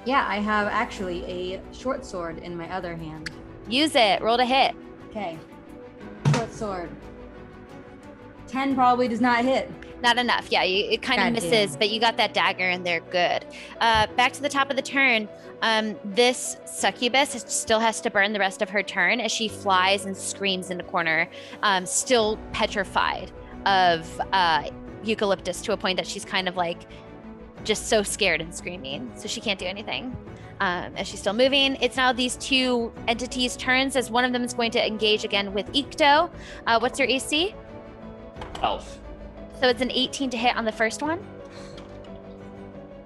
Yeah, I have actually a short sword in my other hand.
Use it. Roll to hit.
Okay. Short sword. 10 probably does not hit.
Not enough. Yeah, it kind of
God
misses,
damn.
but you got that dagger and they're good. Back to the top of the turn. This succubus still has to burn the rest of her turn as she flies and screams in the corner, still petrified of Eucalyptus to a point that she's kind of like just so scared and screaming. So she can't do anything. As she's still moving, it's now these two entities' turns as one of them is going to engage again with Ikto. What's your AC?
Elf.
So it's an 18 to hit on the first one.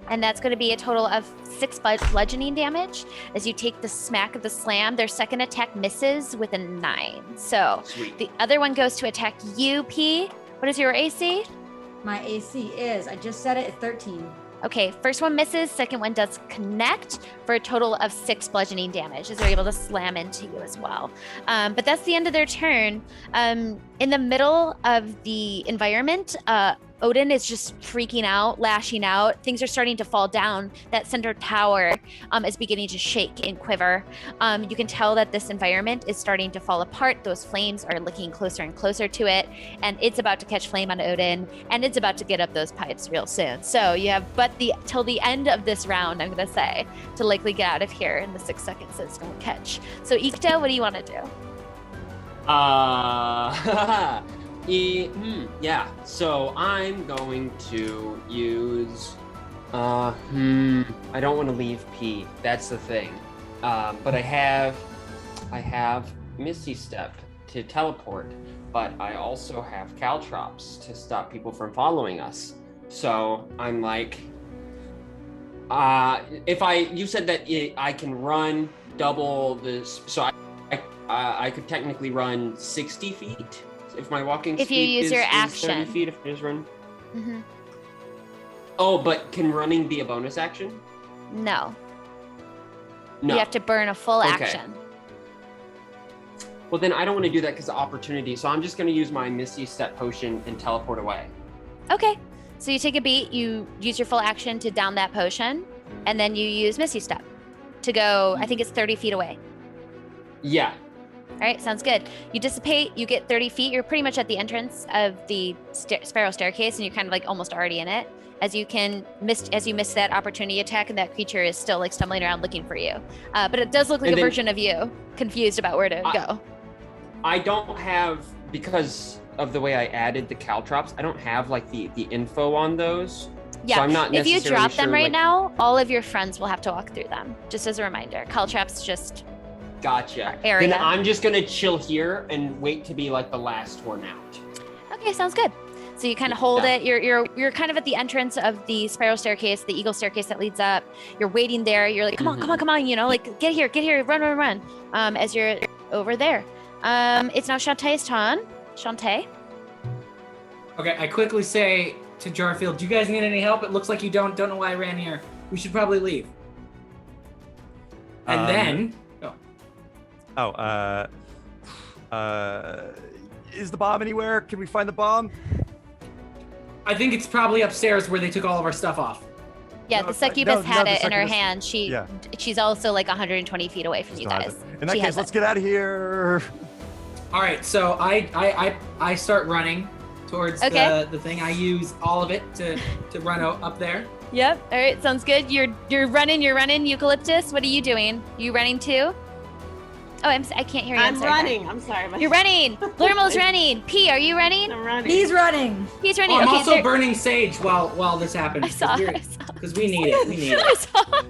And that's going to be a total of 6 bludgeoning damage as you take the smack of the slam. Their second attack misses with a 9. So
Sweet.
the other one goes to attack you, P. What is your AC?
My AC is, I just said it, it's 13.
Okay, first one misses, second one does connect for a total of 6 bludgeoning damage as they're able to slam into you as well. But that's the end of their turn. In the middle of the environment, Odin is just freaking out, lashing out. Things are starting to fall down. That center tower is beginning to shake and quiver. You can tell that this environment is starting to fall apart. Those flames are looking closer and closer to it, and it's about to catch flame on Odin, and it's about to get up those pipes real soon. So you have till the end of this round, I'm gonna say, to likely get out of here in the 6 seconds that it's gonna catch. So Ikto, what do you want to do?
Yeah, so I'm going to use, I don't want to leave P, that's the thing. But I have Misty Step to teleport, but I also have Caltrops to stop people from following us. So I'm like, you said that I can run double this, so I could technically run 60 feet if my walking
If
speed
you use
is,
your
is 30
action.
feet if I just run.
Mm-hmm.
Oh, but can running be a bonus action?
No.
No.
You have to burn a full
Okay.
action.
Well, then I don't want to do that because of opportunity. So I'm just going to use my Misty Step potion and teleport away.
Okay. So you take a beat, you use your full action to down that potion, and then you use Misty Step to go, I think it's 30 feet away.
Yeah.
All right, sounds good. You dissipate, you get 30 feet. You're pretty much at the entrance of the spiral staircase, and you're kind of like almost already in it. As you miss that opportunity attack, and that creature is still like stumbling around looking for you. But it does look like
And
a
then-
version of you, confused about where to go.
I don't have, because of the way I added the caltrops, I don't have like the info on those.
Yeah,
So I'm not
if you
necessarily
drop them
sure,
right
like-
now, all of your friends will have to walk through them. Just as a reminder, Caltrap's just
Gotcha.
area.
Then I'm just going to chill here and wait to be like the last one out.
okay. Sounds good. So you kind of hold
Yeah.
it. You're kind of at the entrance of the spiral staircase, the eagle staircase that leads up. You're waiting there. You're like, come on, come on, come on. You know, like get here, run. As you're over there. It's now Chante's turn. Chante.
Okay, I quickly say to Jarfield, do you guys need any help? It looks like you don't know why I ran here. We should probably leave. And then,
Is the bomb anywhere? Can we find the bomb?
I think it's probably upstairs where they took all of our stuff off.
Yeah,
No,
the succubus
no,
had
the
it in her
succubus-
hand. She's also like 120 feet away from you
Still has
guys.
it. In that
She
case,
has
let's
it.
get out of here.
All right, so I start running towards
Okay.
the thing. I use all of it to run up there.
Yep. All right. Sounds good. You're running. Eucalyptus. What are you doing? You running too? Oh, I can't hear you.
I'm
sorry,
running. I'm sorry.
You're running. Blurmel's running. P, are you running?
I'm running.
He's running.
He's running.
Oh, I'm
okay,
also burning sage while this happens.
I saw.
Because we need it. We need it.
I saw.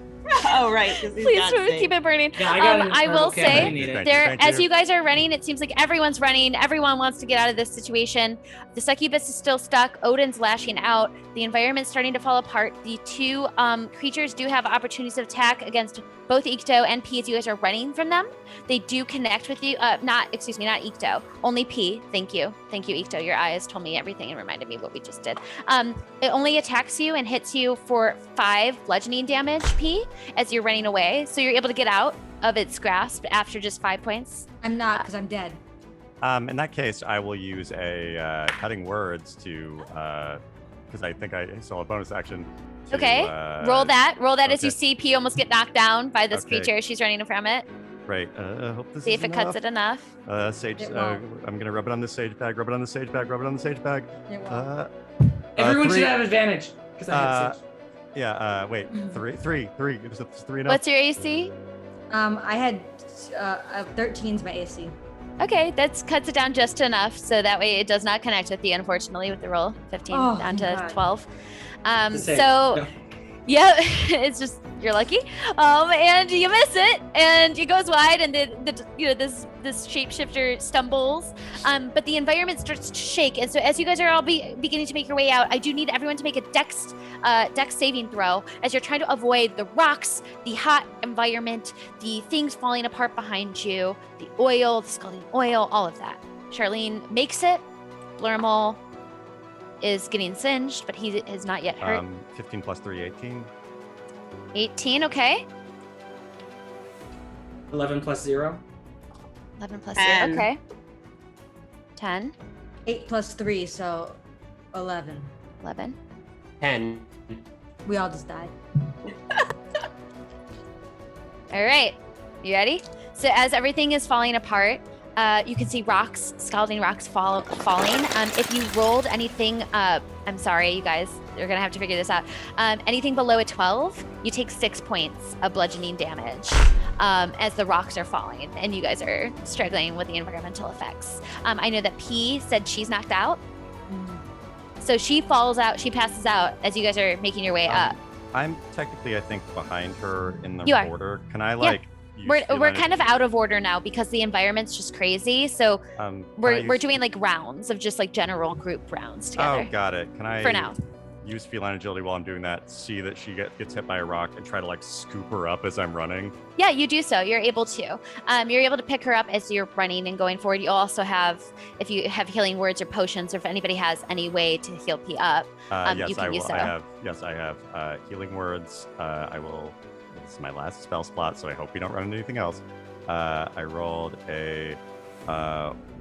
Oh, right. 'cause he's
Please
got
keep it burning.
Yeah, I got
I will
okay, I
say,
need it.
there, as you guys are running, it seems like everyone's running. Everyone wants to get out of this situation. The succubus is still stuck. Odin's lashing out. The environment's starting to fall apart. The two creatures do have opportunities of attack against both Ikto and P as you guys are running from them. They do connect with you. Not Ikto. Only P. Thank you, Ikto. Your eyes told me everything and reminded me what we just did. It only attacks you and hits you for 5 bludgeoning damage, P, as you're running away. So you're able to get out of its grasp after just 5 points.
I'm not because I'm dead.
In that case, I will use a cutting words to, because I think I saw a bonus action. To,
Okay, roll that as you
okay.
see P almost get knocked down by this
Okay.
creature. She's running from it.
Great. Hope this
See
is
if it cuts it enough.
Sage.
It won't.
I'm gonna rub it on the sage bag. Rub it on the sage bag. Rub it on the sage bag.
It won't.
Everyone
three-
should have advantage. Because I have sage.
Yeah. Wait. Three. Is it 3 enough?
What's your AC?
I had 13's my AC.
Okay, that cuts it down just enough, so that way it does not connect with you, unfortunately, with the roll 15
Oh,
down to
thank God.
12.
The sage.
So, yeah, it's just you're lucky, and you miss it, and it goes wide, and this shapeshifter stumbles, but the environment starts to shake, and so as you guys are all beginning to make your way out, I do need everyone to make a dex saving throw as you're trying to avoid the rocks, the hot environment, the things falling apart behind you, the oil, the scalding oil, all of that. Charlene makes it. Blurmel is getting singed, but he is not yet hurt.
15 plus 3, 18.
18, okay.
11 plus 0.
11 plus
10.
0, okay. 10,
8 plus 3, so 11.
11.
10.
We all just died.
All right, you ready? So as everything is falling apart, you can see rocks, scalding rocks falling. If you rolled anything, I'm sorry, you guys, you're gonna have to figure this out. Anything below a 12, you take 6 points of bludgeoning damage as the rocks are falling and you guys are struggling with the environmental effects. I know that P said she's knocked out. So she falls out, she passes out as you guys are making your way up.
I'm technically, I think, behind her in the
You are.
order. Can I use
We're
feline-
kind of out of order now because the environment's just crazy. So
can I
we're
use-
doing like rounds of just like general group rounds together.
Oh, got it. Can I
For now.
use feline agility while I'm doing that? See that she gets hit by a rock and try to like scoop her up as I'm running.
Yeah, you do so. You're able to. You're able to pick her up as you're running and going forward. You also have, if you have healing words or potions, or if anybody has any way to heal P up,
Yes,
you can
I will.
use so.
I have healing words. I will. This is my last spell slot, so I hope we don't run into anything else. I rolled a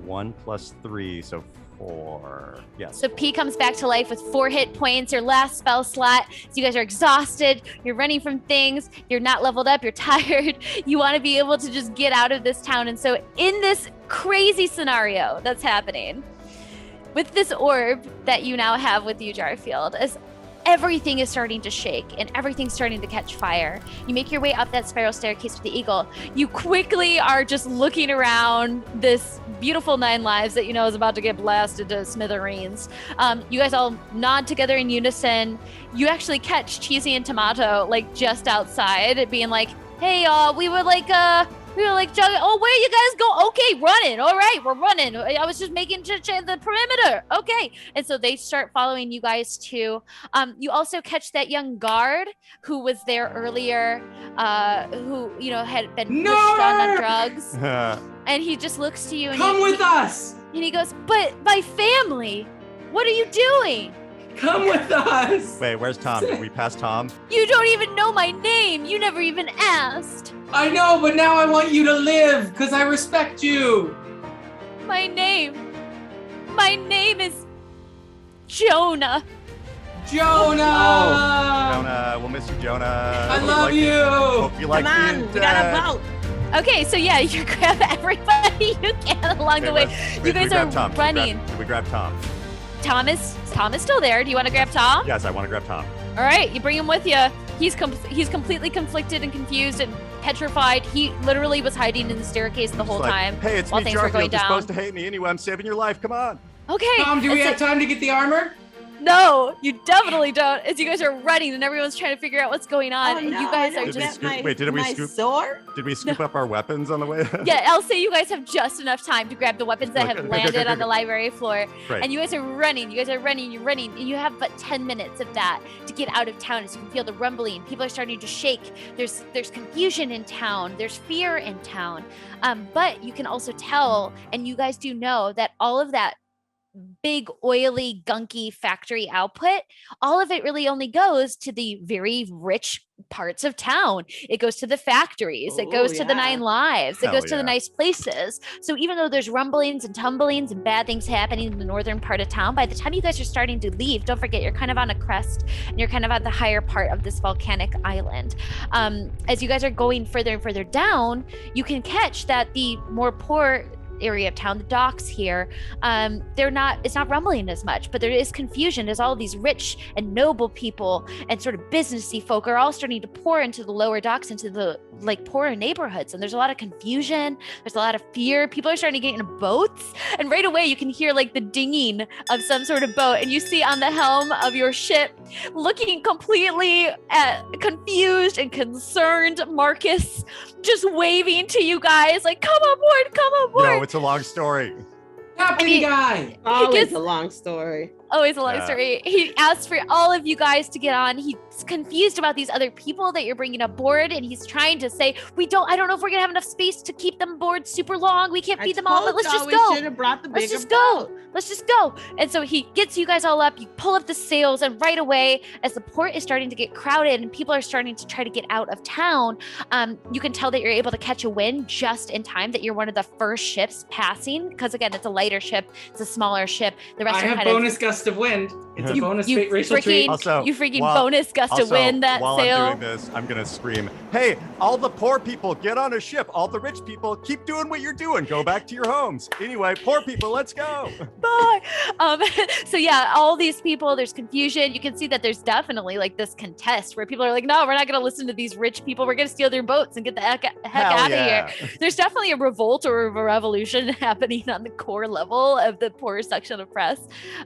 1 plus 3, so 4. Yes.
So P comes back to life with 4 hit points, your last spell slot. So you guys are exhausted, you're running from things, you're not leveled up, you're tired. You want to be able to just get out of this town. And so in this crazy scenario that's happening, with this orb that you now have with you, Jarfield, as everything is starting to shake and everything's starting to catch fire. You make your way up that spiral staircase with the eagle. You quickly are just looking around this beautiful 9 lives that you know is about to get blasted to smithereens. You guys all nod together in unison. You actually catch Cheesy and Tomato like just outside, being like, "Hey, we were like jogging. Oh, where you guys go? Okay, running. All right, we're running. I was just making the perimeter. Okay." And so they start following you guys too. You also catch that young guard who was there earlier, who had been pushed on drugs, and he just looks to you and
Come with us!
and he goes, "But my family, what are you doing?
Come with us!
Wait, where's Tom? Did we pass Tom?
You don't even know my name. You never even asked.
I know, but now I want you to live, because I respect you!
My name is Jonah."
Jonah!
Jonah, we'll miss you, Jonah.
I
Hope
love
you.
you!
Hope you like
Come on,
being
we gotta
dead.
vote.
Okay, so yeah, you grab everybody you can along the way. You guys are running.
Did we grab Tom?
Tom is still there. Do you want to grab Tom?
Yes, I want to grab Tom.
All right, you bring him with you. He's completely conflicted and confused and petrified. He literally was hiding in the staircase the whole
Just like,
time
Hey, it's
while
me,
things were going
Jarfield. You're
down.
supposed to hate me anyway. I'm saving your life. Come on.
Okay.
Tom, do we
it's
have time to get the armor?
No, you definitely don't. As you guys are running and everyone's trying to figure out what's going on, and you guys are
Did we
just.
scoop- wait, did we
my
scoop-
sword?
Did we scoop up our weapons on the way?
Yeah, I'll say you guys have just enough time to grab the weapons that have
Okay,
landed on the library floor.
Right.
And you guys are running, you're running, and you have but 10 minutes of that to get out of town. As you can feel the rumbling, people are starting to shake. There's confusion in town, there's fear in town. But you can also tell, and you guys do know, that all of that big oily gunky factory output, all of it really only goes to the very rich parts of town. It goes to the factories, it goes to the 9 lives, it
Hell
goes to
yeah.
the nice places. So even though there's rumblings and tumblings and bad things happening in the northern part of town, by the time you guys are starting to leave, don't forget you're kind of on a crest and you're kind of at the higher part of this volcanic island. As you guys are going further and further down, you can catch that the more poor area of town, the docks here, it's not rumbling as much, but there is confusion as all of these rich and noble people and sort of businessy folk are all starting to pour into the lower docks, into the like poorer neighborhoods, and there's a lot of confusion, there's a lot of fear. People are starting to get into boats, and right away you can hear like the dinging of some sort of boat, and you see on the helm of your ship, looking completely confused and concerned, Marcus just waving to you guys like, come aboard, come aboard.
No, it's a long story.
Happy guy.
Always
gets-
a long story.
Always a long
Yeah.
story. He asks for all of you guys to get on. He's confused about these other people that you're bringing aboard, and he's trying to say, I don't know if we're gonna have enough space to keep them aboard super long. We can't feed them all, but let's just go.
We should have brought the bigger
Let's just go.
boat.
Let's just go. And so he gets you guys all up. You pull up the sails, and right away, as the port is starting to get crowded and people are starting to try to get out of town, you can tell that you're able to catch a wind just in time. That you're one of the first ships passing, because again, it's a lighter ship, it's a smaller ship. The rest
I
are
have
kind
bonus gust of wind. It's a bonus
you
racial treat.
Also,
you freaking
while-
bonus gust of wind that
while
sail.
I'm doing this, I'm gonna scream, "Hey, all the poor people, get on a ship. All the rich people, keep doing what you're doing. Go back to your homes. Anyway, poor people, let's go."
Bye. So yeah, all these people, there's confusion. You can see that there's definitely like this contest where people are like, no, we're not going to listen to these rich people. We're going to steal their boats and get the heck
Hell
out
yeah.
of here. There's definitely a revolt or a revolution happening on the core level of the poor section of press.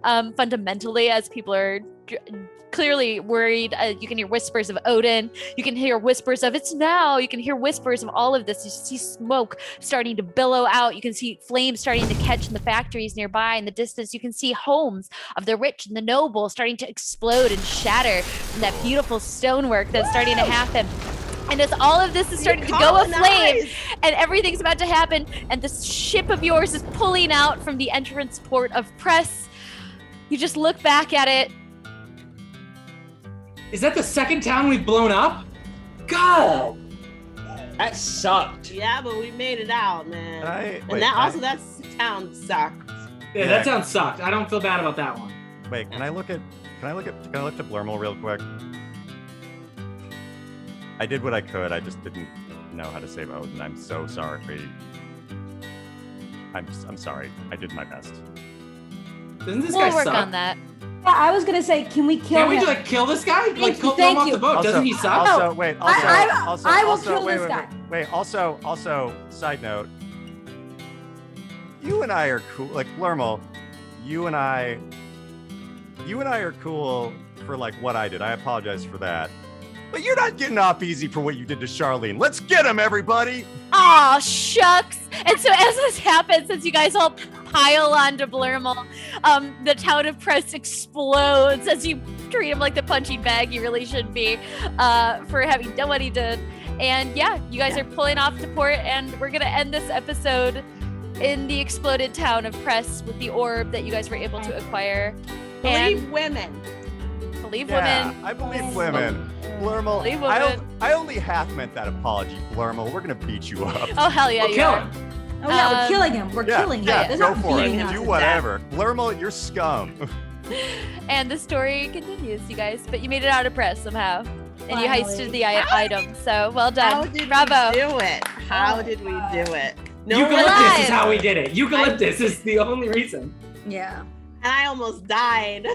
Fundamentally, as people are clearly worried, you can hear whispers of Odin, you can hear whispers of it's now, you can hear whispers of all of this. You see smoke starting to billow out, you can see flames starting to catch in the factories nearby. In the distance, you can see homes of the rich and the noble starting to explode and shatter from that beautiful stonework that's starting to happen. And as all of this is starting to go aflame and everything's about to happen, and this ship of yours is pulling out from the entrance port of press, you just look back at it.
Is that the second town we've blown up? God.
That sucked.
Yeah, but we made it out, man.
Wait,
That town sucked.
Yeah,
Yeah.
that sounds sucked. I don't feel bad about that one.
Wait, can I look at Blurmel real quick? I did what I could. I just didn't know how to save Odin. I'm so sorry. I'm sorry. I did my best.
Doesn't this
We'll
guy
work
suck?
on that.
Yeah, I was gonna say, can we kill
Can't we
him?
like kill this guy? Like
you,
throw him
thank
off
you.
the boat? Doesn't he suck?
Also, wait. Also,
I will
also,
kill
wait,
this
wait,
guy.
Wait. Also, side note. You and I are cool. Like Blurmel, you and I are cool for like what I did. I apologize for that. But you're not getting off easy for what you did to Charlene. Let's get him, everybody.
Aw, shucks. And so as this happens, as you guys all pile onto Blurmel, the town of Press explodes as you treat him like the punching bag you really should be for having done what he did. And yeah, you guys are pulling off to port, and we're going to end this episode in the exploded town of Press with the orb that you guys were able to acquire.
Believe women.
Believe
Yeah,
women.
I believe women. Blurmel,
Believe women.
I only half meant that apology, Blurmel. We're gonna beat you up.
Oh, hell yeah,
We'll
you
kill
are.
him.
Oh yeah, we're
Um,
killing him. We're killing him.
Yeah,
They're
go
not
for
beating
it.
us
Do
to
whatever. Blurmel, you're scum.
And the story continues, you guys. But you made it out of Press somehow. And you
Finally.
heisted the item. So well
How
done.
did
Bravo.
we do it? How did we do it? No,
Eucalyptus
alive.
is how we did it. Eucalyptus is the only reason.
Yeah.
I almost died.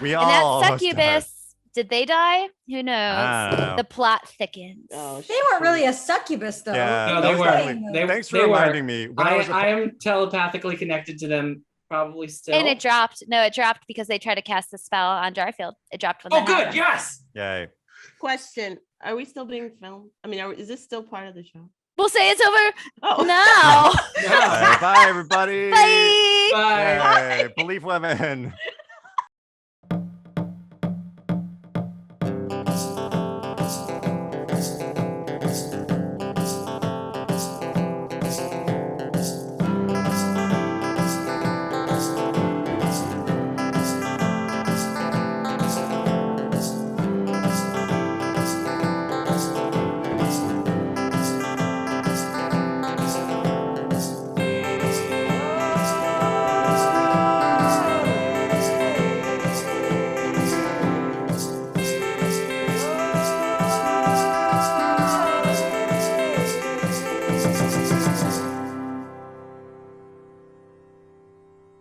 We
And
all
that
almost died.
succubus Did they die? Who knows?
I don't know.
The plot thickens.
Oh,
They weren't really a succubus though.
Yeah,
No,
that
they
was
were.
definitely- Thanks for
they were.
reminding me. When I was a
I am telepathically connected to them, probably still.
And it dropped. No, it dropped because they tried to cast the spell on Jarfield. It dropped when
Oh,
that
good.
happened.
Yes.
Yay.
Question: Are we still being filmed? I mean, is this still part of the show?
We'll say it's over
Oh
now.
No.
Bye, everybody.
Bye.
Bye.
Yay. Believe women.